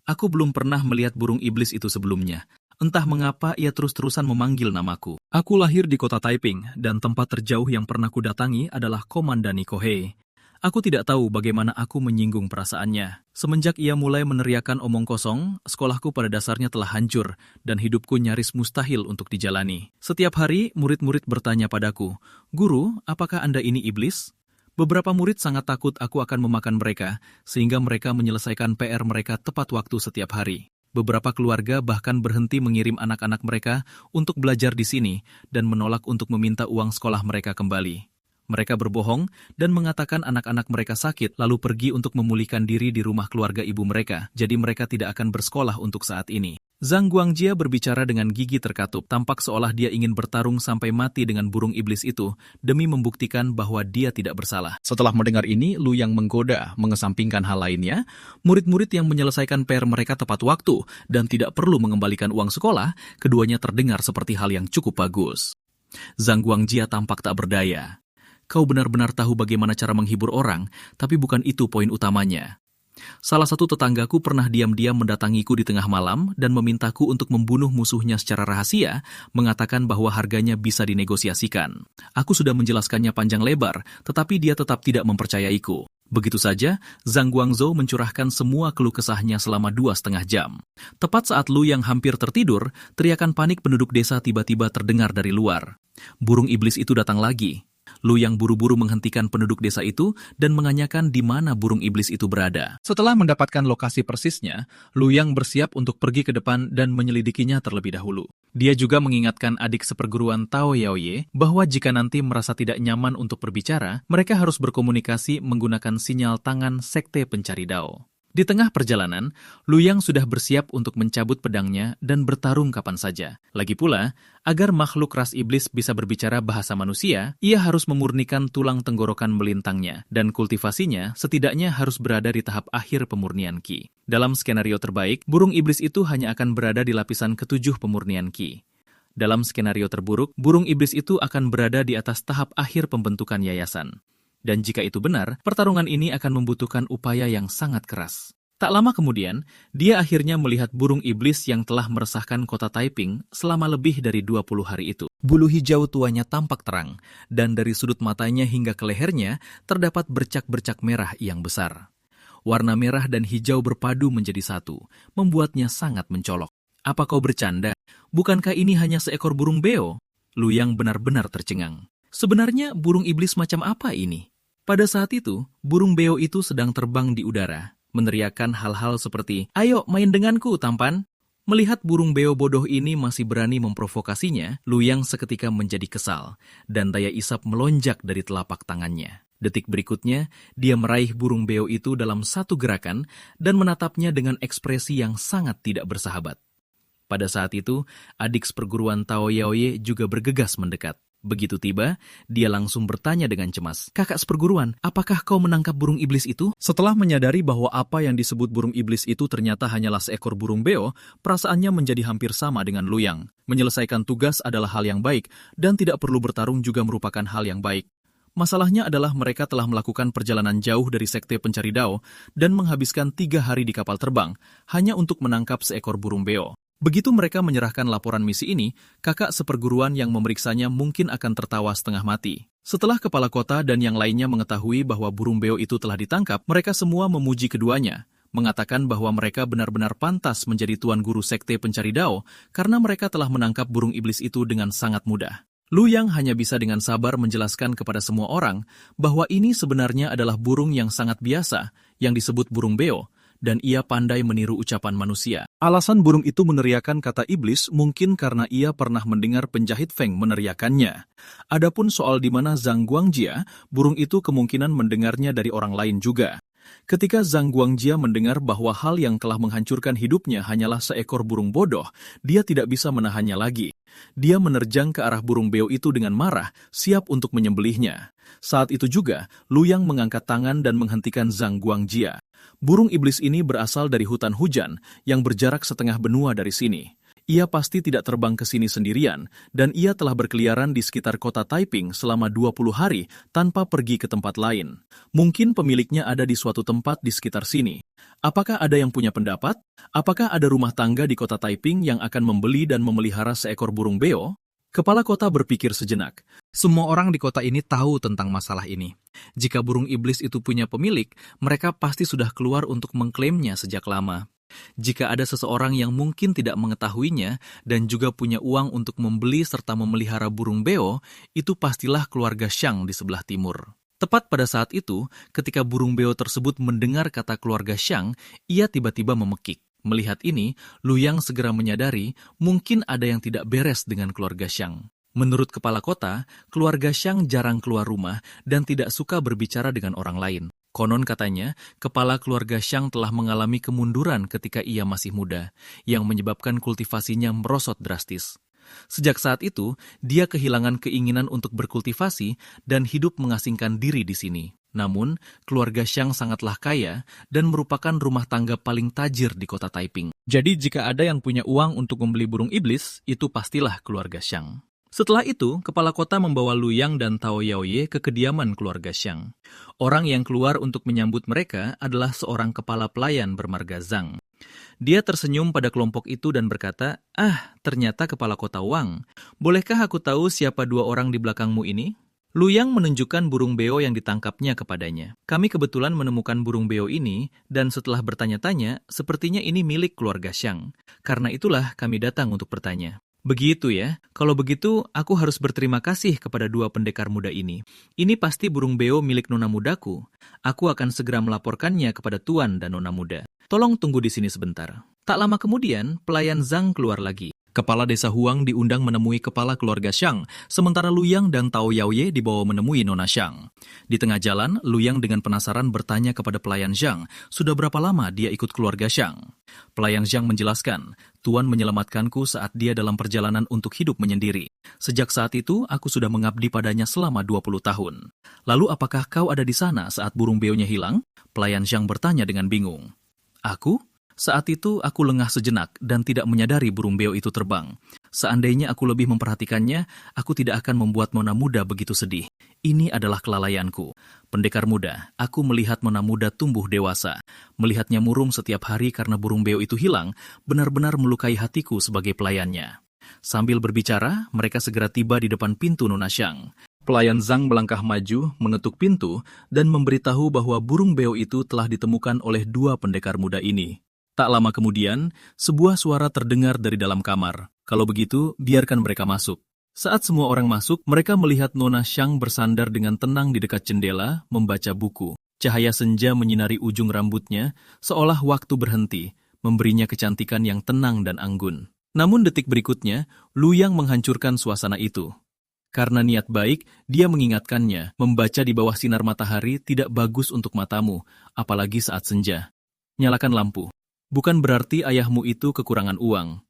Aku belum pernah melihat burung iblis itu sebelumnya. Entah mengapa ia terus-terusan memanggil namaku. Aku lahir di kota Taiping, dan tempat terjauh yang pernah kudatangi adalah Komandani Kohei. Aku tidak tahu bagaimana aku menyinggung perasaannya. Semenjak ia mulai meneriakkan omong kosong, sekolahku pada dasarnya telah hancur, dan hidupku nyaris mustahil untuk dijalani. Setiap hari, murid-murid bertanya padaku, 'Guru, apakah Anda ini iblis?' Beberapa murid sangat takut aku akan memakan mereka, sehingga mereka menyelesaikan PR mereka tepat waktu setiap hari. Beberapa keluarga bahkan berhenti mengirim anak-anak mereka untuk belajar di sini dan menolak untuk meminta uang sekolah mereka kembali. Mereka berbohong dan mengatakan anak-anak mereka sakit lalu pergi untuk memulihkan diri di rumah keluarga ibu mereka, jadi mereka tidak akan bersekolah untuk saat ini. Zhang Guangjia berbicara dengan gigi terkatup, tampak seolah dia ingin bertarung sampai mati dengan burung iblis itu demi membuktikan bahwa dia tidak bersalah. Setelah mendengar ini, Lu yang menggoda, mengesampingkan hal lainnya, murid-murid yang menyelesaikan PR mereka tepat waktu dan tidak perlu mengembalikan uang sekolah, keduanya terdengar seperti hal yang cukup bagus. Zhang Guangjia tampak tak berdaya. "Kau benar-benar tahu bagaimana cara menghibur orang, tapi bukan itu poin utamanya. Salah satu tetanggaku pernah diam-diam mendatangiku di tengah malam dan memintaku untuk membunuh musuhnya secara rahasia, mengatakan bahwa harganya bisa dinegosiasikan. Aku sudah menjelaskannya panjang lebar, tetapi dia tetap tidak mempercayaiku." Begitu saja, Zhang Guangzhou mencurahkan semua keluh kesahnya selama 2,5 jam. Tepat saat Lu yang hampir tertidur, teriakan panik penduduk desa tiba-tiba terdengar dari luar. Burung iblis itu datang lagi. Lu yang buru-buru menghentikan penduduk desa itu dan menanyakan di mana burung iblis itu berada. Setelah mendapatkan lokasi persisnya, Lu yang bersiap untuk pergi ke depan dan menyelidikinya terlebih dahulu. Dia juga mengingatkan adik seperguruan Tao Yaoye bahwa jika nanti merasa tidak nyaman untuk berbicara, mereka harus berkomunikasi menggunakan sinyal tangan sekte pencari Dao. Di tengah perjalanan, Lu Yang sudah bersiap untuk mencabut pedangnya dan bertarung kapan saja. Lagi pula, agar makhluk ras iblis bisa berbicara bahasa manusia, ia harus memurnikan tulang tenggorokan melintangnya, dan kultivasinya setidaknya harus berada di tahap akhir pemurnian Qi. Dalam skenario terbaik, burung iblis itu hanya akan berada di lapisan ke-7 pemurnian Qi. Dalam skenario terburuk, burung iblis itu akan berada di atas tahap akhir pembentukan yayasan. Dan jika itu benar, pertarungan ini akan membutuhkan upaya yang sangat keras. Tak lama kemudian, dia akhirnya melihat burung iblis yang telah meresahkan kota Taiping selama lebih dari 20 hari itu. Bulu hijau tuanya tampak terang, dan dari sudut matanya hingga ke lehernya terdapat bercak-bercak merah yang besar. Warna merah dan hijau berpadu menjadi satu, membuatnya sangat mencolok. "Apa kau bercanda? Bukankah ini hanya seekor burung beo?" Lu Yang benar-benar tercengang. Sebenarnya burung iblis macam apa ini? Pada saat itu, burung beo itu sedang terbang di udara, meneriakkan hal-hal seperti, "Ayo main denganku, tampan." Melihat burung beo bodoh ini masih berani memprovokasinya, Lu Yang seketika menjadi kesal, dan daya isap melonjak dari telapak tangannya. Detik berikutnya, dia meraih burung beo itu dalam satu gerakan dan menatapnya dengan ekspresi yang sangat tidak bersahabat. Pada saat itu, adik seperguruan Tao Yaoye juga bergegas mendekat. Begitu tiba, dia langsung bertanya dengan cemas, "Kakak seperguruan, apakah kau menangkap burung iblis itu?" Setelah menyadari bahwa apa yang disebut burung iblis itu ternyata hanyalah seekor burung beo, perasaannya menjadi hampir sama dengan Lu Yang. Menyelesaikan tugas adalah hal yang baik, dan tidak perlu bertarung juga merupakan hal yang baik. Masalahnya adalah mereka telah melakukan perjalanan jauh dari sekte pencari Dao dan menghabiskan 3 hari di kapal terbang, hanya untuk menangkap seekor burung beo. Begitu mereka menyerahkan laporan misi ini, kakak seperguruan yang memeriksanya mungkin akan tertawa setengah mati. Setelah kepala kota dan yang lainnya mengetahui bahwa burung beo itu telah ditangkap, mereka semua memuji keduanya. mengatakan bahwa mereka benar-benar pantas menjadi tuan guru sekte pencari Dao karena mereka telah menangkap burung iblis itu dengan sangat mudah. Luyang hanya bisa dengan sabar menjelaskan kepada semua orang bahwa ini sebenarnya adalah burung yang sangat biasa yang disebut burung beo, dan ia pandai meniru ucapan manusia. Alasan burung itu meneriakan kata iblis mungkin karena ia pernah mendengar penjahit Feng meneriakannya. Adapun soal di mana Zhang Guangjia, burung itu kemungkinan mendengarnya dari orang lain juga. Ketika Zhang Guangjia mendengar bahwa hal yang telah menghancurkan hidupnya hanyalah seekor burung bodoh, dia tidak bisa menahannya lagi. Dia menerjang ke arah burung beo itu dengan marah, siap untuk menyembelihnya. Saat itu juga, Luyang mengangkat tangan dan menghentikan Zhang Guangjia. Burung iblis ini berasal dari hutan hujan yang berjarak setengah benua dari sini. Ia pasti tidak terbang ke sini sendirian, dan ia telah berkeliaran di sekitar kota Taiping selama 20 hari tanpa pergi ke tempat lain. Mungkin pemiliknya ada di suatu tempat di sekitar sini. Apakah ada yang punya pendapat? Apakah ada rumah tangga di kota Taiping yang akan membeli dan memelihara seekor burung beo? Kepala kota berpikir sejenak. Semua orang di kota ini tahu tentang masalah ini. Jika burung iblis itu punya pemilik, mereka pasti sudah keluar untuk mengklaimnya sejak lama. Jika ada seseorang yang mungkin tidak mengetahuinya dan juga punya uang untuk membeli serta memelihara burung beo, itu pastilah keluarga Xiang di sebelah timur. Tepat pada saat itu, ketika burung beo tersebut mendengar kata keluarga Xiang, ia tiba-tiba memekik. Melihat ini, Luyang segera menyadari mungkin ada yang tidak beres dengan keluarga Xiang. Menurut kepala kota, keluarga Xiang jarang keluar rumah dan tidak suka berbicara dengan orang lain. Konon katanya, kepala keluarga Xiang telah mengalami kemunduran ketika ia masih muda, yang menyebabkan kultivasinya merosot drastis. Sejak saat itu, dia kehilangan keinginan untuk berkultivasi dan hidup mengasingkan diri di sini. Namun, keluarga Xiang sangatlah kaya dan merupakan rumah tangga paling tajir di kota Taiping. Jadi jika ada yang punya uang untuk membeli burung iblis, itu pastilah keluarga Xiang. Setelah itu, kepala kota membawa Luyang dan Tao Yaoye ke kediaman keluarga Xiang. Orang yang keluar untuk menyambut mereka adalah seorang kepala pelayan bermarga Zhang. Dia tersenyum pada kelompok itu dan berkata, ternyata kepala kota Wang. Bolehkah aku tahu siapa dua orang di belakangmu ini? Luyang menunjukkan burung beo yang ditangkapnya kepadanya. Kami kebetulan menemukan burung beo ini, dan setelah bertanya-tanya, sepertinya ini milik keluarga Xiang. Karena itulah kami datang untuk bertanya. Begitu ya, kalau begitu aku harus berterima kasih kepada dua pendekar muda ini. Ini pasti burung beo milik nona mudaku. Aku akan segera melaporkannya kepada tuan dan nona muda. Tolong tunggu di sini sebentar. Tak lama kemudian, pelayan Zhang keluar lagi. Kepala desa Huang diundang menemui kepala keluarga Xiang, sementara Luyang dan Tao Yaoye dibawa menemui nona Xiang. Di tengah jalan, Luyang dengan penasaran bertanya kepada pelayan Zhang, sudah berapa lama dia ikut keluarga Xiang? Pelayan Zhang menjelaskan, Tuan menyelamatkanku saat dia dalam perjalanan untuk hidup menyendiri. Sejak saat itu, aku sudah mengabdi padanya selama 20 tahun. Lalu apakah kau ada di sana saat burung beonya hilang? Pelayan Zhang bertanya dengan bingung. Aku? Saat itu aku lengah sejenak dan tidak menyadari burung beo itu terbang. Seandainya aku lebih memperhatikannya, aku tidak akan membuat nona muda begitu sedih. Ini adalah kelalaianku. Pendekar muda, aku melihat nona muda tumbuh dewasa. Melihatnya murung setiap hari karena burung beo itu hilang, benar-benar melukai hatiku sebagai pelayannya. Sambil berbicara, mereka segera tiba di depan pintu nona Xiang. Pelayan Zhang melangkah maju, mengetuk pintu, dan memberitahu bahwa burung beo itu telah ditemukan oleh dua pendekar muda ini. Tak lama kemudian, sebuah suara terdengar dari dalam kamar. Kalau begitu, biarkan mereka masuk. Saat semua orang masuk, mereka melihat nona Xiang bersandar dengan tenang di dekat jendela, membaca buku. Cahaya senja menyinari ujung rambutnya, seolah waktu berhenti, memberinya kecantikan yang tenang dan anggun. Namun detik berikutnya, Luyang menghancurkan suasana itu. Karena niat baik, dia mengingatkannya, membaca di bawah sinar matahari tidak bagus untuk matamu, apalagi saat senja. Nyalakan lampu. Bukan berarti ayahmu itu kekurangan uang.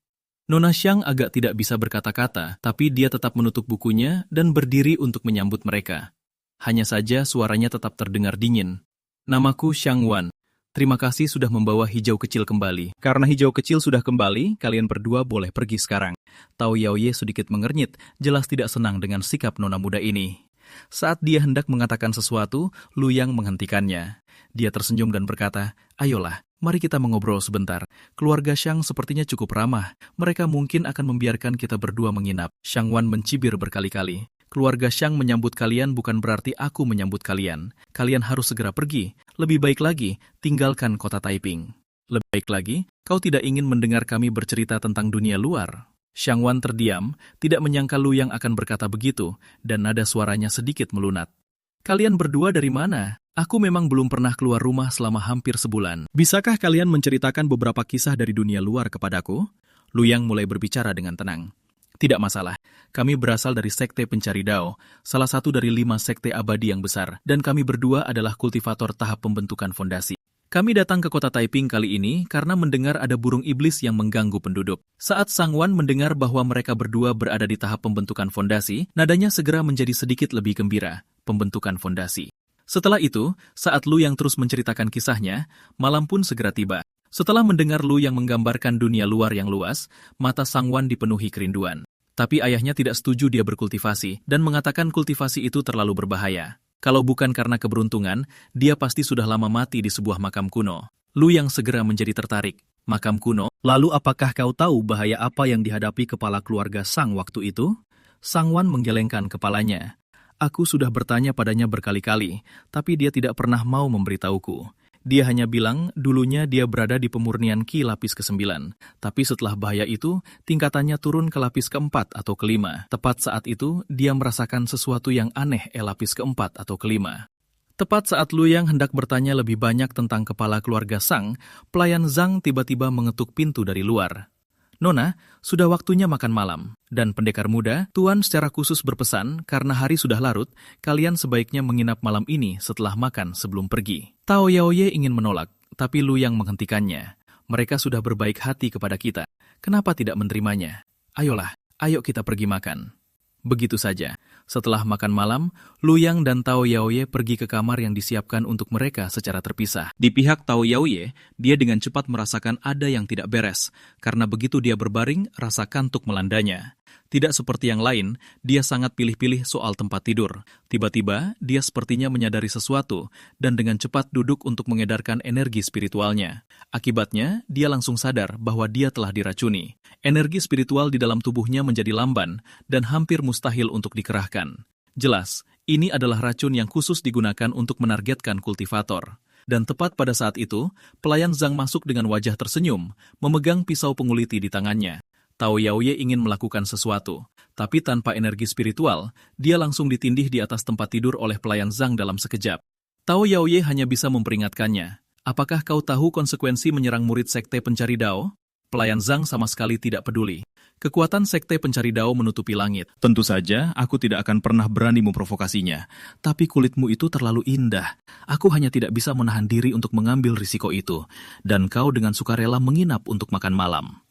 Nona Xiang agak tidak bisa berkata-kata, tapi dia tetap menutup bukunya dan berdiri untuk menyambut mereka. Hanya saja suaranya tetap terdengar dingin. Namaku Xiang Wan. Terima kasih sudah membawa hijau kecil kembali. Karena hijau kecil sudah kembali, kalian berdua boleh pergi sekarang. Tao Yaoye sedikit mengernyit, jelas tidak senang dengan sikap nona muda ini. Saat dia hendak mengatakan sesuatu, Luyang menghentikannya. Dia tersenyum dan berkata, ayolah, mari kita mengobrol sebentar. Keluarga Xiang sepertinya cukup ramah. Mereka mungkin akan membiarkan kita berdua menginap. Xiang Wan mencibir berkali-kali. Keluarga Xiang menyambut kalian bukan berarti aku menyambut kalian. Kalian harus segera pergi. Lebih baik lagi, tinggalkan kota Taiping. Lebih baik lagi, kau tidak ingin mendengar kami bercerita tentang dunia luar. Xiang Wan terdiam, tidak menyangka Lu Yang akan berkata begitu, dan nada suaranya sedikit melunat. Kalian berdua dari mana? Aku memang belum pernah keluar rumah selama hampir sebulan. Bisakah kalian menceritakan beberapa kisah dari dunia luar kepadaku? Lu Yang mulai berbicara dengan tenang. Tidak masalah, kami berasal dari Sekte Pencari Dao, salah satu dari 5 sekte abadi yang besar, dan kami berdua adalah kultivator tahap pembentukan fondasi. Kami datang ke kota Taiping kali ini karena mendengar ada burung iblis yang mengganggu penduduk. Saat Sang Wan mendengar bahwa mereka berdua berada di tahap pembentukan fondasi, nadanya segera menjadi sedikit lebih gembira, pembentukan fondasi. Setelah itu, saat Lu Yang terus menceritakan kisahnya, malam pun segera tiba. Setelah mendengar Lu Yang menggambarkan dunia luar yang luas, mata Sang Wan dipenuhi kerinduan. Tapi ayahnya tidak setuju dia berkultivasi dan mengatakan kultivasi itu terlalu berbahaya. Kalau bukan karena keberuntungan, dia pasti sudah lama mati di sebuah makam kuno. Lu Yang segera menjadi tertarik. Makam kuno? Lalu apakah kau tahu bahaya apa yang dihadapi kepala keluarga Sang waktu itu? Sang Wan menggelengkan kepalanya. Aku sudah bertanya padanya berkali-kali, tapi dia tidak pernah mau memberitahuku. Dia hanya bilang dulunya dia berada di pemurnian Qi lapis ke-9, tapi setelah bahaya itu, tingkatannya turun ke lapis ke-4 atau ke-5. Tepat saat itu, dia merasakan sesuatu yang aneh lapis ke-4 atau ke-5. Tepat saat Lu Yang hendak bertanya lebih banyak tentang kepala keluarga Sang, pelayan Zhang tiba-tiba mengetuk pintu dari luar. Nona, sudah waktunya makan malam. Dan pendekar muda, Tuan secara khusus berpesan, karena hari sudah larut, kalian sebaiknya menginap malam ini setelah makan sebelum pergi. Tao Yaoye ingin menolak, tapi Lu Yang menghentikannya. Mereka sudah berbaik hati kepada kita. Kenapa tidak menerimanya? Ayolah, ayo kita pergi makan. Begitu saja. Setelah makan malam, Lu Yang dan Tao Yaoye pergi ke kamar yang disiapkan untuk mereka secara terpisah. Di pihak Tao Yaoye, dia dengan cepat merasakan ada yang tidak beres, karena begitu dia berbaring, rasa kantuk melandanya. Tidak seperti yang lain, dia sangat pilih-pilih soal tempat tidur. Tiba-tiba, dia sepertinya menyadari sesuatu, dan dengan cepat duduk untuk mengedarkan energi spiritualnya. Akibatnya, dia langsung sadar bahwa dia telah diracuni. Energi spiritual di dalam tubuhnya menjadi lamban, dan hampir mustahil untuk dikerahkan. Jelas, ini adalah racun yang khusus digunakan untuk menargetkan kultivator. Dan tepat pada saat itu, pelayan Zhang masuk dengan wajah tersenyum, memegang pisau penguliti di tangannya. Tao Yaoye ingin melakukan sesuatu, tapi tanpa energi spiritual, dia langsung ditindih di atas tempat tidur oleh pelayan Zhang dalam sekejap. Tao Yaoye hanya bisa memperingatkannya. Apakah kau tahu konsekuensi menyerang murid Sekte Pencari Dao? Pelayan Zhang sama sekali tidak peduli. Kekuatan Sekte Pencari Dao menutupi langit. Tentu saja, aku tidak akan pernah berani memprovokasinya. Tapi kulitmu itu terlalu indah. Aku hanya tidak bisa menahan diri untuk mengambil risiko itu. Dan kau dengan sukarela menginap untuk makan malam.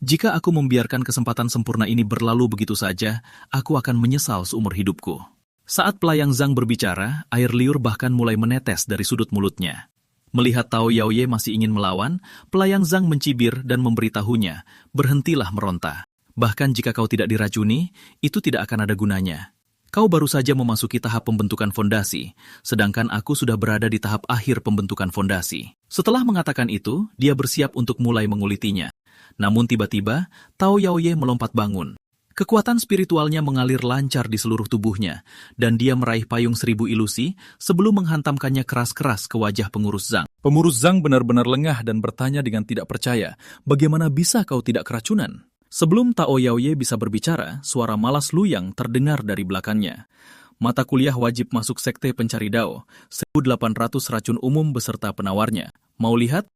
Jika aku membiarkan kesempatan sempurna ini berlalu begitu saja, aku akan menyesal seumur hidupku. Saat pelayan Zhang berbicara, air liur bahkan mulai menetes dari sudut mulutnya. Melihat Tao Yaoye masih ingin melawan, pelayan Zhang mencibir dan memberitahunya, berhentilah meronta. Bahkan jika kau tidak diracuni, itu tidak akan ada gunanya. Kau baru saja memasuki tahap pembentukan fondasi, sedangkan aku sudah berada di tahap akhir pembentukan fondasi. Setelah mengatakan itu, dia bersiap untuk mulai mengulitinya. Namun tiba-tiba, Tao Yaoye melompat bangun. Kekuatan spiritualnya mengalir lancar di seluruh tubuhnya, dan dia meraih payung 1000 ilusi sebelum menghantamkannya keras-keras ke wajah pengurus Zhang. Pengurus Zhang benar-benar lengah dan bertanya dengan tidak percaya, bagaimana bisa kau tidak keracunan? Sebelum Tao Yaoye bisa berbicara, suara malas Lu Yang terdengar dari belakangnya. Mata kuliah wajib masuk Sekte Pencari Dao, 1800 racun umum beserta penawarnya. Mau lihat?